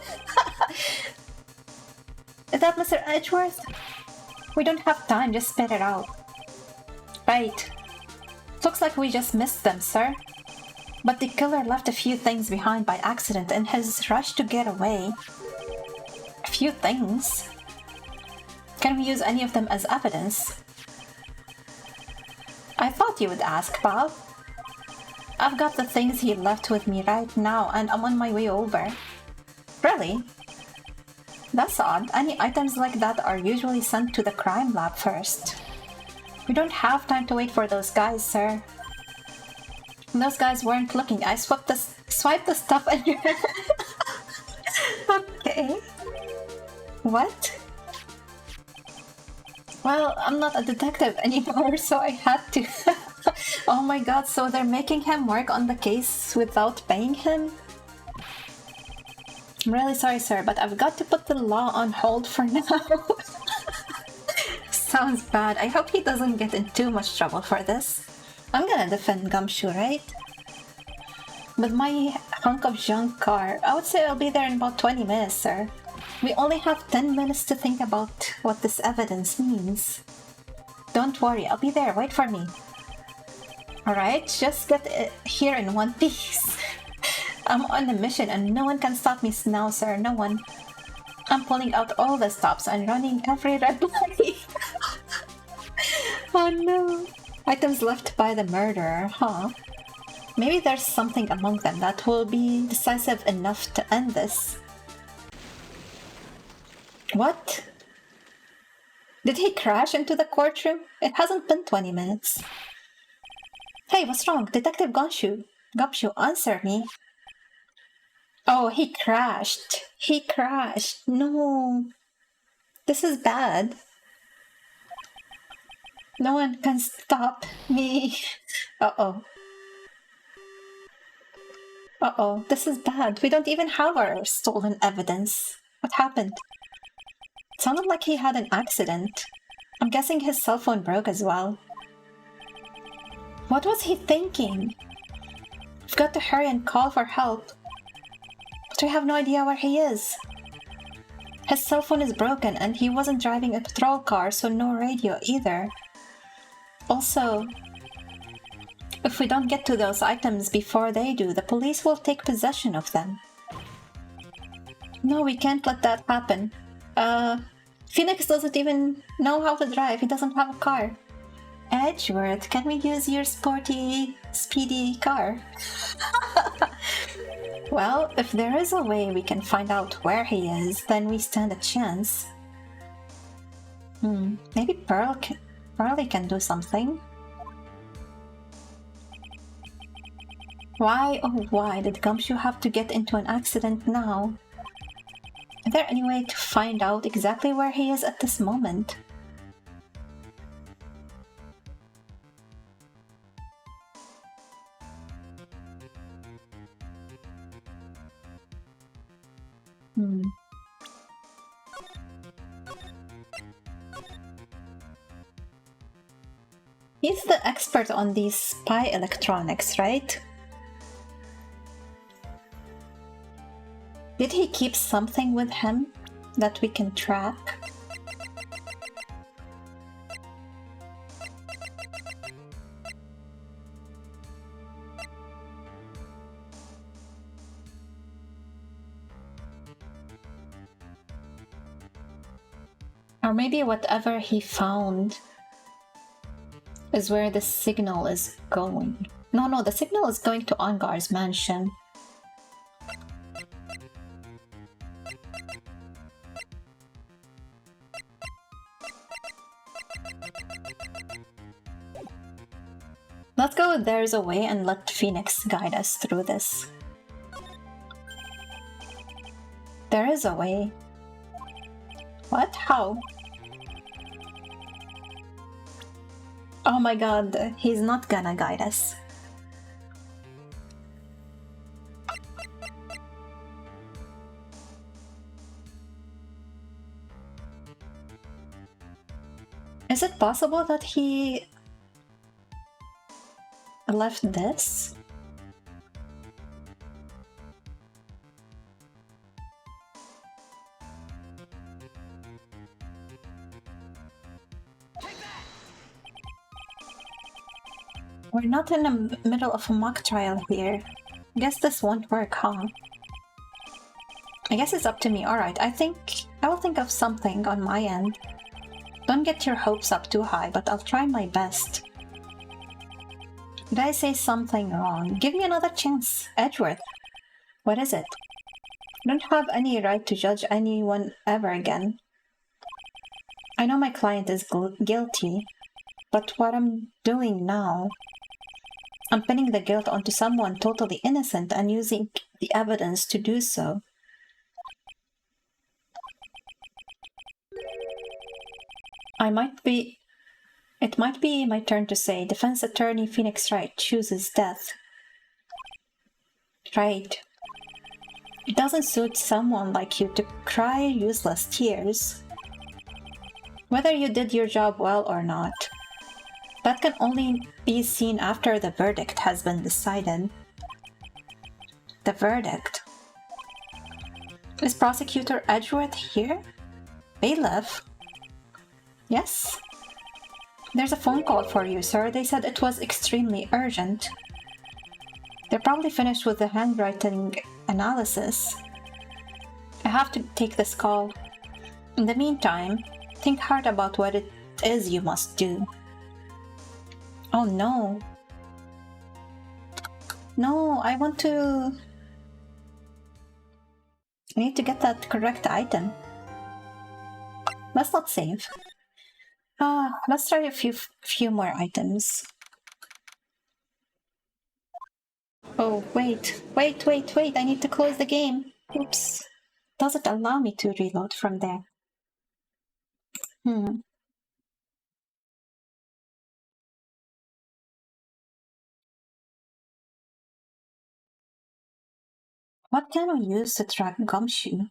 Is that Mr. Edgeworth? We don't have time, just spit it out. Right. Looks like we just missed them, sir. But the killer left a few things behind by accident in his rush to get away. A few things? Can we use any of them as evidence? I thought you would ask, pal. I've got the things he left with me right now and I'm on my way over. Really? That's odd. Any items like that are usually sent to the crime lab first. We don't have time to wait for those guys, sir. Those guys weren't looking. I swiped the stuff and you're... Okay. What? Well, I'm not a detective anymore, so I had to. Oh my god, so they're making him work on the case without paying him? I'm really sorry, sir, but I've got to put the law on hold for now. Sounds bad. I hope he doesn't get in too much trouble for this. I'm gonna defend Gumshoe, right? With my hunk of junk car, I would say I'll be there in about 20 minutes, sir. We only have 10 minutes to think about what this evidence means. Don't worry, I'll be there. Wait for me. Alright, just get here in one piece. I'm on a mission and no one can stop me now, sir. No one. I'm pulling out all the stops and running every red light. Oh no. Items left by the murderer, huh? Maybe there's something among them that will be decisive enough to end this. What? Did he crash into the courtroom? It hasn't been 20 minutes. Hey, what's wrong? Detective Gumshoe, answer me. Oh, he crashed. He crashed. No. This is bad. No one can stop me. Uh-oh. Uh-oh, this is bad. We don't even have our stolen evidence. What happened? It sounded like he had an accident. I'm guessing his cell phone broke as well. What was he thinking? We've got to hurry and call for help. But we have no idea where he is. His cell phone is broken and he wasn't driving a patrol car, so no radio either. Also, if we don't get to those items before they do, the police will take possession of them. No, we can't let that happen. Phoenix doesn't even know how to drive. He doesn't have a car. Edgeworth, can we use your sporty, speedy car? Well, if there is a way we can find out where he is, then we stand a chance. Maybe Pearlie can do something. Why, oh why, did Gumshoe have to get into an accident now? Is there any way to find out exactly where he is at this moment? He's the expert on these spy electronics, right? Did he keep something with him that we can track? Or maybe whatever he found is where the signal is going. No, the signal is going to Ongar's mansion. Let's go with There's a Way and let Phoenix guide us through this. There is a way. What? How? Oh my god, he's not gonna guide us. Is it possible that he left this? We're not in the middle of a mock trial here. Guess this won't work, huh? I guess it's up to me. Alright, I will think of something on my end. Don't get your hopes up too high, but I'll try my best. Did I say something wrong? Give me another chance, Edgeworth. What is it? I don't have any right to judge anyone ever again. I know my client is guilty, but what I'm doing now, I'm pinning the guilt onto someone totally innocent and using the evidence to do so. It might be my turn to say, Defense Attorney Phoenix Wright chooses death. Right. It doesn't suit someone like you to cry useless tears. Whether you did your job well or not, that can only be seen after the verdict has been decided. The verdict? Is Prosecutor Edgeworth here? Bailiff? Yes? There's a phone call for you, sir. They said it was extremely urgent. They're probably finished with the handwriting analysis. I have to take this call. In the meantime, think hard about what it is you must do. Oh no. No, I need to get that correct item. Let's not save. Let's try a few more items. Oh, wait. I need to close the game. Oops. Does it allow me to reload from there? What can we use to track Gumshoe?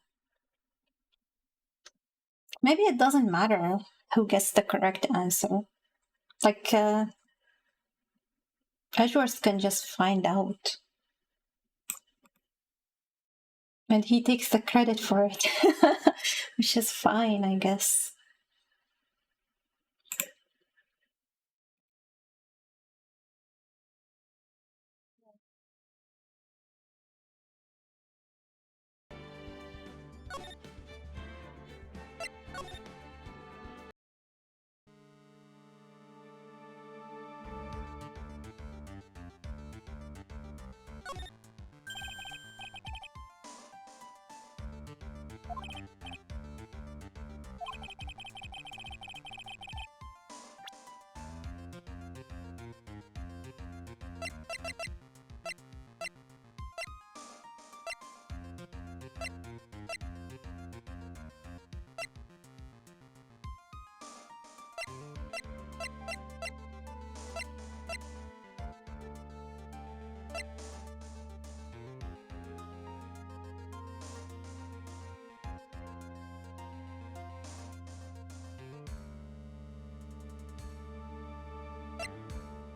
Maybe it doesn't matter who gets the correct answer. Like, Edgeworth can just find out. And he takes the credit for it, which is fine, I guess.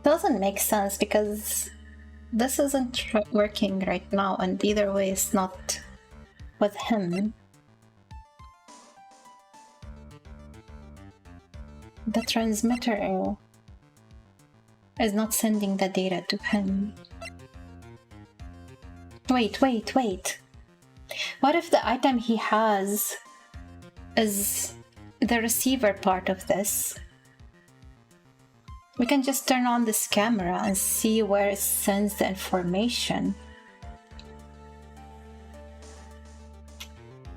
Doesn't make sense because this isn't working right now, and either way it's not with him. The transmitter is not sending the data to him. Wait. What if the item he has is the receiver part of this? We can just turn on this camera and see where it sends the information.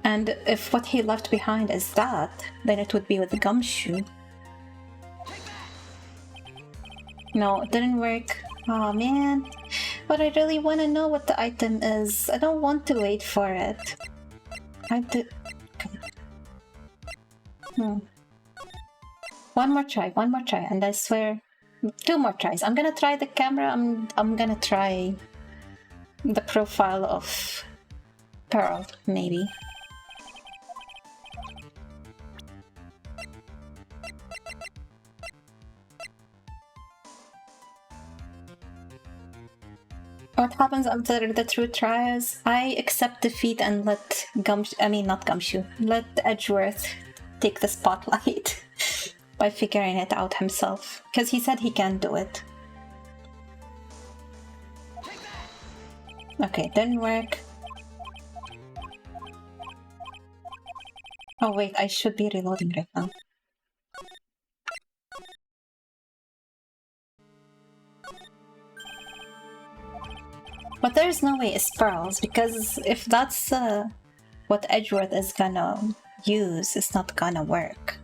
And if what he left behind is that, then it would be with the Gumshoe. No, it didn't work. Oh man. But I really want to know what the item is. I don't want to wait for it. I did. Okay. One more try, and I swear, 2 more tries. I'm gonna try the camera. I'm gonna try the profile of Pearl, maybe. What happens after the 2 tries? I accept defeat and let let Edgeworth take the spotlight by figuring it out himself, because he said he can do it. Okay, didn't work. Oh wait, I should be reloading right now. But there's no way it's pearls, because if that's what Edgeworth is gonna use, it's not gonna work.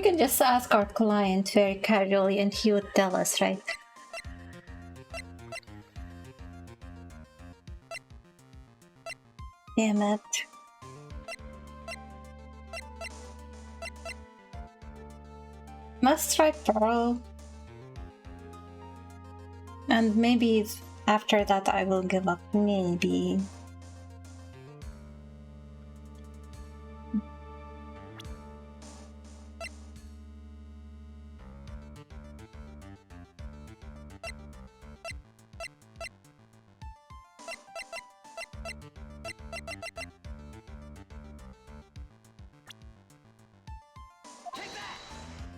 We can just ask our client very casually and he would tell us, right? Damn it. Must try Pearl. And maybe after that I will give up. Maybe.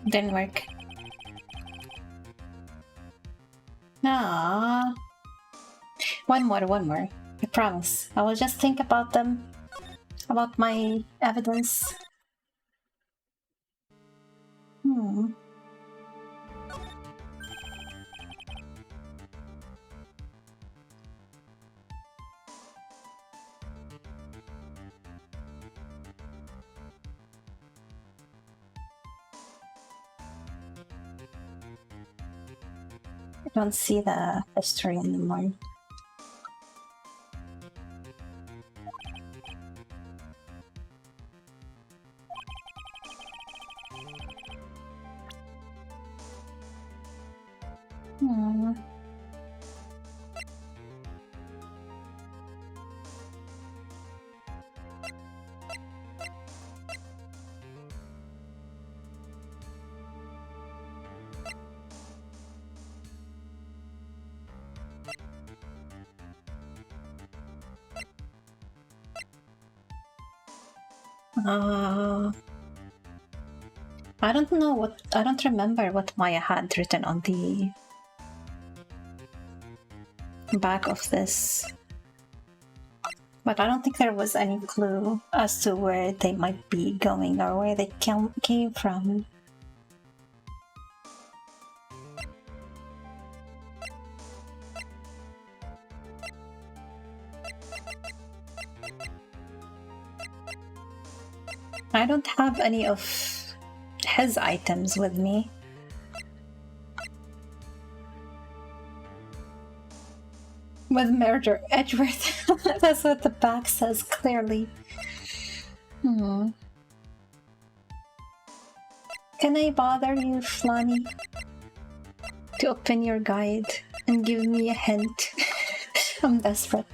Didn't work. Ah, one more. I promise. I will just think about them, about my evidence. I don't see the history anymore. I don't know what, I don't remember what Maya had written on the back of this. But I don't think there was any clue as to where they might be going or where they came from. I don't have any of his items with me. With murder, Edgeworth. That's what the back says clearly. Can I bother you, Flanny, to open your guide and give me a hint? I'm desperate.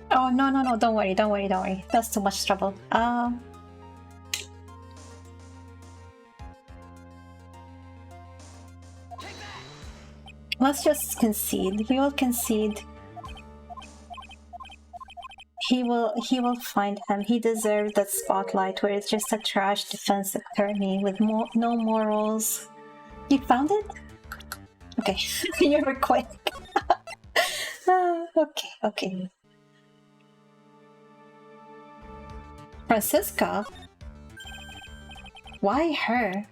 Oh, no, don't worry. That's too much trouble. Let's just concede. He will concede. He will find him. He deserved that spotlight where it's just a trash defense attorney with no morals. You found it? Okay, you were quick. Okay. Francisca? Why her?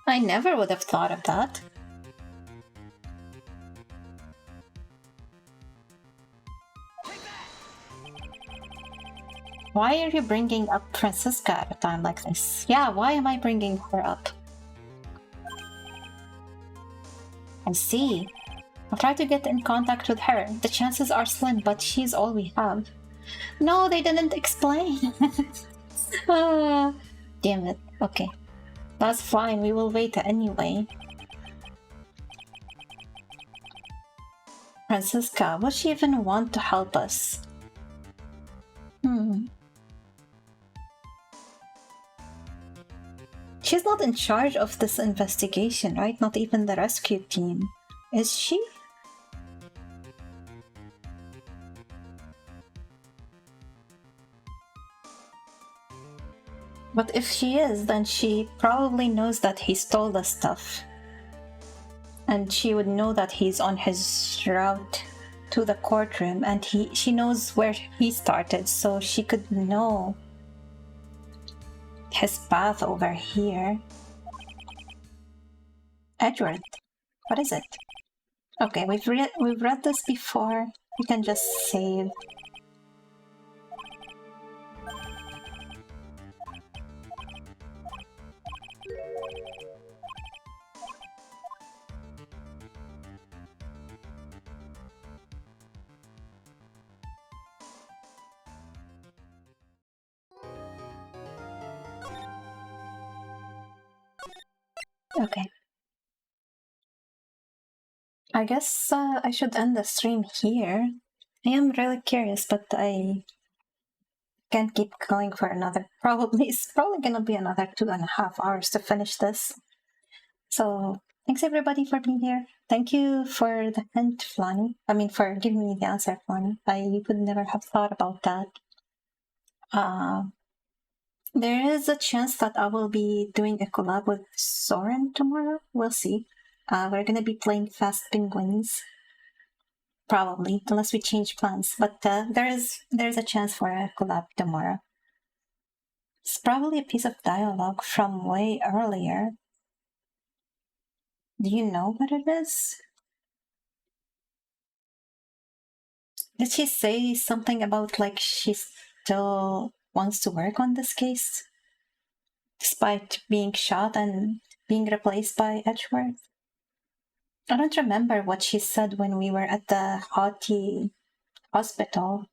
I never would have thought of that. Why are you bringing up Francisca at a time like this? Yeah, why am I bringing her up? I see. I'll try to get in contact with her. The chances are slim, but she's all we have. No, they didn't explain. Damn it. Okay. That's fine, we will wait anyway. Francisca, would she even want to help us? She's not in charge of this investigation, right? Not even the rescue team. Is she? But if she is, then she probably knows that he stole the stuff. And she would know that he's on his route to the courtroom, and she knows where he started, so she could know his path over here. Edward, what is it? Okay, we've read this before. We can just save. Okay. I guess I should end the stream here. I am really curious, but I can't keep going for another. It's probably gonna be another 2.5 hours to finish this. So thanks everybody for being here. Thank you for the hint, Flonny. I mean, for giving me the answer, Flonny. I would never have thought about that. There is a chance that I will be doing a collab with Soren tomorrow. We'll see. We're gonna be playing Fast Penguins. Probably, unless we change plans. But there's a chance for a collab tomorrow. It's probably a piece of dialogue from way earlier. Do you know what it is? Did she say something about like she still wants to work on this case? Despite being shot and being replaced by Edgeworth? I don't remember what she said when we were at the Haughty hospital.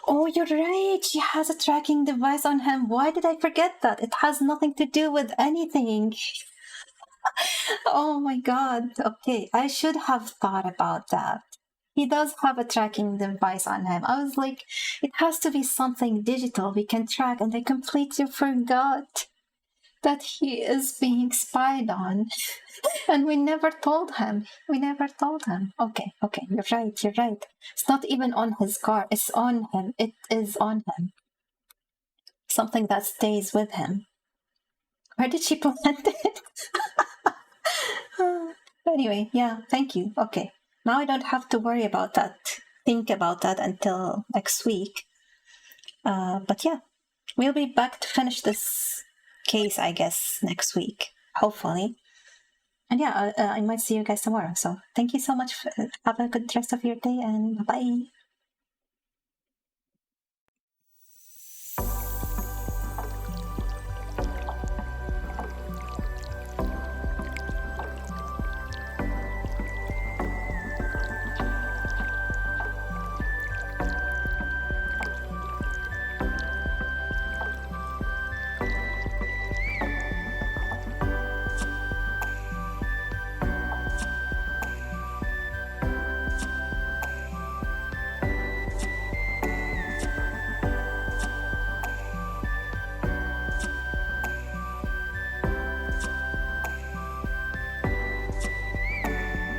Oh, you're right. She has a tracking device on him. Why did I forget that? It has nothing to do with anything. Oh my god. Okay, I should have thought about that. He does have a tracking device on him. I was like, it has to be something digital we can track, and I completely forgot that he is being spied on. And we never told him. Okay, you're right. It's not even on his car. It's on him. It is on him. Something that stays with him. Where did she plant it? Anyway, yeah, thank you. Okay, now I don't have to worry about that, think about that until next week. But yeah, we'll be back to finish this case, I guess, next week, hopefully. And yeah, I might see you guys tomorrow. So thank you so much. Have a good rest of your day, and bye-bye.